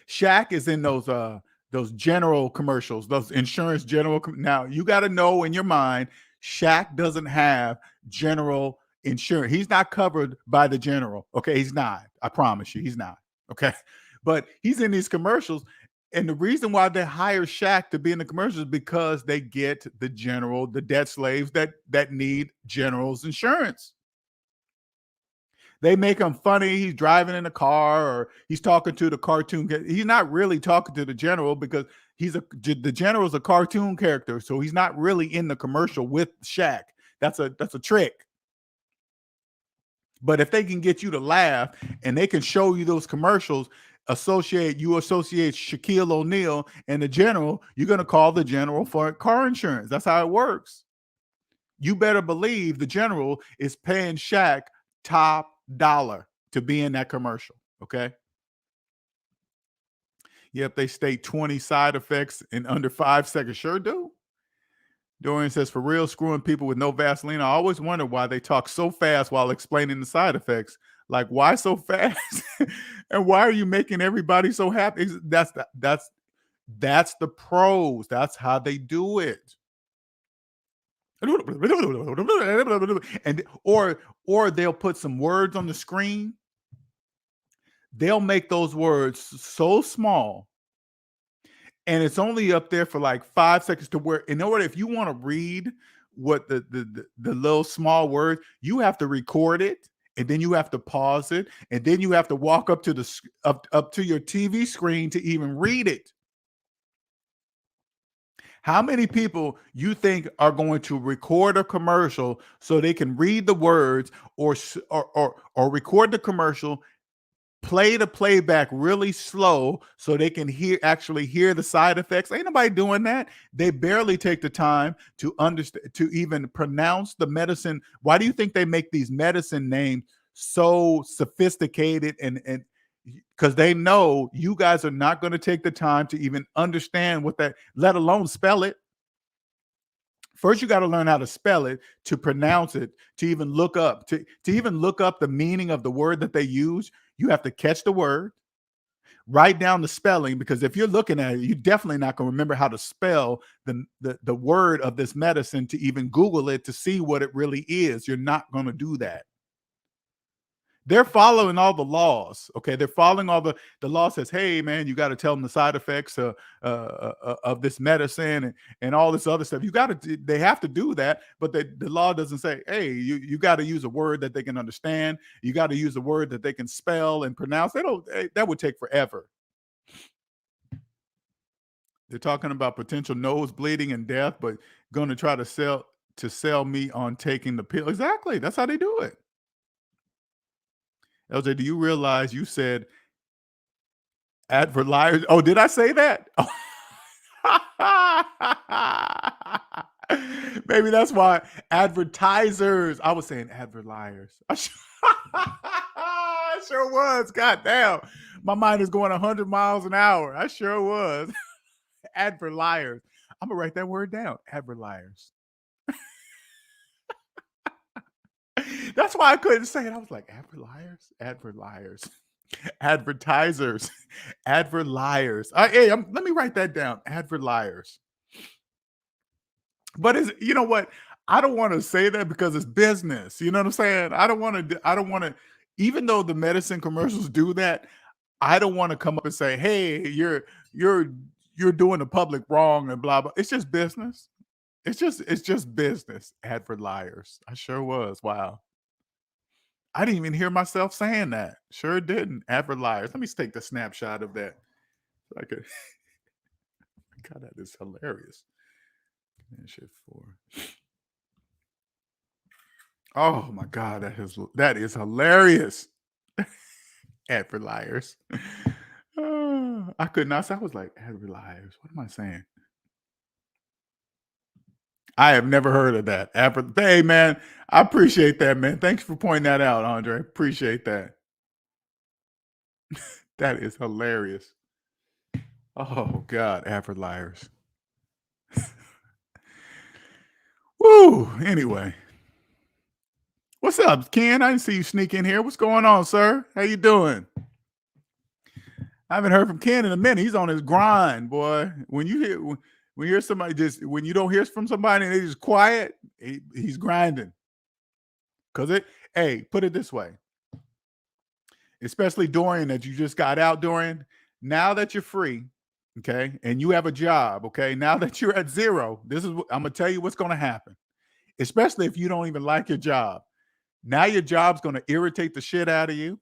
Shaq is in those general commercials, those insurance general. Now you got to know in your mind, Shaq doesn't have general insurance. He's not covered by the general. Okay, he's not. I promise you, he's not. Okay, but he's in these commercials. And the reason why they hire Shaq to be in the commercials is because they get the general, the debt slaves that need general's insurance. They make him funny. He's driving in a car or he's talking to the cartoon. He's not really talking to the general because the general's a cartoon character. So he's not really in the commercial with Shaq. That's a trick. But if they can get you to laugh and they can show you those commercials, associate Shaquille O'Neal and the general, you're going to call the general for car insurance. That's how it works. You better believe the general is paying Shaq top dollar to be in that commercial. Okay. Yep, they state 20 side effects in under 5 seconds. Sure do. Dorian says, for real, screwing people with no Vaseline. I always wonder why they talk so fast while explaining the side effects. Like, why so fast? And why are you making everybody so happy? That's the pros. That's how they do it. And or they'll put some words on the screen. They'll make those words so small, and it's only up there for like 5 seconds to where, in order, if you want to read what the little small word, you have to record it, and then you have to pause it, and then you have to walk up to up to your TV screen to even read it. How many people you think are going to record a commercial so they can read the words or record the commercial, play the playback really slow so they can actually hear the side effects? Ain't nobody doing that. They barely take the time to understand, to even pronounce the medicine. Why do you think they make these medicine names so sophisticated? And because they know you guys are not going to take the time to even understand what that, let alone spell it. First, you got to learn how to spell it, to pronounce it, to even look up, to even look up the meaning of the word that they use. You have to catch the word, write down the spelling, because if you're looking at it, you're definitely not going to remember how to spell the word of this medicine to even Google it to see what it really is. You're not going to do that. They're following all the laws. Okay, they're following all the law says, hey man, you got to tell them the side effects of this medicine and all this other stuff. They have to do that, but the law doesn't say, hey, you got to use a word that they can understand. You got to use a word that they can spell and pronounce. That would take forever. They're talking about potential nose bleeding and death, but going to try to sell me on taking the pill. Exactly, that's how they do it. LJ, do you realize you said advert liars? Oh, did I say that? Maybe that's why advertisers. I was saying advert liars. I sure was. God damn. My mind is going 100 miles an hour. I sure was. Advert liars. I'm going to write that word down. Advert liars. That's why I couldn't say it. I was like, advert liars, advert liars, advertisers, advert liars. Let me write that down. Advert liars. But you know what? I don't want to say that because it's business. You know what I'm saying? I don't want to, even though the medicine commercials do that, I don't want to come up and say, hey, you're doing the public wrong and blah, blah. It's just business. It's just business. Advert liars. I sure was. Wow. I didn't even hear myself saying that. Sure didn't. Advert liars. Let me take the snapshot of that. God, that is hilarious. That shit for. Oh my God, that is hilarious. Advert liars. I could not say. I was like, advert liars. What am I saying? I have never heard of that. Hey, man, I appreciate that, man. Thanks for pointing that out, Andre. Appreciate that. That is hilarious. Oh, God, advert liars. Woo. Anyway. What's up, Ken? I didn't see you sneak in here. What's going on, sir? How you doing? I haven't heard from Ken in a minute. He's on his grind, boy. When you hear somebody when you don't hear from somebody and they just quiet, he's grinding. Hey, put it this way. Especially Dorian, that you just got out, Dorian. Now that you're free, okay, and you have a job, okay, now that you're at zero, I'm gonna tell you what's gonna happen. Especially if you don't even like your job. Now your job's gonna irritate the shit out of you.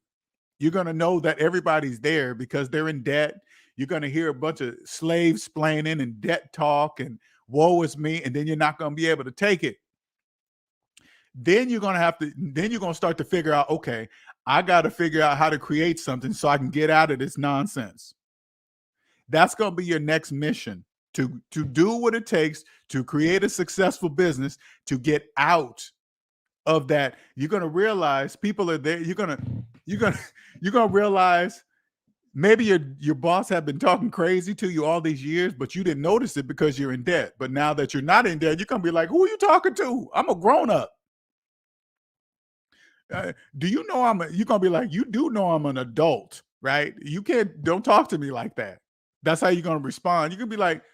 You're going to know that everybody's there because they're in debt. You're going to hear a bunch of slaves splaining and debt talk and woe is me, and then you're not going to be able to take it. Then you're going to start to figure out, okay, I got to figure out how to create something so I can get out of this nonsense. That's going to be your next mission, to do what it takes to create a successful business, to get out of that. You're going to realize people are there. You're going to realize maybe your boss had been talking crazy to you all these years, but you didn't notice it because you're in debt. But now that you're not in debt, you're going to be like, who are you talking to? I'm a grown up. Do you know you're going to be like, you do know I'm an adult, right? Don't talk to me like that. That's how you're going to respond. You can be like,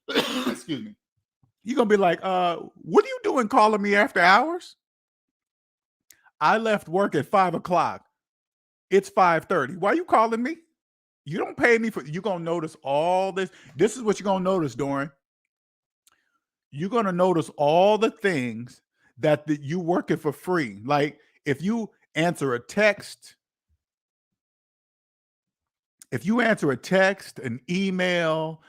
excuse me. You're going to be like, what are you doing calling me after hours? I left work at 5:00. It's 5:30. Why are you calling me? You don't pay me you're going to notice all this. This is what you're going to notice, Dorian. You're going to notice all the things that you working for free. Like if you answer a text, an email,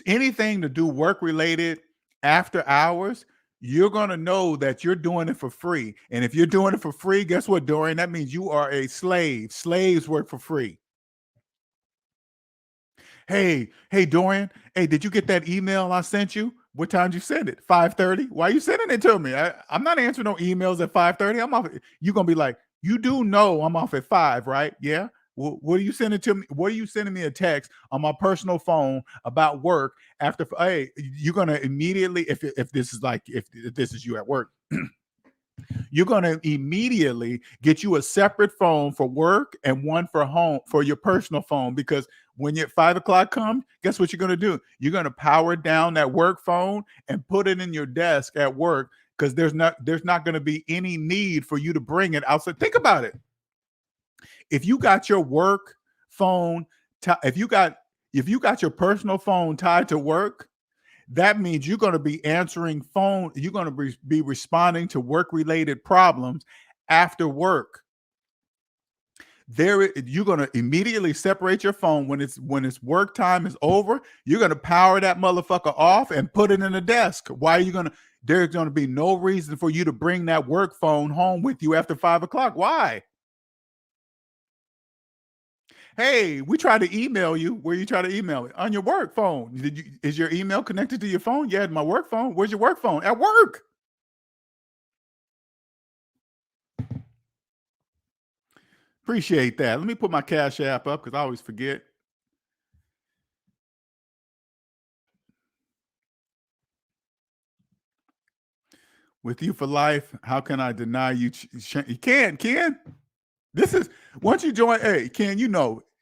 anything to do work related after hours, you're going to know that you're doing it for free. And if you're doing it for free, guess what, Dorian? That means you are a slave. Slaves work for free. Hey, Dorian. Hey, did you get that email I sent you? What time did you send it? 5:30? Why are you sending it to me? I'm not answering no emails at 5:30. I'm off. You're going to be like, you do know I'm off at 5, right? Yeah. What are you sending to me? What are you sending me a text on my personal phone about work after? Hey, you're gonna immediately, if this is you at work, you're gonna immediately get you a separate phone for work and one for home for your personal phone, because when your 5:00 comes, guess what you're gonna do? You're gonna power down that work phone and put it in your desk at work, because there's not gonna be any need for you to bring it outside. Think about it. If you got your work phone, if you got your personal phone tied to work, that means you're going to be answering phone. You're going to be responding to work-related problems after work. You're going to immediately separate your phone when it's work time is over. You're going to power that motherfucker off and put it in the desk. Why are you going to? There's going to be no reason for you to bring that work phone home with you after 5:00. Why? Hey, we tried to email you. Where you try to email me? On your work phone. Is your email connected to your phone? Yeah, my work phone. Where's your work phone? At work. Appreciate that. Let me put my Cash App up because I always forget. With you for life, how can I deny you? You can't, Ken. This is, once you join, hey, Ken,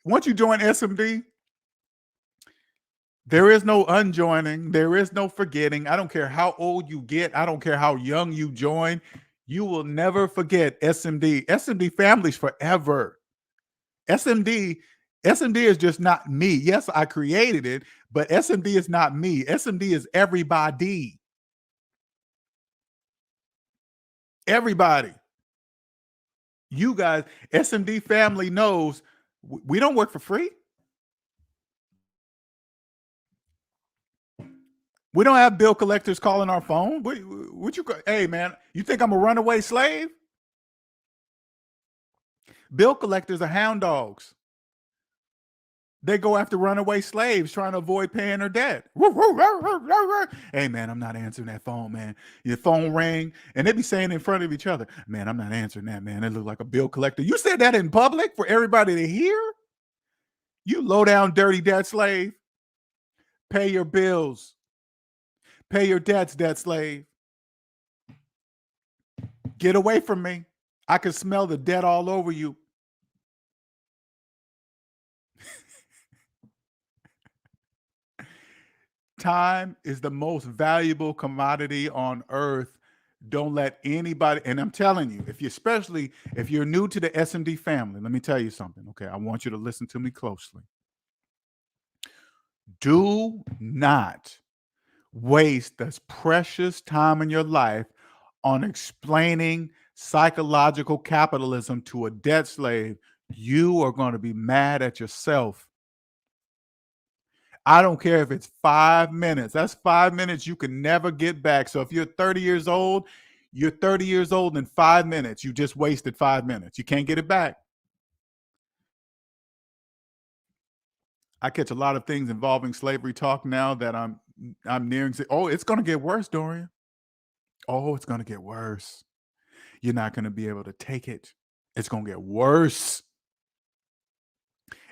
once you join SMD, there is no unjoining. There is no forgetting. I don't care how old you get. I don't care how young you join. You will never forget SMD. SMD families forever. SMD is just not me. Yes, I created it, but SMD is not me. SMD is everybody. Everybody. You guys, SMD family knows we don't work for free. We don't have bill collectors calling our phone. What you? Hey, man, you think I'm a runaway slave? Bill collectors are hound dogs. They go after runaway slaves trying to avoid paying their debt. Hey, man, I'm not answering that phone, man. Your phone rang, and they be saying in front of each other, man, I'm not answering that, man. It look like a bill collector. You said that in public for everybody to hear? You low down, dirty debt slave. Pay your bills. Pay your debts, debt slave. Get away from me. I can smell the debt all over you. Time is the most valuable commodity on earth. Don't let anybody, and I'm telling you, especially if you're new to the SMD family, let me tell you something, okay? I want you to listen to me closely. Do not waste this precious time in your life on explaining psychological capitalism to a debt slave. You are going to be mad at yourself. I don't care if it's 5 minutes. That's 5 minutes you can never get back. So if you're 30 years old, you're 30 years old in 5 minutes. You just wasted 5 minutes. You can't get it back. I catch a lot of things involving slavery talk now that I'm nearing. Oh, it's going to get worse, Dorian. Oh, it's going to get worse. You're not going to be able to take it. It's going to get worse.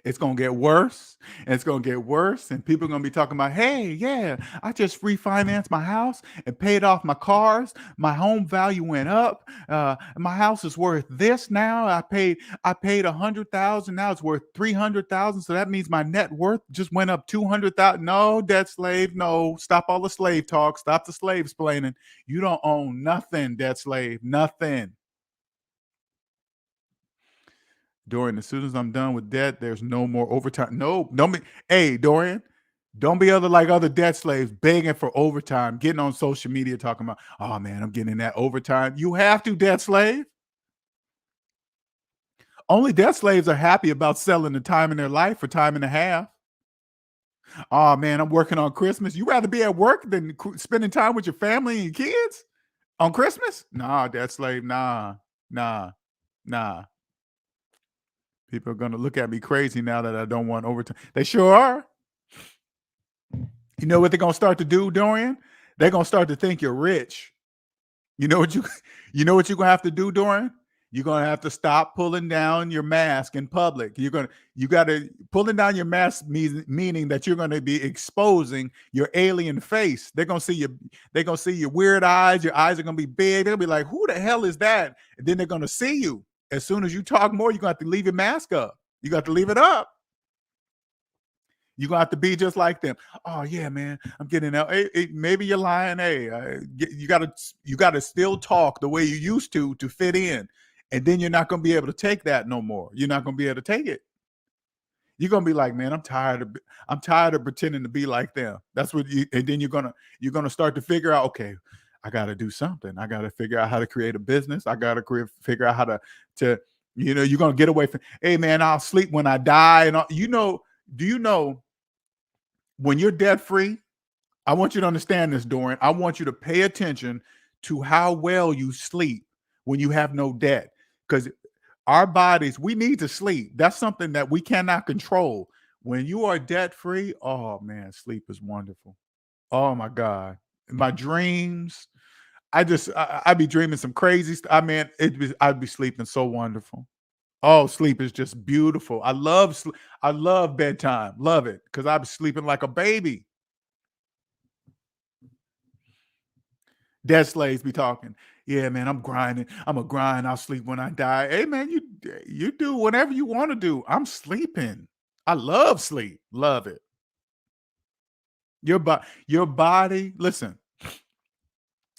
It's going to get worse, and it's going to get worse, and people are going to be talking about, hey, yeah, I just refinanced my house and paid off my cars. My home value went up. My house is worth this now. I paid $100,000. Now it's worth $300,000. So that means my net worth just went up $200,000. No, debt slave. No, stop all the slave talk. Stop the slave explaining. You don't own nothing, debt slave. Nothing. Dorian, as soon as I'm done with debt, there's no more overtime. No, don't be. Hey, Dorian, don't be like other debt slaves begging for overtime, getting on social media talking about, oh man, I'm getting that overtime. You have to, debt slave. Only debt slaves are happy about selling the time in their life for time and a half. Oh man, I'm working on Christmas. You rather be at work than spending time with your family and your kids on Christmas? Nah, debt slave. Nah. People are going to look at me crazy now that I don't want overtime. They sure are. You know what they're going to start to do, Dorian? They're going to start to think you're rich. You know what you're going to have to do, Dorian? You're going to have to stop pulling down your mask in public. You got to pulling down your mask meaning that you're going to be exposing your alien face. They're going to see you. They're going to see your weird eyes. Your eyes are going to be big. They'll be like, who the hell is that? And then they're going to see you. As soon as you talk more, you're going to have to leave your mask up. You got to leave it up. You're going to have to be just like them. Oh, yeah, man, I'm getting out. Hey, maybe you're lying. Hey, you got to still talk the way you used to fit in. And then you're not going to be able to take that no more. You're not going to be able to take it. You're going to be like, man, I'm tired of pretending to be like them. That's what and then you're going to start to figure out, okay, I got to do something. I got to figure out how to create a business. I got to figure out how to, you're going to get away from, hey, man, I'll sleep when I die. And do you know when you're debt free, I want you to understand this, Dorian. I want you to pay attention to how well you sleep when you have no debt. Because our bodies, we need to sleep. That's something that we cannot control. When you are debt free, oh, man, sleep is wonderful. Oh, my God. My dreams, I'd be dreaming some crazy stuff. I mean, I'd be sleeping so wonderful. Oh, sleep is just beautiful. I love bedtime. Love it. Because I'd be sleeping like a baby. Dead slaves be talking. Yeah, man, I'm grinding. I'm a grind. I'll sleep when I die. Hey, man, you do whatever you want to do. I'm sleeping. I love sleep. Love it. Your body, listen.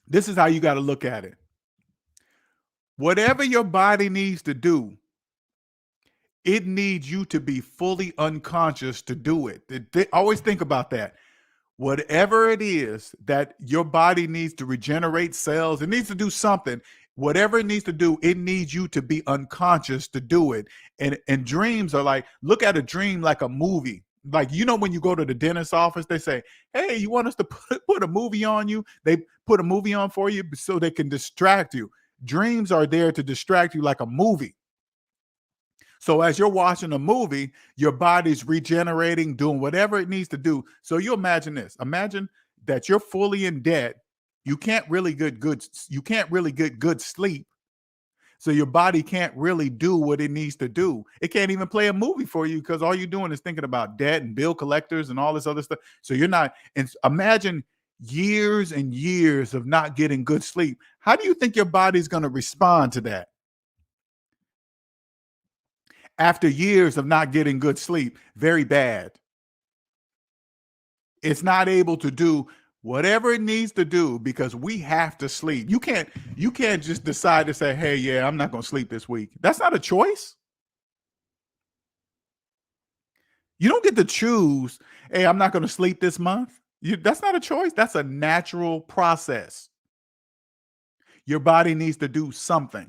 This is how you got to look at it. Whatever your body needs to do, it needs you to be fully unconscious to do it. Always think about that. Whatever it is that your body needs to regenerate cells, it needs to do something. Whatever it needs to do, it needs you to be unconscious to do it. And dreams are like, look at a dream like a movie. like, when you go to the dentist's office, they say, hey, you want us to put a movie on you? They put a movie on for you so they can distract you. Dreams are there to distract you like a movie. So as you're watching a movie, your body's regenerating, doing whatever it needs to do. So you imagine this. Imagine that you're fully in debt. You can't really get good sleep. So your body can't really do what it needs to do. It can't even play a movie for you because all you're doing is thinking about debt and bill collectors and all this other stuff. So you're not, and imagine years and years of not getting good sleep. How do you think your body's going to respond to that? After years of not getting good sleep, very bad. It's not able to do whatever it needs to do because we have to sleep. You can't just decide to say, hey, yeah, I'm not going to sleep this week. That's not a choice. You don't get to choose, hey, I'm not going to sleep this month. That's not a choice. That's a natural process. Your body needs to do something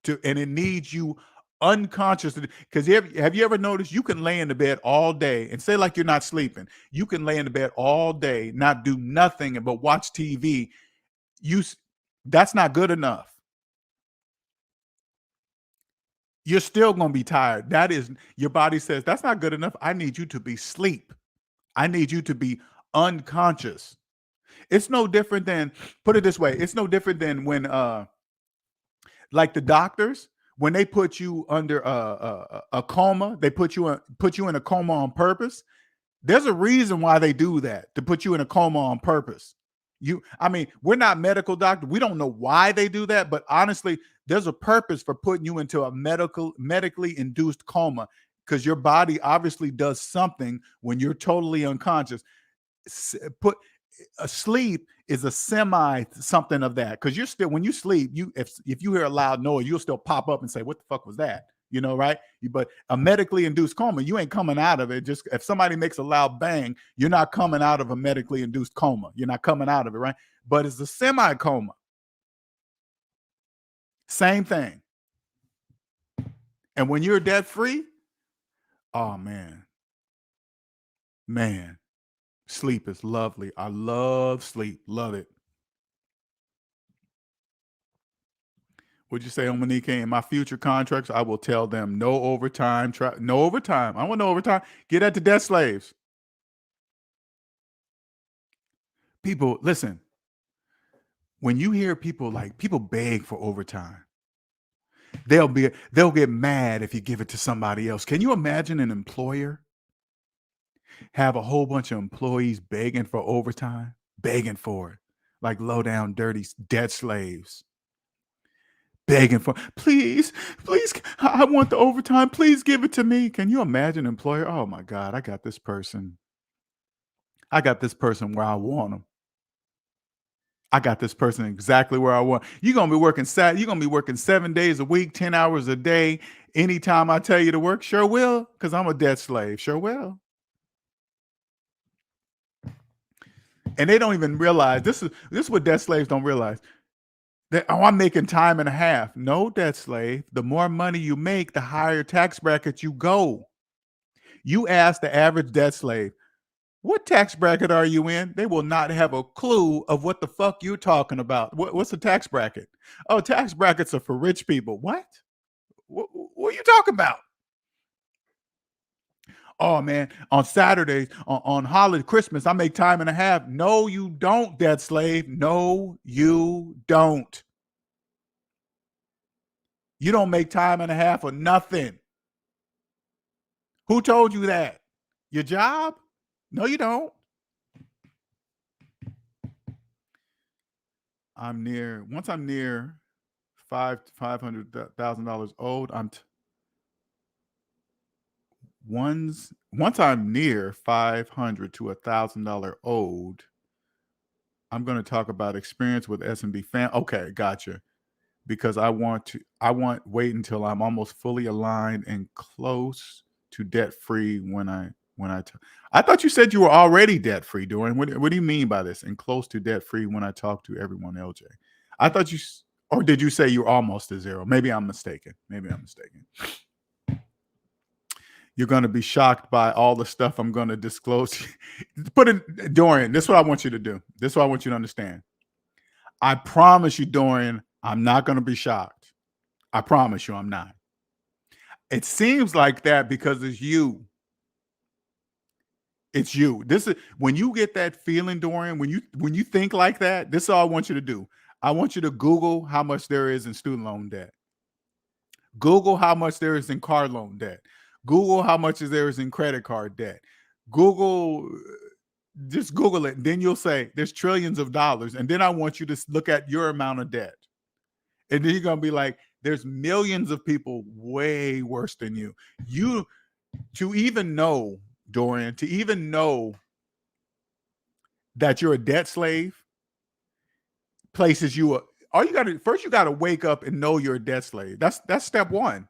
and it needs you unconscious, because have you ever noticed you can lay in the bed all day and say like you're not sleeping? You can lay in the bed all day, not do nothing but watch TV. That's not good enough. You're still going to be tired. That is, your body says that's not good enough. I need you to be asleep. I need you to be unconscious. It's no different than, put it this way, it's no different than when like the doctors, when they put you under a coma, they put you in a coma on purpose. There's a reason why they do that, to put you in a coma on purpose. We're not medical doctors. We don't know why they do that, but honestly, there's a purpose for putting you into a medically induced coma, because your body obviously does something when you're totally unconscious. Sleep is a semi something of that, because you're still, when you sleep, if you hear a loud noise, you'll still pop up and say, what the fuck was that? Right? But a medically induced coma, you ain't coming out of it. Just if somebody makes a loud bang, you're not coming out of a medically induced coma. You're not coming out of it, right? But it's a semi coma. Same thing. And when you're debt free, oh man, sleep is lovely. I love sleep. Love it. What'd you say, Monique? In my future contracts, I will tell them no overtime. No overtime. I want no overtime. Get at the debt slaves. People, listen. When you hear people beg for overtime, they'll get mad if you give it to somebody else. Can you imagine an employer have a whole bunch of employees begging for overtime, begging for it, like low down, dirty debt slaves? Begging for, please, I want the overtime. Please give it to me. Can you imagine an employer? Oh my God, I got this person where I want them. I got this person exactly where I want. You're going to be working 7 days a week, 10 hours a day. Anytime I tell you to work, sure will, because I'm a debt slave. Sure will. And they don't even realize, this is what debt slaves don't realize. I'm making time and a half. No, debt slave. The more money you make, the higher tax bracket you go. You ask the average debt slave, what tax bracket are you in? They will not have a clue of what the fuck you're talking about. What's a tax bracket? Oh, tax brackets are for rich people. What? What are you talking about? Oh man, on Saturdays, on holiday, Christmas, I make time and a half. No, you don't, debt slave. No, you don't. You don't make time and a half or nothing. Who told you that? Your job? No, you don't. Once I'm near $500,000 owed, once I'm near $500 to $1,000 owed, I'm going to talk about experience with SMB fam. Okay, gotcha. Because I wait until I'm almost fully aligned and close to debt free I thought you said you were already debt free, Dorian. What do you mean by this? And close to debt free when I talk to everyone, LJ. I thought or did you say you're almost to zero? Maybe I'm mistaken. You're going to be shocked by all the stuff I'm going to disclose. Put it, Dorian, this is what I want you to do. This is what I want you to understand. I promise you, Dorian, I'm not going to be shocked. I promise you I'm not. It seems like that because it's you. It's you. This is when you get that feeling, Dorian, when you think like that, this is all I want you to do. I want you to Google how much there is in student loan debt. Google how much there is in car loan debt. Google how much there is in credit card debt. Just Google it. And then you'll say there's trillions of dollars. And then I want you to look at your amount of debt. And then you're going to be like, there's millions of people way worse than you. To even know, Dorian, to even know that you're a debt slave places you first you got to wake up and know you're a debt slave. That's step one.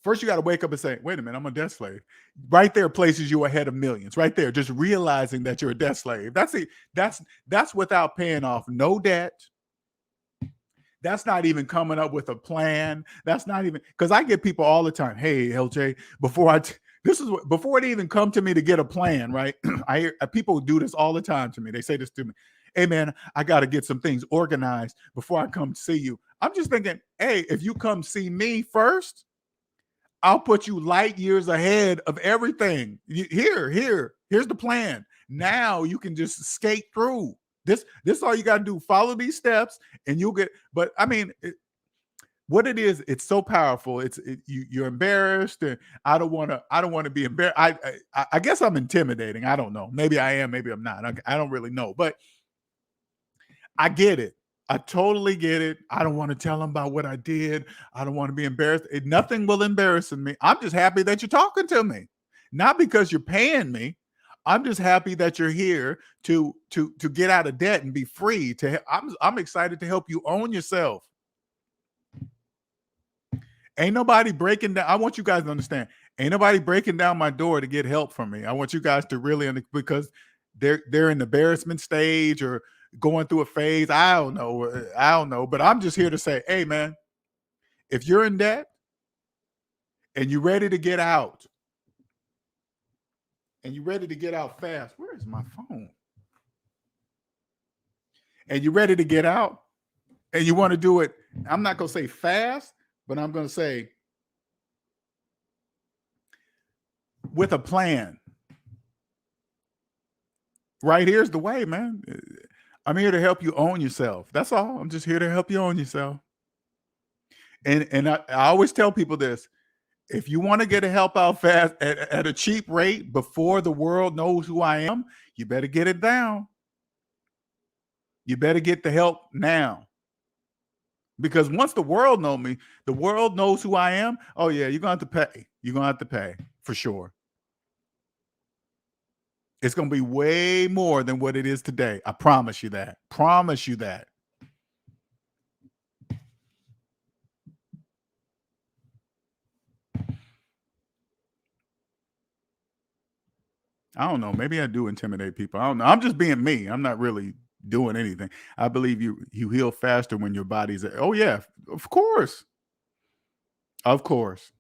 First, you got to wake up and say, wait a minute, I'm a debt slave. Right there places you ahead of millions. Right there, just realizing that you're a debt slave. That's without paying off no debt. That's not even coming up with a plan. That's not even, because I get people all the time, hey, LJ, before it even come to me to get a plan, right? I hear people do this all the time to me. They say this to me. Hey, man, I got to get some things organized before I come see you. I'm just thinking, hey, if you come see me first, I'll put you light years ahead of everything. Here's the plan. Now you can just skate through. This is all you got to do. Follow these steps and you'll get, but I mean, what it is, it's so powerful. You're embarrassed, and I don't want to be embarrassed. I guess I'm intimidating. I don't know. Maybe I am, maybe I'm not. I don't really know, but I get it. I totally get it. I don't want to tell them about what I did. I don't want to be embarrassed. Nothing will embarrass me. I'm just happy that you're talking to me. Not because you're paying me. I'm just happy that you're here to get out of debt and be free. I'm excited to help you own yourself. Ain't nobody breaking down. I want you guys to understand. Ain't nobody breaking down my door to get help from me. I want you guys to really, because they're in the embarrassment stage or going through a phase. I don't know. But I'm just here to say, hey, man, if you're in debt and you're ready to get out, and you're ready to get out fast, where is my phone? And you're ready to get out, and you want to do it, I'm not going to say fast, but I'm going to say with a plan. Right here's the way, man. I'm here to help you own yourself. That's all. I'm just here to help you own yourself. And I always tell people this. If you want to get a help out fast at a cheap rate before the world knows who I am, you better get it down. You better get the help now. Because once the world knows me, the world knows who I am. Oh, yeah, you're going to have to pay. You're going to have to pay for sure. It's going to be way more than what it is today. I promise you that. Promise you that. I don't know. Maybe I do intimidate people. I don't know. I'm just being me. I'm not really doing anything. I believe you heal faster when your body's. Oh yeah, of course. Of course.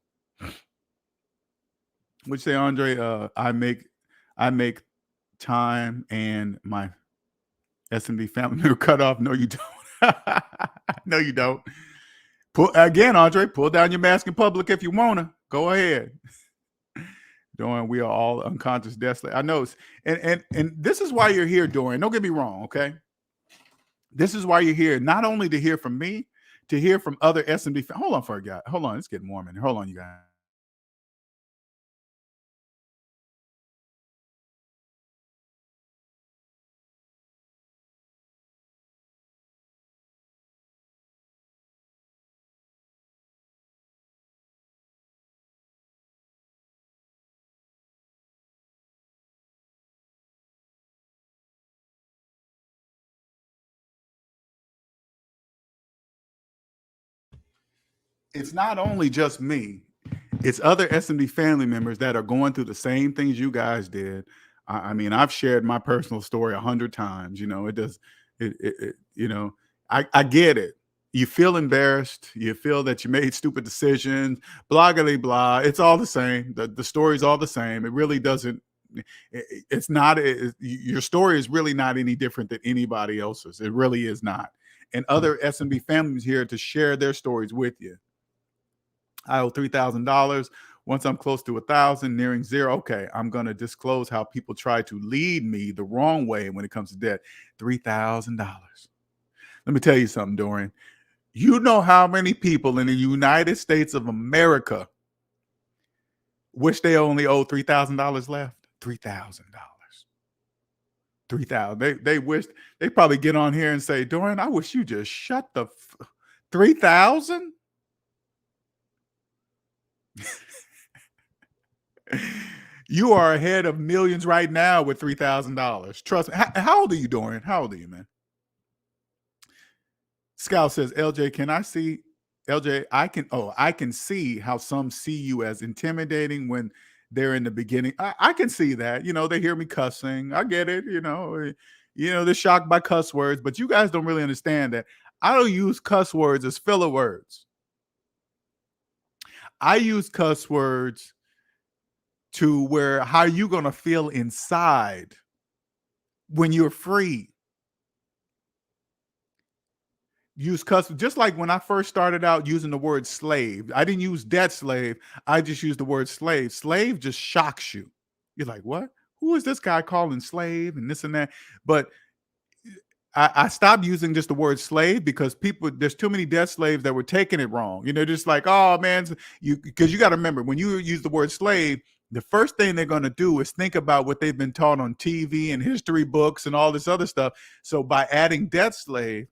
Which say, Andre, I make time and my SMD family member cut off. No, you don't. No, you don't. Andre, pull down your mask in public if you wanna. Go ahead. Dorian, we are all unconscious deaths. I know, and this is why you're here, Dorian. Don't get me wrong, okay? This is why you're here, not only to hear from me, to hear from other SMD. Hold on for a guy. Hold on, it's getting warm in here. Hold on, you guys. It's not only just me, it's other SMD family members that are going through the same things you guys did. I mean, I've shared my personal story 100 times. You know, I get it. you feel embarrassed. You feel that you made stupid decisions, blah, blah, blah. It's all the same. The story's all the same. It really doesn't, it's not, your story is really not any different than anybody else's. It really is not. And other S&B families here to share their stories with you. I owe $3,000. Once I'm close to 1,000, nearing zero, okay, I'm going to disclose how people try to lead me the wrong way when it comes to debt. $3,000. Let me tell you something, Dorian. You know how many people in the United States of America wish they only owed $3,000 left? $3,000. 3,000. They wish, they probably get on here and say, Dorian, I wish you just shut the 3,000. You are ahead of millions right now with $3,000. Trust me. How old are you, Dorian? How old are you, man? Scout says, LJ, can I see? LJ, I can see how some see you as intimidating when they're in the beginning. I can see that. You know, they hear me cussing. I get it. You know, they're shocked by cuss words, but you guys don't really understand that. I don't use cuss words as filler words. I use cuss words to where how you going to feel inside when you're free. Use cuss, just like when I first started out using the word slave. I didn't use debt slave. I just used the word slave. Slave just shocks you. You're like, what? Who is this guy calling slave and this and that? But I stopped using just the word slave because there's too many debt slaves that were taking it wrong. You know, just like, oh man, because you got to remember when you use the word slave, the first thing they're going to do is think about what they've been taught on TV and history books and all this other stuff. So by adding debt slave,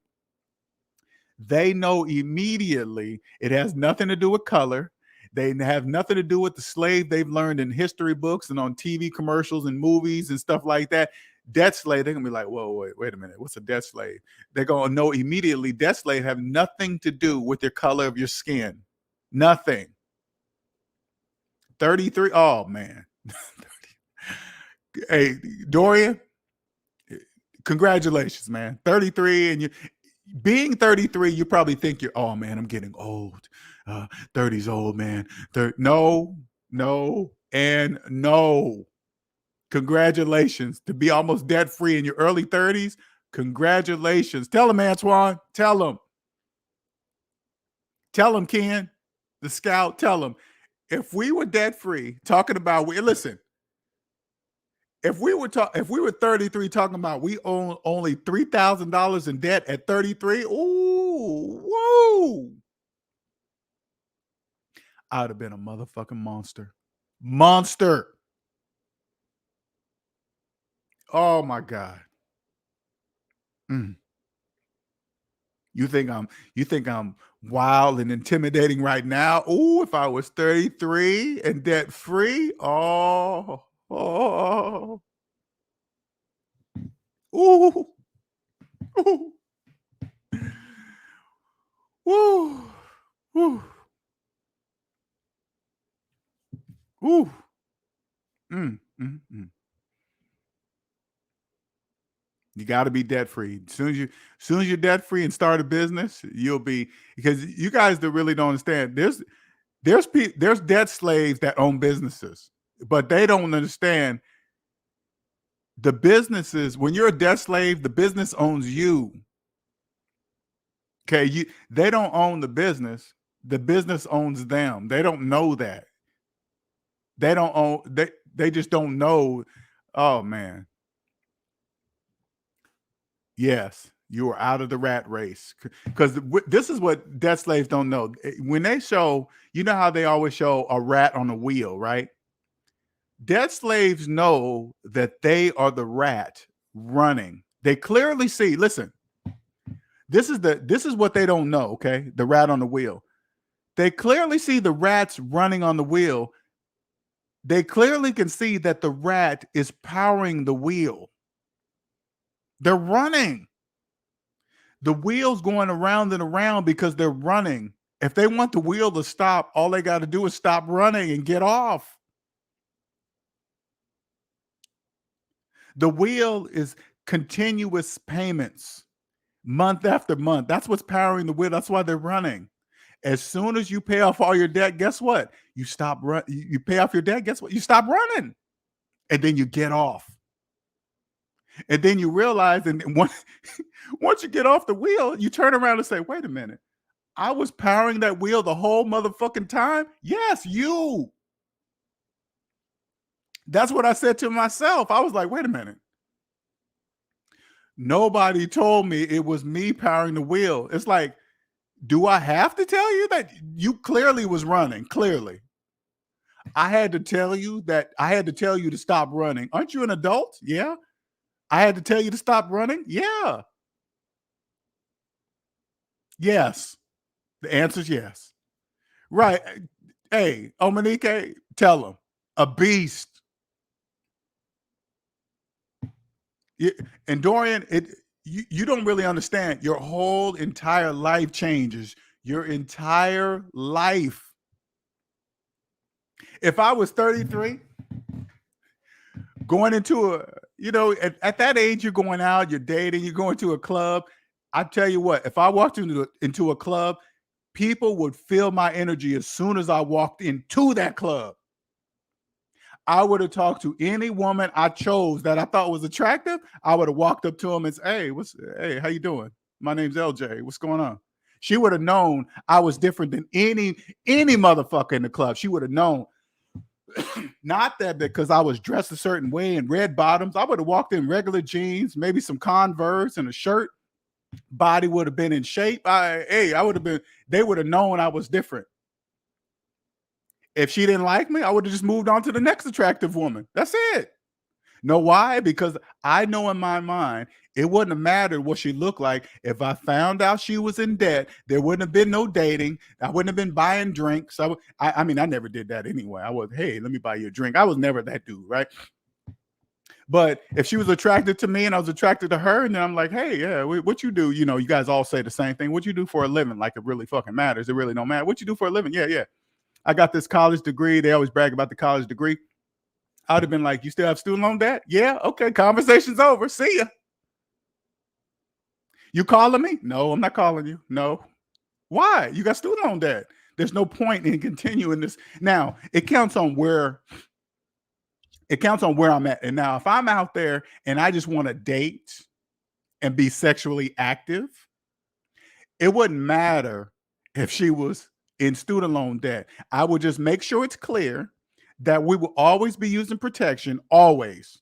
they know immediately it has nothing to do with color. They have nothing to do with the slave they've learned in history books and on TV commercials and movies and stuff like that. Debt slave, they're going to be like, whoa, wait a minute. What's a debt slave? They're going to know immediately debt slave have nothing to do with your color of your skin. Nothing. 33. Oh, man. Hey, Dorian, congratulations, man. 33 and you. Being 33, you probably think oh man, I'm getting old. 30's old, man. No, and no. Congratulations to be almost debt free in your early 30s. Congratulations. Tell him, Antoine. Tell him. Tell him, Ken, the scout. Tell him. If we were debt free, talking about listen. If we were 33 talking about we own only $3,000 in debt at 33, ooh, whoa. I'd have been a motherfucking monster. Monster. Oh my God. You think I'm wild and intimidating right now? Ooh, if I was 33 and debt free, oh. Ooh. Ooh. Woo. Woo. Ooh. You got to be debt free. As soon as you're debt free and start a business, you'll be, because you guys that really don't understand. There's debt slaves that own businesses, but they don't understand the businesses. When you're a debt slave, the business owns you. Okay, they don't own the business owns them. They don't know that. They don't own, they just don't know. Oh man. Yes, you are out of the rat race. Because this is what debt slaves don't know. When they show, you know how they always show a rat on a wheel, right? Debt slaves know that they are the rat running. They clearly see, listen, this is what they don't know, okay? The rat on the wheel. They clearly see the rats running on the wheel. They clearly can see that the rat is powering the wheel. They're running. The wheel's going around and around because they're running. If they want the wheel to stop, all they got to do is stop running and get off. The wheel is continuous payments. month after month. That's what's powering the wheel. That's why they're running. As soon as you pay off all your debt, guess what? You stop run. You pay off your debt. Guess what? You stop running, and then you get off. And then you realize, and once you get off the wheel, you turn around and say, "Wait a minute, I was powering that wheel the whole motherfucking time." Yes, you. That's what I said to myself. I was like, "Wait a minute." Nobody told me it was me powering the wheel. It's like, do I have to tell you that you clearly was running? Clearly. I had to tell you that I had to tell you to stop running. Aren't you an adult? Yeah. I had to tell you to stop running? Yeah. Yes. The answer is yes. Right. Hey, Omanike, tell him. A beast. And Dorian, you don't really understand. Your whole entire life changes. Your entire life. If I was 33, going into at that age, you're going out, you're dating, you're going to a club. I tell you what, if I walked into a club, people would feel my energy as soon as I walked into that club. I would have talked to any woman I chose that I thought was attractive. I would have walked up to them and said, hey, how you doing? My name's LJ. What's going on? She would have known I was different than any motherfucker in the club. She would have known. Not that because I was dressed a certain way in red bottoms. I would have walked in regular jeans, maybe some Converse and a shirt. Body would have been in shape. I would have been, they would have known I was different. If she didn't like me, I would have just moved on to the next attractive woman. That's it. Know why? Because I know in my mind, it wouldn't have mattered what she looked like. If I found out she was in debt, there wouldn't have been no dating. I wouldn't have been buying drinks. I mean, I never did that anyway. I was, hey, let me buy you a drink. I was never that dude, right? But if she was attracted to me and I was attracted to her, and then I'm like, hey, yeah, what you do? You know, you guys all say the same thing. What you do for a living? Like it really fucking matters. It really don't matter. What you do for a living? Yeah. I got this college degree. They always brag about the college degree. I would have been like, you still have student loan debt? Yeah. Okay. Conversation's over. See ya. You calling me? No, I'm not calling you. No. Why? You got student loan debt. There's no point in continuing this. Now, it counts on where I'm at. And now if I'm out there and I just want to date and be sexually active, it wouldn't matter if she was in student loan debt. I would just make sure it's clear that we will always be using protection, always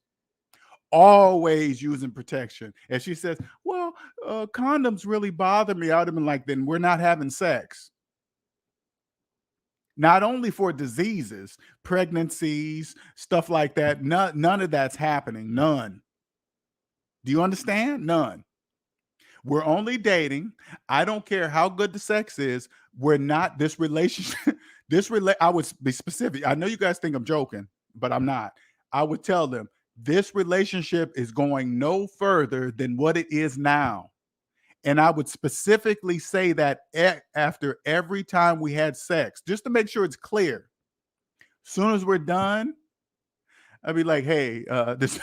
using protection. And she says, well, condoms really bother me. I would have been like, then we're not having sex. Not only for diseases, pregnancies, stuff like that. None of that's happening. None. Do you understand? None. We're only dating. I don't care how good the sex is. We're not this relationship. I would be specific. I know you guys think I'm joking, but I'm not. I would tell them this relationship is going no further than what it is now. And I would specifically say that after every time we had sex, just to make sure it's clear. As soon as we're done, I'd be like, hey, this.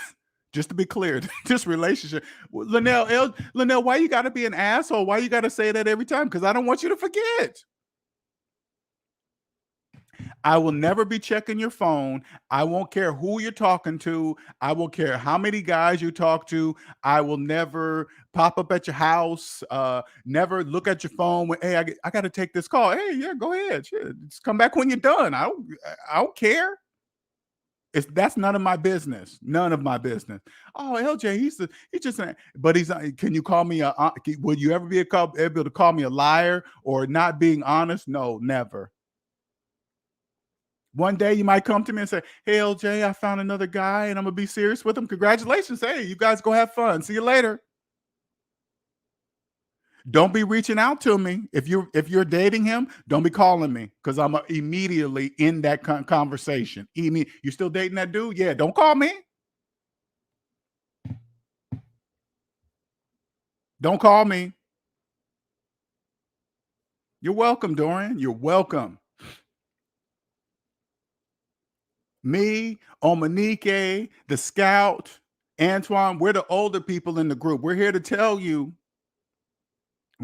Just to be clear, this relationship, Linnell, why you got to be an asshole? Why you got to say that every time? Because I don't want you to forget. I will never be checking your phone. I won't care who you're talking to. I won't care how many guys you talk to. I will never pop up at your house. Never look at your phone when, hey, I got to take this call. Hey, yeah, go ahead. Shit, just come back when you're done. I don't care. That's none of my business. None of my business. Oh, LJ, he's just, but can you call me would you ever be able to call me a liar or not being honest? No, never. One day you might come to me and say, hey, LJ, I found another guy and I'm going to be serious with him. Congratulations. Hey, you guys go have fun. See you later. Don't be reaching out to me. If you're dating him, don't be calling me because I'm immediately in that conversation. You still dating that dude? Yeah, don't call me. Don't call me. You're welcome, Dorian. You're welcome. Me, Omanike, the scout, Antoine, we're the older people in the group. We're here to tell you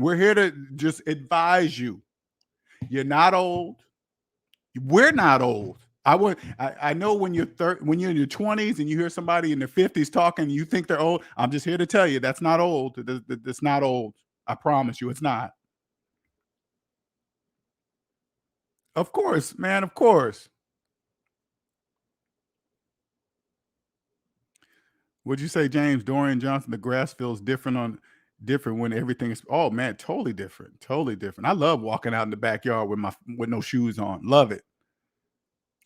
We're here to just advise you. You're not old. We're not old. I know when you're when you're in your 20s and you hear somebody in their 50s talking, you think they're old. I'm just here to tell you that's not old. That's not old. I promise you, it's not. Of course, man. Of course. Would you say, James Dorian Johnson? The grass feels different when everything is. Oh man, totally different. Totally different. I love walking out in the backyard with no shoes on. Love it.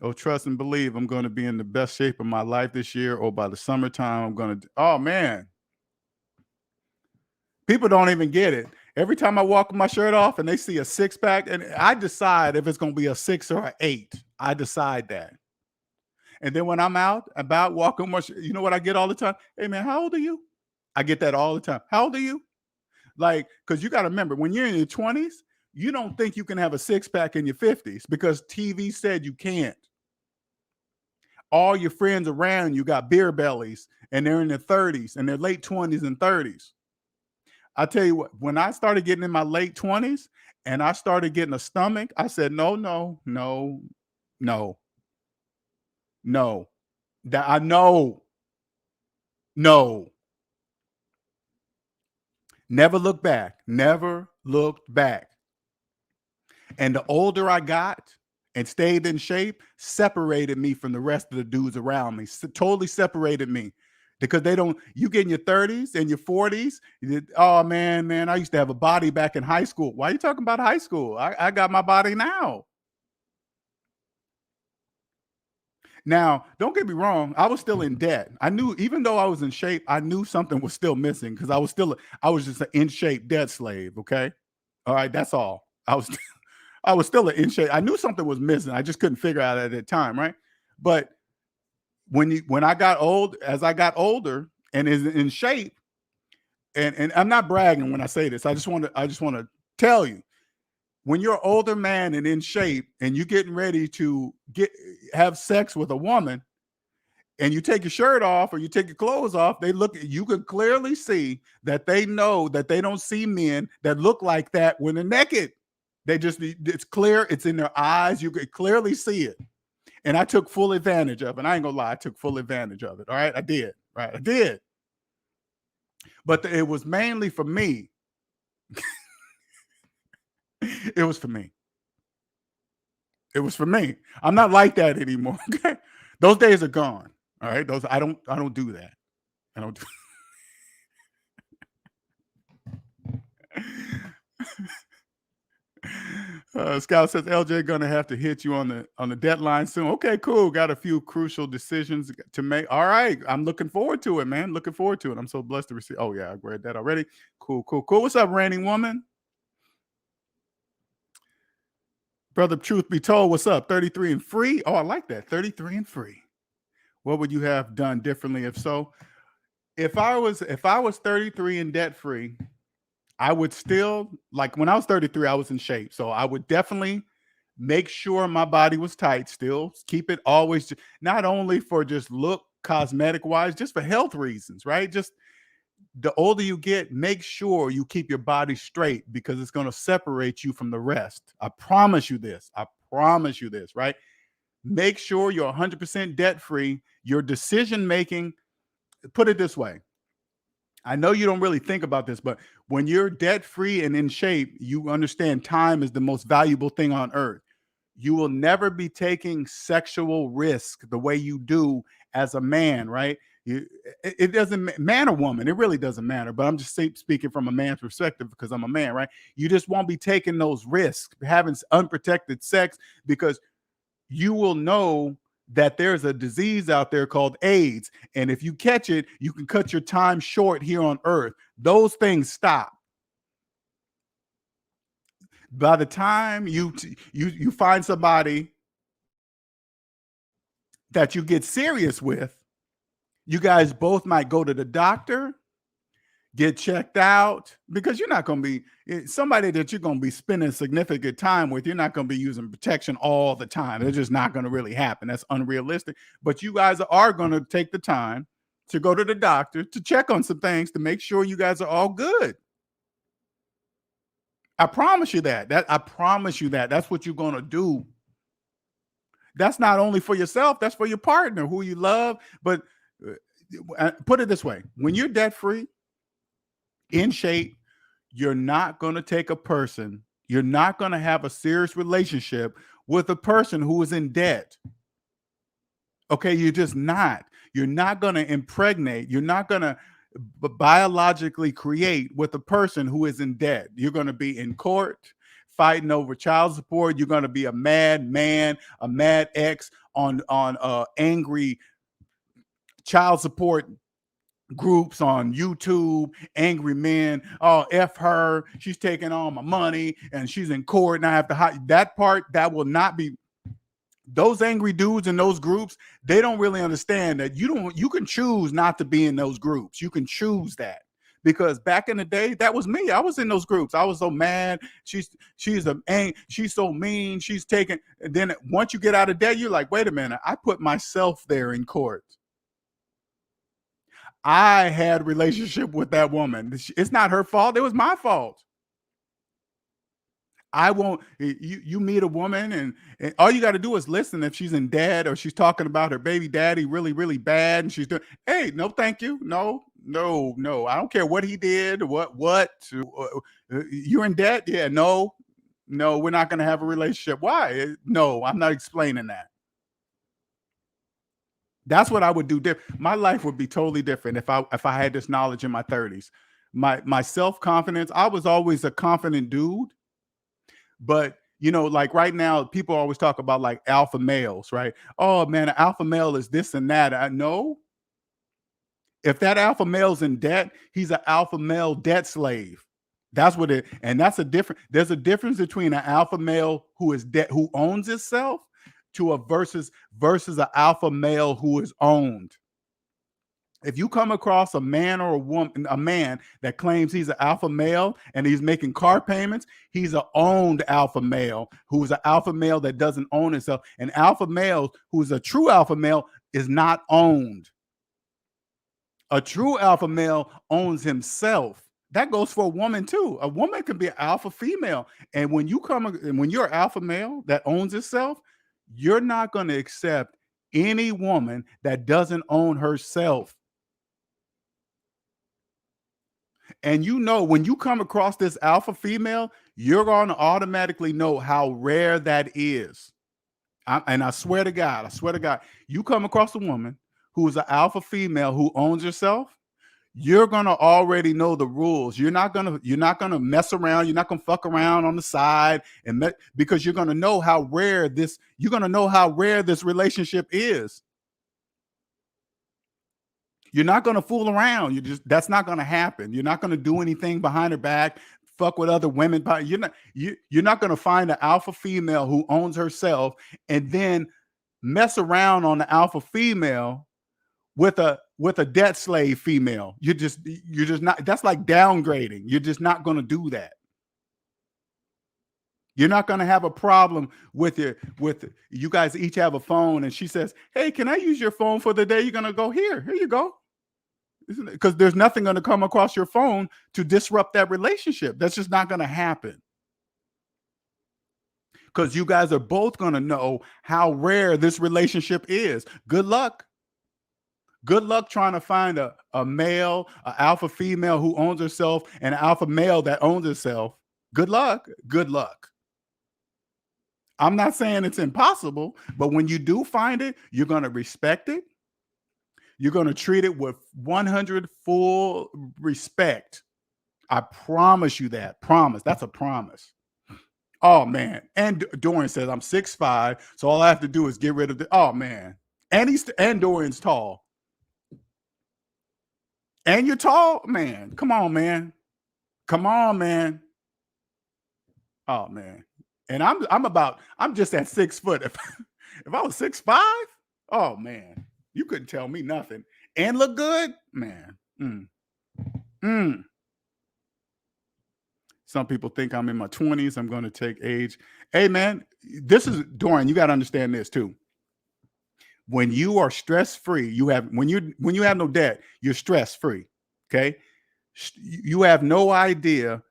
Oh, trust and believe I'm going to be in the best shape of my life this year, or by the summertime, I'm going to. Oh, man. People don't even get it. Every time I walk with my shirt off and they see a six-pack, and I decide if it's going to be a 6 or an 8. I decide that. And then when I'm out about walking, you know what I get all the time? Hey, man, how old are you? I get that all the time. How old are you? Like, because you got to remember, when you're in your 20s, you don't think you can have a six-pack in your 50s because TV said you can't. All your friends around you got beer bellies and they're in their 30s and their late 20s and 30s. I tell you what, when I started getting in my late 20s and I started getting a stomach, I said, no. That I know. No. Never look back. Never looked back. And the older I got and stayed in shape, separated me from the rest of the dudes around me. Totally separated me. Because you get in your 30s and your 40s. Oh, man, I used to have a body back in high school. Why are you talking about high school? I got my body now. Now, don't get me wrong. I was still in debt. I knew, even though I was in shape, I knew something was still missing because I was just an in shape debt slave. Okay. All right. That's all. I was still in shape. I knew something was missing. I just couldn't figure out at that time. Right. But when I got old, as I got older and is in shape, and I'm not bragging when I say this, I just want to tell you, when you're an older man and in shape and you're getting ready to have sex with a woman and you take your shirt off or you take your clothes off, you can clearly see that they know that they don't see men that look like that when they're naked. It's clear. It's in their eyes. You could clearly see it. And I took full advantage of it. I ain't gonna lie. I took full advantage of it. All right. I did. Right. I did. But it was mainly for me. It was for me. It was for me. I'm not like that anymore. Okay. Those days are gone. All right. I don't do that. I don't do Scout says LJ gonna have to hit you on the deadline soon. Okay, cool. Got a few crucial decisions to make. All right, I'm looking forward to it, man. Looking forward to it. I'm so blessed to receive. Oh yeah, I read that already. Cool. What's up, reigning woman? Brother, truth be told, what's up? 33 and free. Oh, I like that. 33 and free. What would you have done differently if so? If I was 33 and debt free, I would still, like when I was 33, I was in shape. So I would definitely make sure my body was tight still. Keep it always, not only for just look cosmetic wise, just for health reasons, right? Just the older you get, make sure you keep your body straight because it's going to separate you from the rest. I promise you this. Right? Make sure you're 100% debt free. Your decision making, put it this way. I know you don't really think about this, but when you're debt free and in shape, you understand time is the most valuable thing on earth. You will never be taking sexual risk the way you do as a man, right? It doesn't, man or woman, it really doesn't matter. But I'm just speaking from a man's perspective because I'm a man, right? You just won't be taking those risks, having unprotected sex, because you will know that there's a disease out there called AIDS. And if you catch it, you can cut your time short here on earth. Those things stop. By the time you find somebody that you get serious with, you guys both might go to the doctor, get checked out, because you're not going to be somebody that you're going to be spending significant time with. You're not going to be using protection all the time. It's just not going to really happen. That's unrealistic. But you guys are going to take the time to go to the doctor to check on some things to make sure you guys are all good. I promise you that. I promise you that. That's what you're gonna do. That's not only for yourself, that's for your partner who you love. But put it this way: when you're debt free, in shape, you're not gonna take a person, you're not gonna have a serious relationship with a person who is in debt. Okay, you're just not. You're not going to impregnate. You're not going to biologically create with a person who is in debt. You're going to be in court fighting over child support. You're going to be a mad man, a mad ex on angry child support groups on YouTube, angry men. Oh, F her. She's taking all my money and she's in court and I have to hide. That part, that will not be. Those angry dudes in those groups, they don't really understand that you can choose not to be in those groups. You can choose that, because back in the day, that was me. I was in those groups. I was so mad. She's so mean. She's taking. And then once you get out of debt, you're like, wait a minute. I put myself there in court. I had a relationship with that woman. It's not her fault. It was my fault. I won't. You meet a woman and all you got to do is listen. If she's in debt or she's talking about her baby daddy really, really bad, and she's doing, hey, no, thank you. No. I don't care what he did. What? You're in debt? Yeah. No, we're not going to have a relationship. Why? No, I'm not explaining that. That's what I would do. My life would be totally different if I had this knowledge in my 30s. My self-confidence. I was always a confident dude. But, like right now, people always talk about like alpha males, right? Oh, man, an alpha male is this and that. I know. If that alpha male's in debt, he's an alpha male debt slave. That's what it, and that's there's a difference between an alpha male who is debt, who owns itself, to a versus an alpha male who is owned. If you come across a man or a man that claims he's an alpha male and he's making car payments, he's an owned alpha male who's an alpha male that doesn't own himself. An alpha male who's a true alpha male is not owned. A true alpha male owns himself. That goes for a woman too. A woman can be an alpha female. And when you're an alpha male that owns itself, you're not going to accept any woman that doesn't own herself. And when you come across this alpha female, you're going to automatically know how rare that is. And I swear to God, you come across a woman who's an alpha female who owns herself, you're going to already know the rules. You're not going to mess around. You're not going to fuck around on the side because you're going to know how rare this relationship is. You're not going to fool around. That's not going to happen. You're not going to do anything behind her back, fuck with other women. You're not going to find an alpha female who owns herself and then mess around on the alpha female with a debt slave female. You're just not. That's like downgrading. You're just not going to do that. You're not going to have a problem with you guys each have a phone and she says, hey, can I use your phone for the day? You're going to go, here you go. Because there's nothing going to come across your phone to disrupt that relationship. That's just not going to happen. Because you guys are both going to know how rare this relationship is. Good luck. Good luck trying to find a male, an alpha female who owns herself, and an alpha male that owns herself. Good luck. Good luck. I'm not saying it's impossible, but when you do find it, you're going to respect it. You're going to treat it with 100 full respect. I promise you that. Promise. That's a promise. Oh, man. And Dorian says, I'm 6'5", so all I have to do is get rid of the... Oh, man. And Dorian's tall. And you're tall? Man, come on, man. Come on, man. Oh, man. And I'm just at 6 foot. If I was 6'5", oh, man. You couldn't tell me nothing. And look good? Man. Some people think I'm in my 20s. I'm going to take age. Hey, man, this is, Dorian, you got to understand this too. When you are stress-free, when you have no debt, you're stress-free, okay? You have no idea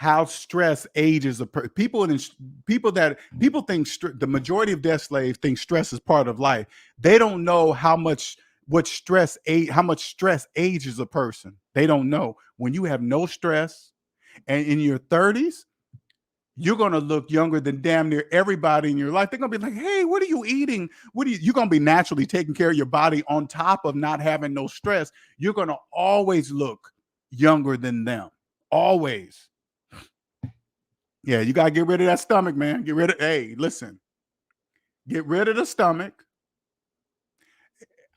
how stress ages a people think the majority of debt slaves think stress is part of life. They don't know how much stress ages a person. They don't know. When you have no stress and in your 30s, you're going to look younger than damn near everybody in your life. They're going to be like, hey, what are you eating? You're going to be naturally taking care of your body on top of not having no stress. You're going to always look younger than them. Always. Yeah, you got to get rid of that stomach, man. Get rid of the stomach.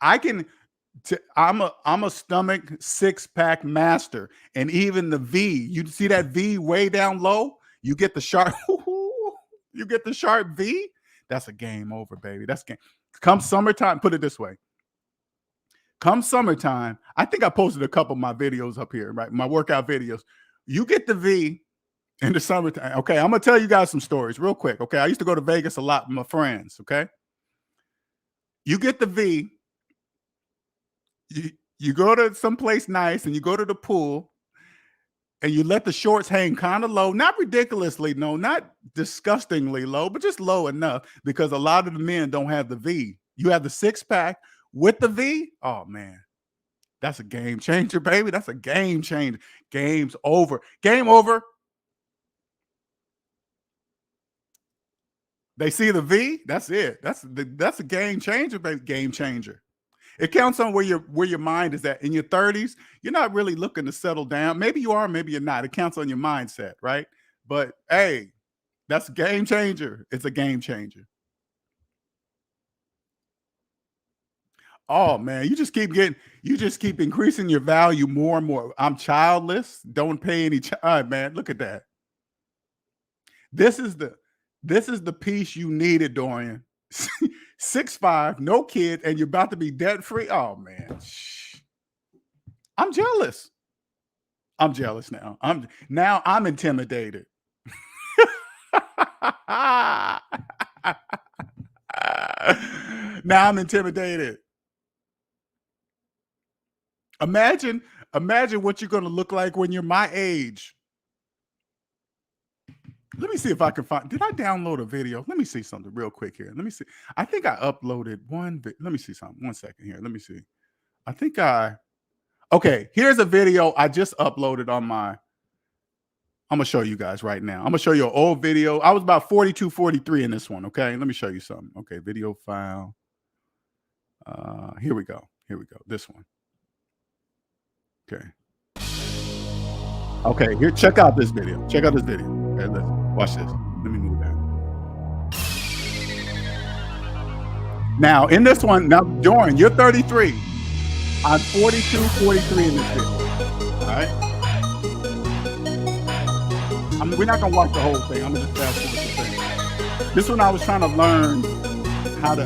I'm a stomach 6-pack master. And even the V, you see that V way down low? You get the sharp V. That's a game over, baby. That's game. Come summertime, put it this way. Come summertime, I think I posted a couple of my videos up here, right? My workout videos. You get the V in the summertime. Okay, I'm gonna tell you guys some stories real quick. Okay, I used to go to Vegas a lot with my friends. Okay, you get the V. You go to someplace nice and you go to the pool and you let the shorts hang kind of low, not ridiculously low, not disgustingly low, but just low enough, because a lot of the men don't have the V. You have the 6-pack with the V. Oh man, that's a game changer, baby. That's a game changer. Game's over. Game over. They see the V. That's it. That's a game changer, baby. Game changer. It counts on where your mind is at. In your 30s, you're not really looking to settle down. Maybe you are, maybe you're not. It counts on your mindset, right? But hey, that's a game changer. It's a game changer. Oh man, you just keep increasing your value more and more. I'm childless. Don't pay any child, man. Look at that. This is the piece you needed, Dorian. 6'5", no kid, and you're about to be debt free. Oh man, I'm jealous. I'm jealous now. I'm intimidated. Now I'm intimidated. Imagine what you're going to look like when you're my age. Let me see if I can find. Did I download a video? Let me see something real quick here. Let me see. I think I uploaded one. Let me see something. 1 second here. Let me see. Okay, here's a video I just uploaded on my. I'm going to show you guys right now. I'm going to show you an old video. I was about 42, 43 in this one. Okay, let me show you something. Okay, video file. Here we go. This one. Okay, here, check out this video. Okay, listen, watch this. Let me move that. Now, in this one, Dorian, you're 33. I'm 42, 43 in this video. All right? We're not going to watch the whole thing. I'm going to just fast forward the thing. This one I was trying to learn how to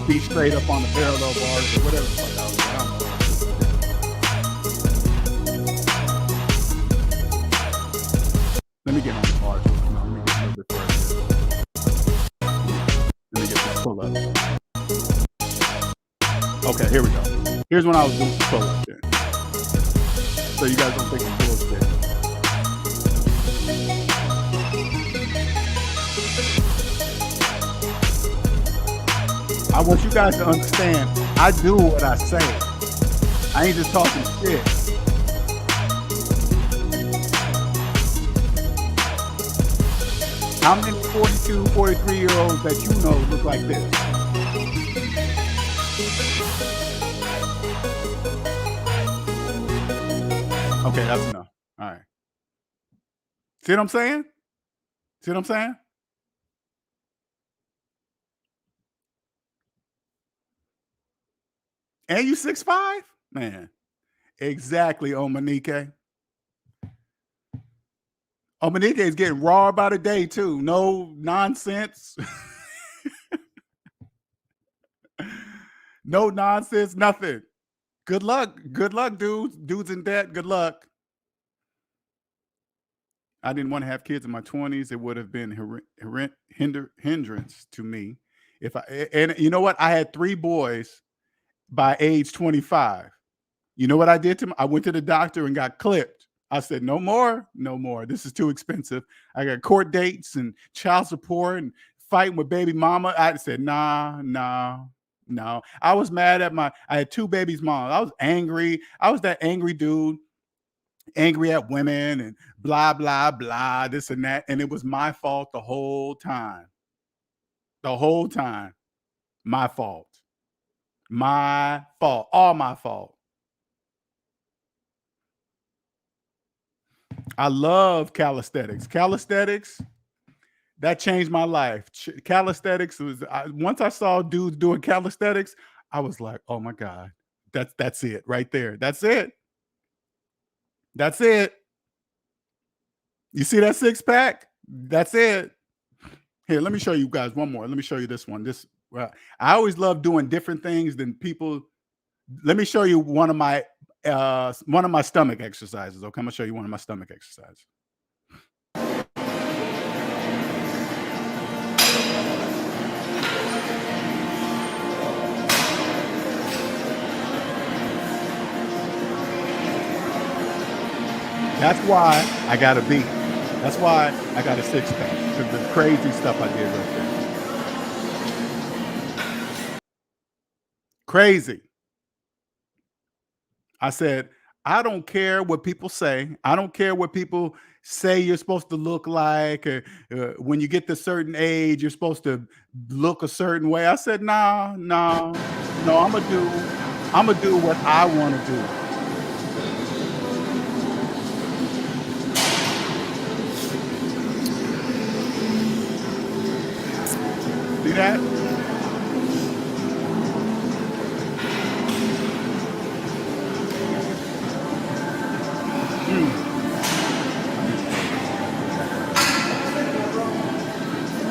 be straight up on the parallel bars or whatever the fuck I was doing. Let me get on the bars. Let me get a little bit further. Let me get this pull-up. Okay, here we go. Here's when I was doing pull-ups. So you guys don't think I'm bullshit. I want you guys to understand, I do what I say. I ain't just talking shit. How many 42, 43-year-olds that you know look like this? Okay, that's enough. All right. See what I'm saying? And you 6'5"? Man. Exactly, Omanike. Omanike is getting raw by the day, too. No nonsense. No nonsense, nothing. Good luck. Good luck, dudes. Dudes in debt, good luck. I didn't want to have kids in my 20s. It would have been hindrance to me. And you know what? I had 3 boys by age 25. You know what I did to them? I went to the doctor and got clipped. I said, no more, no more. This is too expensive. I got court dates and child support and fighting with baby mama. I said, nah. I was mad at I had 2 babies' mom. I was angry. I was that angry dude, angry at women and blah, blah, blah, this and that. And it was my fault the whole time. The whole time. My fault. My fault. All my fault. I love calisthenics. Calisthenics, that changed my life. Calisthenics was, once I saw dudes doing calisthenics, I was like, oh my God, that's it right there. That's it. That's it. You see that 6-pack? That's it. Here, let me show you guys one more. Let me show you this one. I always love doing different things than people. Let me show you one of my stomach exercises. Okay, I'm gonna show you one of my stomach exercises. That's why I got a B. That's why I got a 6-pack. Because the crazy stuff I did right there. Crazy. I said, I don't care what people say. I don't care what people say you're supposed to look like. When you get to a certain age, you're supposed to look a certain way. I said, no. I'm gonna do what I want to do. See that?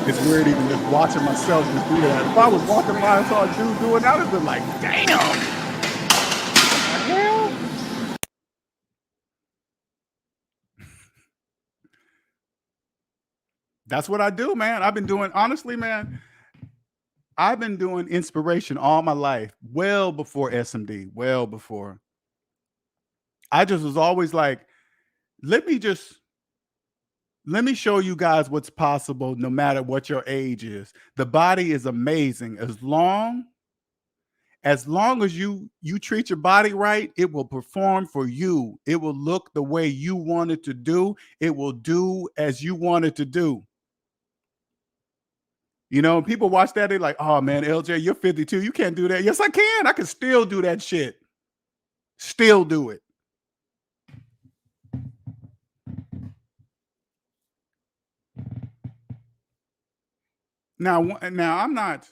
It's weird even just watching myself just do that. If I was walking by and saw a dude doing that, I'd be like, damn. What the hell? That's what I do, man. I've been doing, honestly, man, I've been doing inspiration all my life, well before SMD, well before. I just was always like, let me show you guys what's possible no matter what your age is. The body is amazing. As long as you treat your body right, it will perform for you. It will look the way you want it to do. It will do as you want it to do. You know, people watch that, they're like, oh man, LJ, you're 52. You can't do that. Yes, I can. I can still do that shit. Still do it. Now I'm not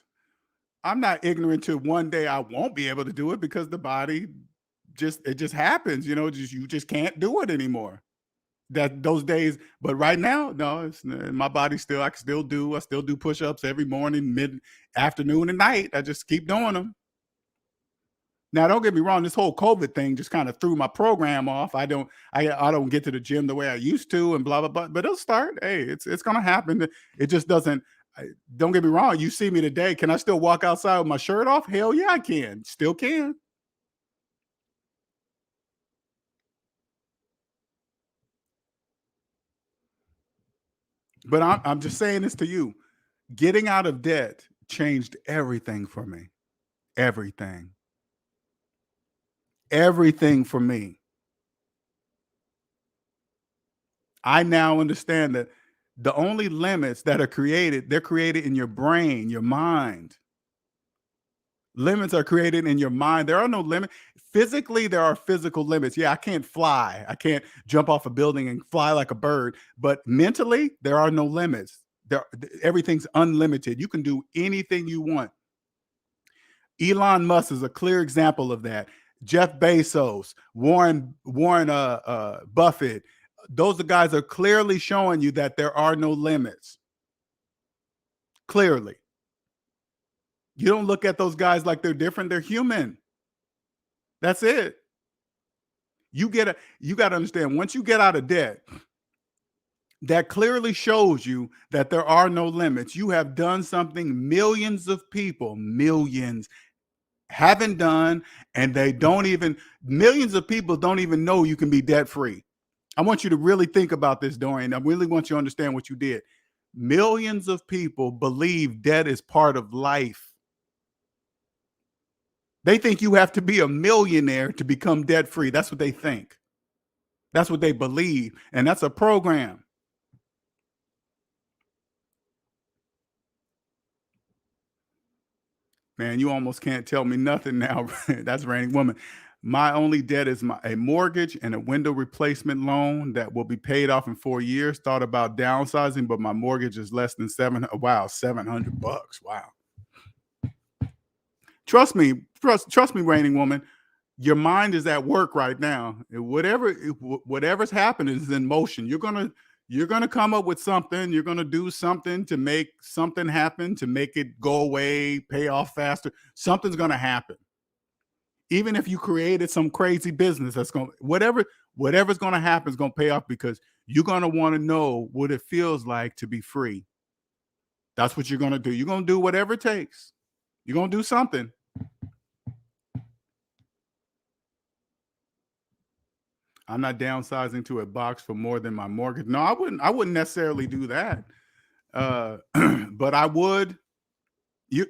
ignorant to one day I won't be able to do it because the body it just happens, you know, you just can't do it anymore. Those days, but right now, no, my body I still do push-ups every morning, mid-afternoon, and night. I just keep doing them. Now, don't get me wrong, this whole COVID thing just kind of threw my program off. I don't get to the gym the way I used to and blah, blah, blah, but it'll start. Hey, it's going to happen. It just doesn't, don't get me wrong. You see me today. Can I still walk outside with my shirt off? Hell yeah, I can. Still can. But I'm just saying this to you. Getting out of debt changed everything for me. Everything. Everything for me. I now understand that the only limits that are created, they're created in your brain, your mind. Limits are created in your mind. There are no limits. Physically, there are physical limits. Yeah, I can't fly. I can't jump off a building and fly like a bird. But mentally, there are no limits. Everything's unlimited. You can do anything you want. Elon Musk is a clear example of that. Jeff Bezos, Warren Buffett. Those guys are clearly showing you that there are no limits. Clearly. You don't look at those guys like they're different. They're human. That's it. You got to understand, once you get out of debt, that clearly shows you that there are no limits. You have done something millions of people, millions, haven't done, and millions of people don't even know you can be debt free. I want you to really think about this, Dorian. I really want you to understand what you did. Millions of people believe debt is part of life. They think you have to be a millionaire to become debt free. That's what they think. That's what they believe. And that's a program. Man, you almost can't tell me nothing now. That's Raining Woman. My only debt is a mortgage and a window replacement loan that will be paid off in 4 years. Thought about downsizing, but my mortgage is less than $700. Wow. Trust me, Raining Woman. Your mind is at work right now. Whatever's happening is in motion. You're gonna come up with something. You're gonna do something to make something happen, to make it go away, pay off faster. Something's gonna happen. Even if you created some crazy business, that's going whatever's gonna happen is gonna pay off, because you're gonna want to know what it feels like to be free. That's what you're gonna do. You're gonna do whatever it takes. You're gonna do something. I'm not downsizing to a box for more than my mortgage. No, I wouldn't necessarily do that. But I would.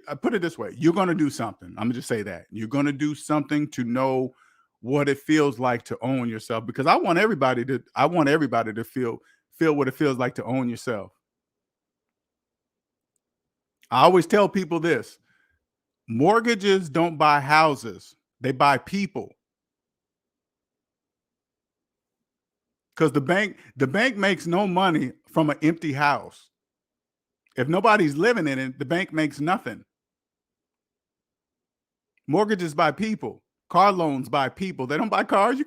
I put it this way: you're going to do something. I'm gonna just say that you're going to do something to know what it feels like to own yourself. Because I want everybody to feel what it feels like to own yourself. I always tell people this: mortgages don't buy houses; they buy people. Because the bank makes no money from an empty house. If nobody's living in it, the bank makes nothing. Mortgages by people. Car loans by people. They don't buy cars. You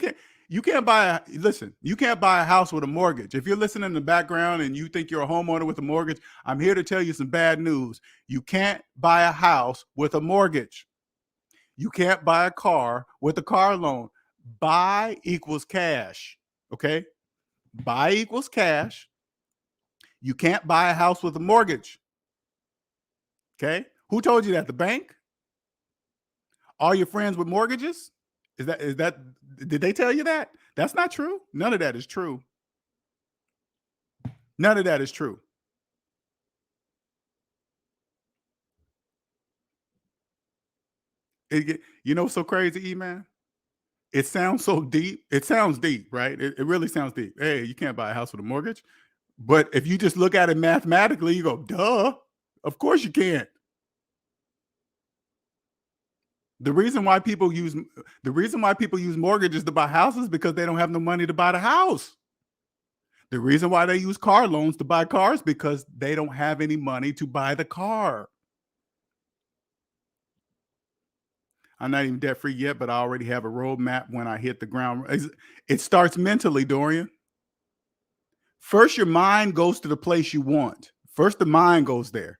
can't buy a house with a mortgage. If you're listening in the background and you think you're a homeowner with a mortgage, I'm here to tell you some bad news. You can't buy a house with a mortgage. You can't buy a car with a car loan. Buy equals cash. Okay? Buy equals cash. You can't buy a house with a mortgage. Okay? Who told you that? The bank? All your friends with mortgages? Did they tell you that? That's not true. None of that is true. None of that is true. You know what's so crazy, E-Man? It sounds so deep. It sounds deep, right? It really sounds deep. Hey, you can't buy a house with a mortgage. But if you just look at it mathematically, you go, duh, of course you can't. The reason why people use mortgages to buy houses because they don't have no money to buy the house. The reason why they use car loans to buy cars because they don't have any money to buy the car. I'm not even debt free yet, but I already have a roadmap when I hit the ground. It starts mentally, Dorian. First, your mind goes to the place you want. First, the mind goes there.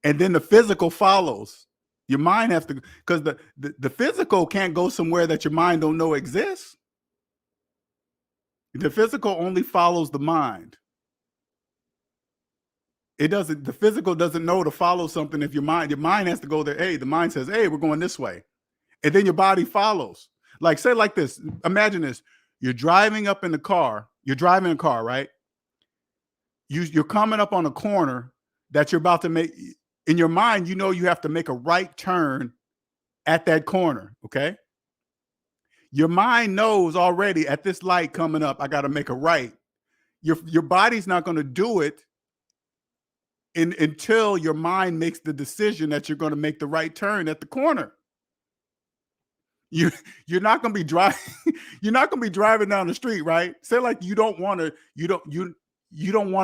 And then the physical follows. Your mind has to, because the physical can't go somewhere that your mind don't know exists. The physical only follows the mind. The physical doesn't know to follow something if your mind has to go there. Hey, the mind says, hey, we're going this way. And then your body follows. Like, say like this, imagine this. You're driving up in the car. You're driving a car, right? You're coming up on a corner that you're about to make. In your mind, you know you have to make a right turn at that corner, okay? Your mind knows already at this light coming up, I got to make a right. Your body's not going to do it until your mind makes the decision that you're going to make the right turn at the corner. You're not going to be driving. You're not going to be driving down the street, right? Say like you don't want to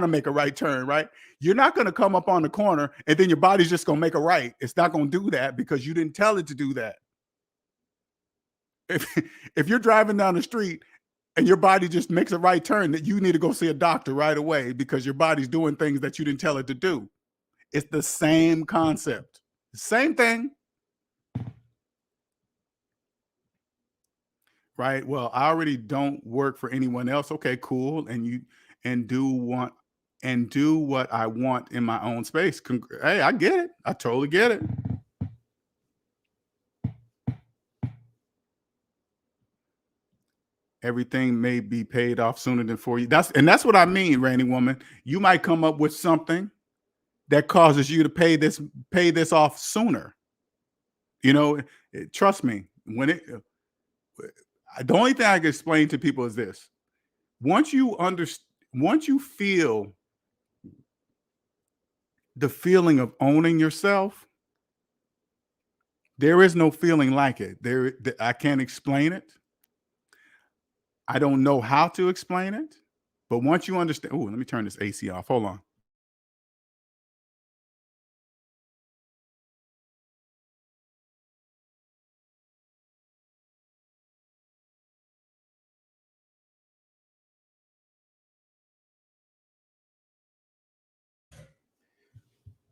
make a right turn, right? You're not going to come up on the corner and then your body's just going to make a right. It's not going to do that because you didn't tell it to do that. If you're driving down the street and your body just makes a right turn, that you need to go see a doctor right away because your body's doing things that you didn't tell it to do. It's the same concept. Same thing. Right? Well, I already don't work for anyone else. Okay, cool. And do what I want in my own space. Hey, I get it. I totally get it. everything may be paid off sooner than 4 years. That's what I mean, Randy Woman. You might come up with something that causes you to pay this off sooner. Trust me, the only thing I can explain to people is this. Once you feel the feeling of owning yourself, there is no feeling like it. I can't explain it. I don't know how to explain it. But once you understand, let me turn this AC off. Hold on.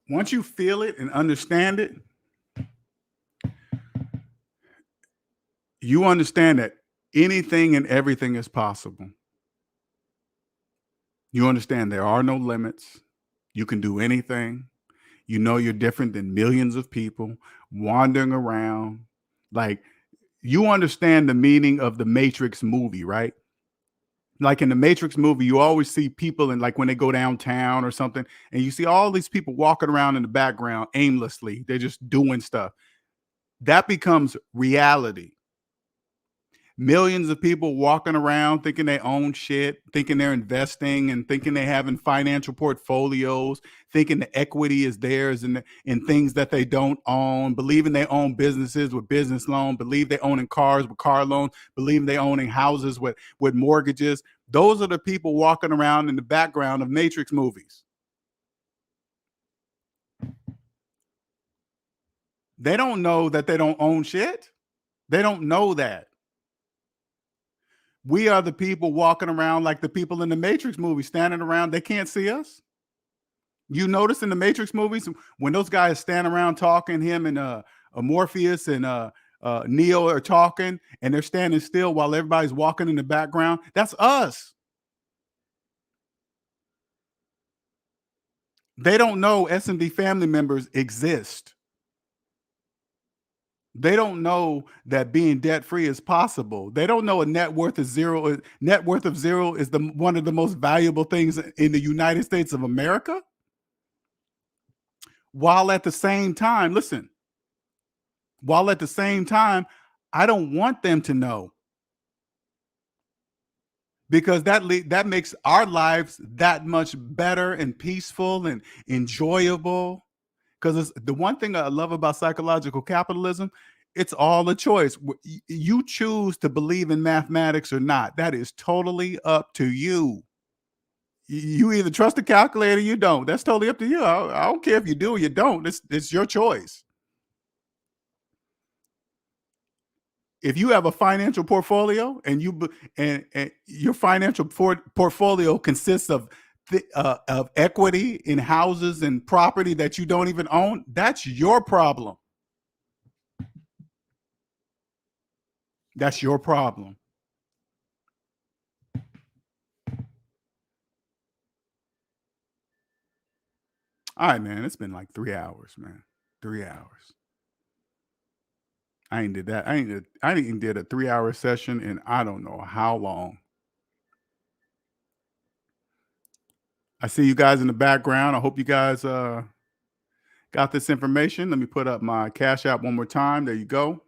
Once you feel it and understand it, you understand that anything and everything is possible. You understand there are no limits. You can do anything. You know you're different than millions of people wandering around. Like, you understand the meaning of the Matrix movie, right? Like in the Matrix movie, you always see people and like when they go downtown or something, and you see all these people walking around in the background aimlessly. They're just doing stuff. That becomes reality. Millions of people walking around thinking they own shit, thinking they're investing and thinking they having financial portfolios, thinking the equity is theirs in things that they don't own, believing they own businesses with business loan, believe they owning cars with car loans, believe they owning houses with mortgages. Those are the people walking around in the background of Matrix movies. They don't know that they don't own shit. They don't know that. We are the people walking around like the people in the Matrix movie, standing around. They can't see us. You notice in the Matrix movies, when those guys stand around talking, him and Morpheus and Neo are talking, and they're standing still while everybody's walking in the background. That's us. They don't know S&D family members exist. They don't know that being debt-free is possible. They don't know a net worth of zero. Net worth of zero is one of the most valuable things in the United States of America. While at the same time, I don't want them to know, because that makes our lives that much better and peaceful and enjoyable. Because the one thing I love about psychological capitalism, it's all a choice. You choose to believe in mathematics or not. That is totally up to you. You either trust the calculator or you don't. That's totally up to you. I don't care if you do or you don't. It's your choice. If you have a financial portfolio and your financial portfolio consists of equity in houses and property that you don't even own, that's your problem. That's your problem. All right, man. It's been like 3 hours, man. 3 hours. I ain't did that. I ain't did a 3-hour session in I don't know how long. I see you guys in the background. I hope you guys got this information. Let me put up my Cash App one more time. There you go.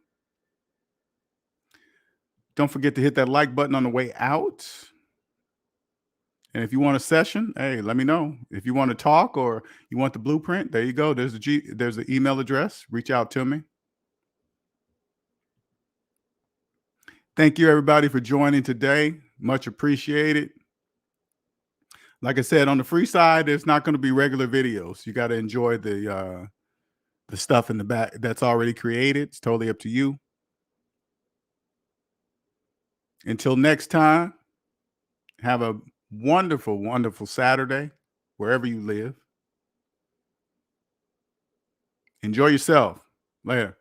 Don't forget to hit that like button on the way out. And if you want a session, hey, let me know. If you want to talk or you want the blueprint, there you go. There's the email address. Reach out to me. Thank you, everybody, for joining today. Much appreciated. Like I said, on the free side, there's not going to be regular videos. You got to enjoy the stuff in the back that's already created. It's totally up to you. Until next time, have a wonderful, wonderful Saturday, wherever you live. Enjoy yourself. Later.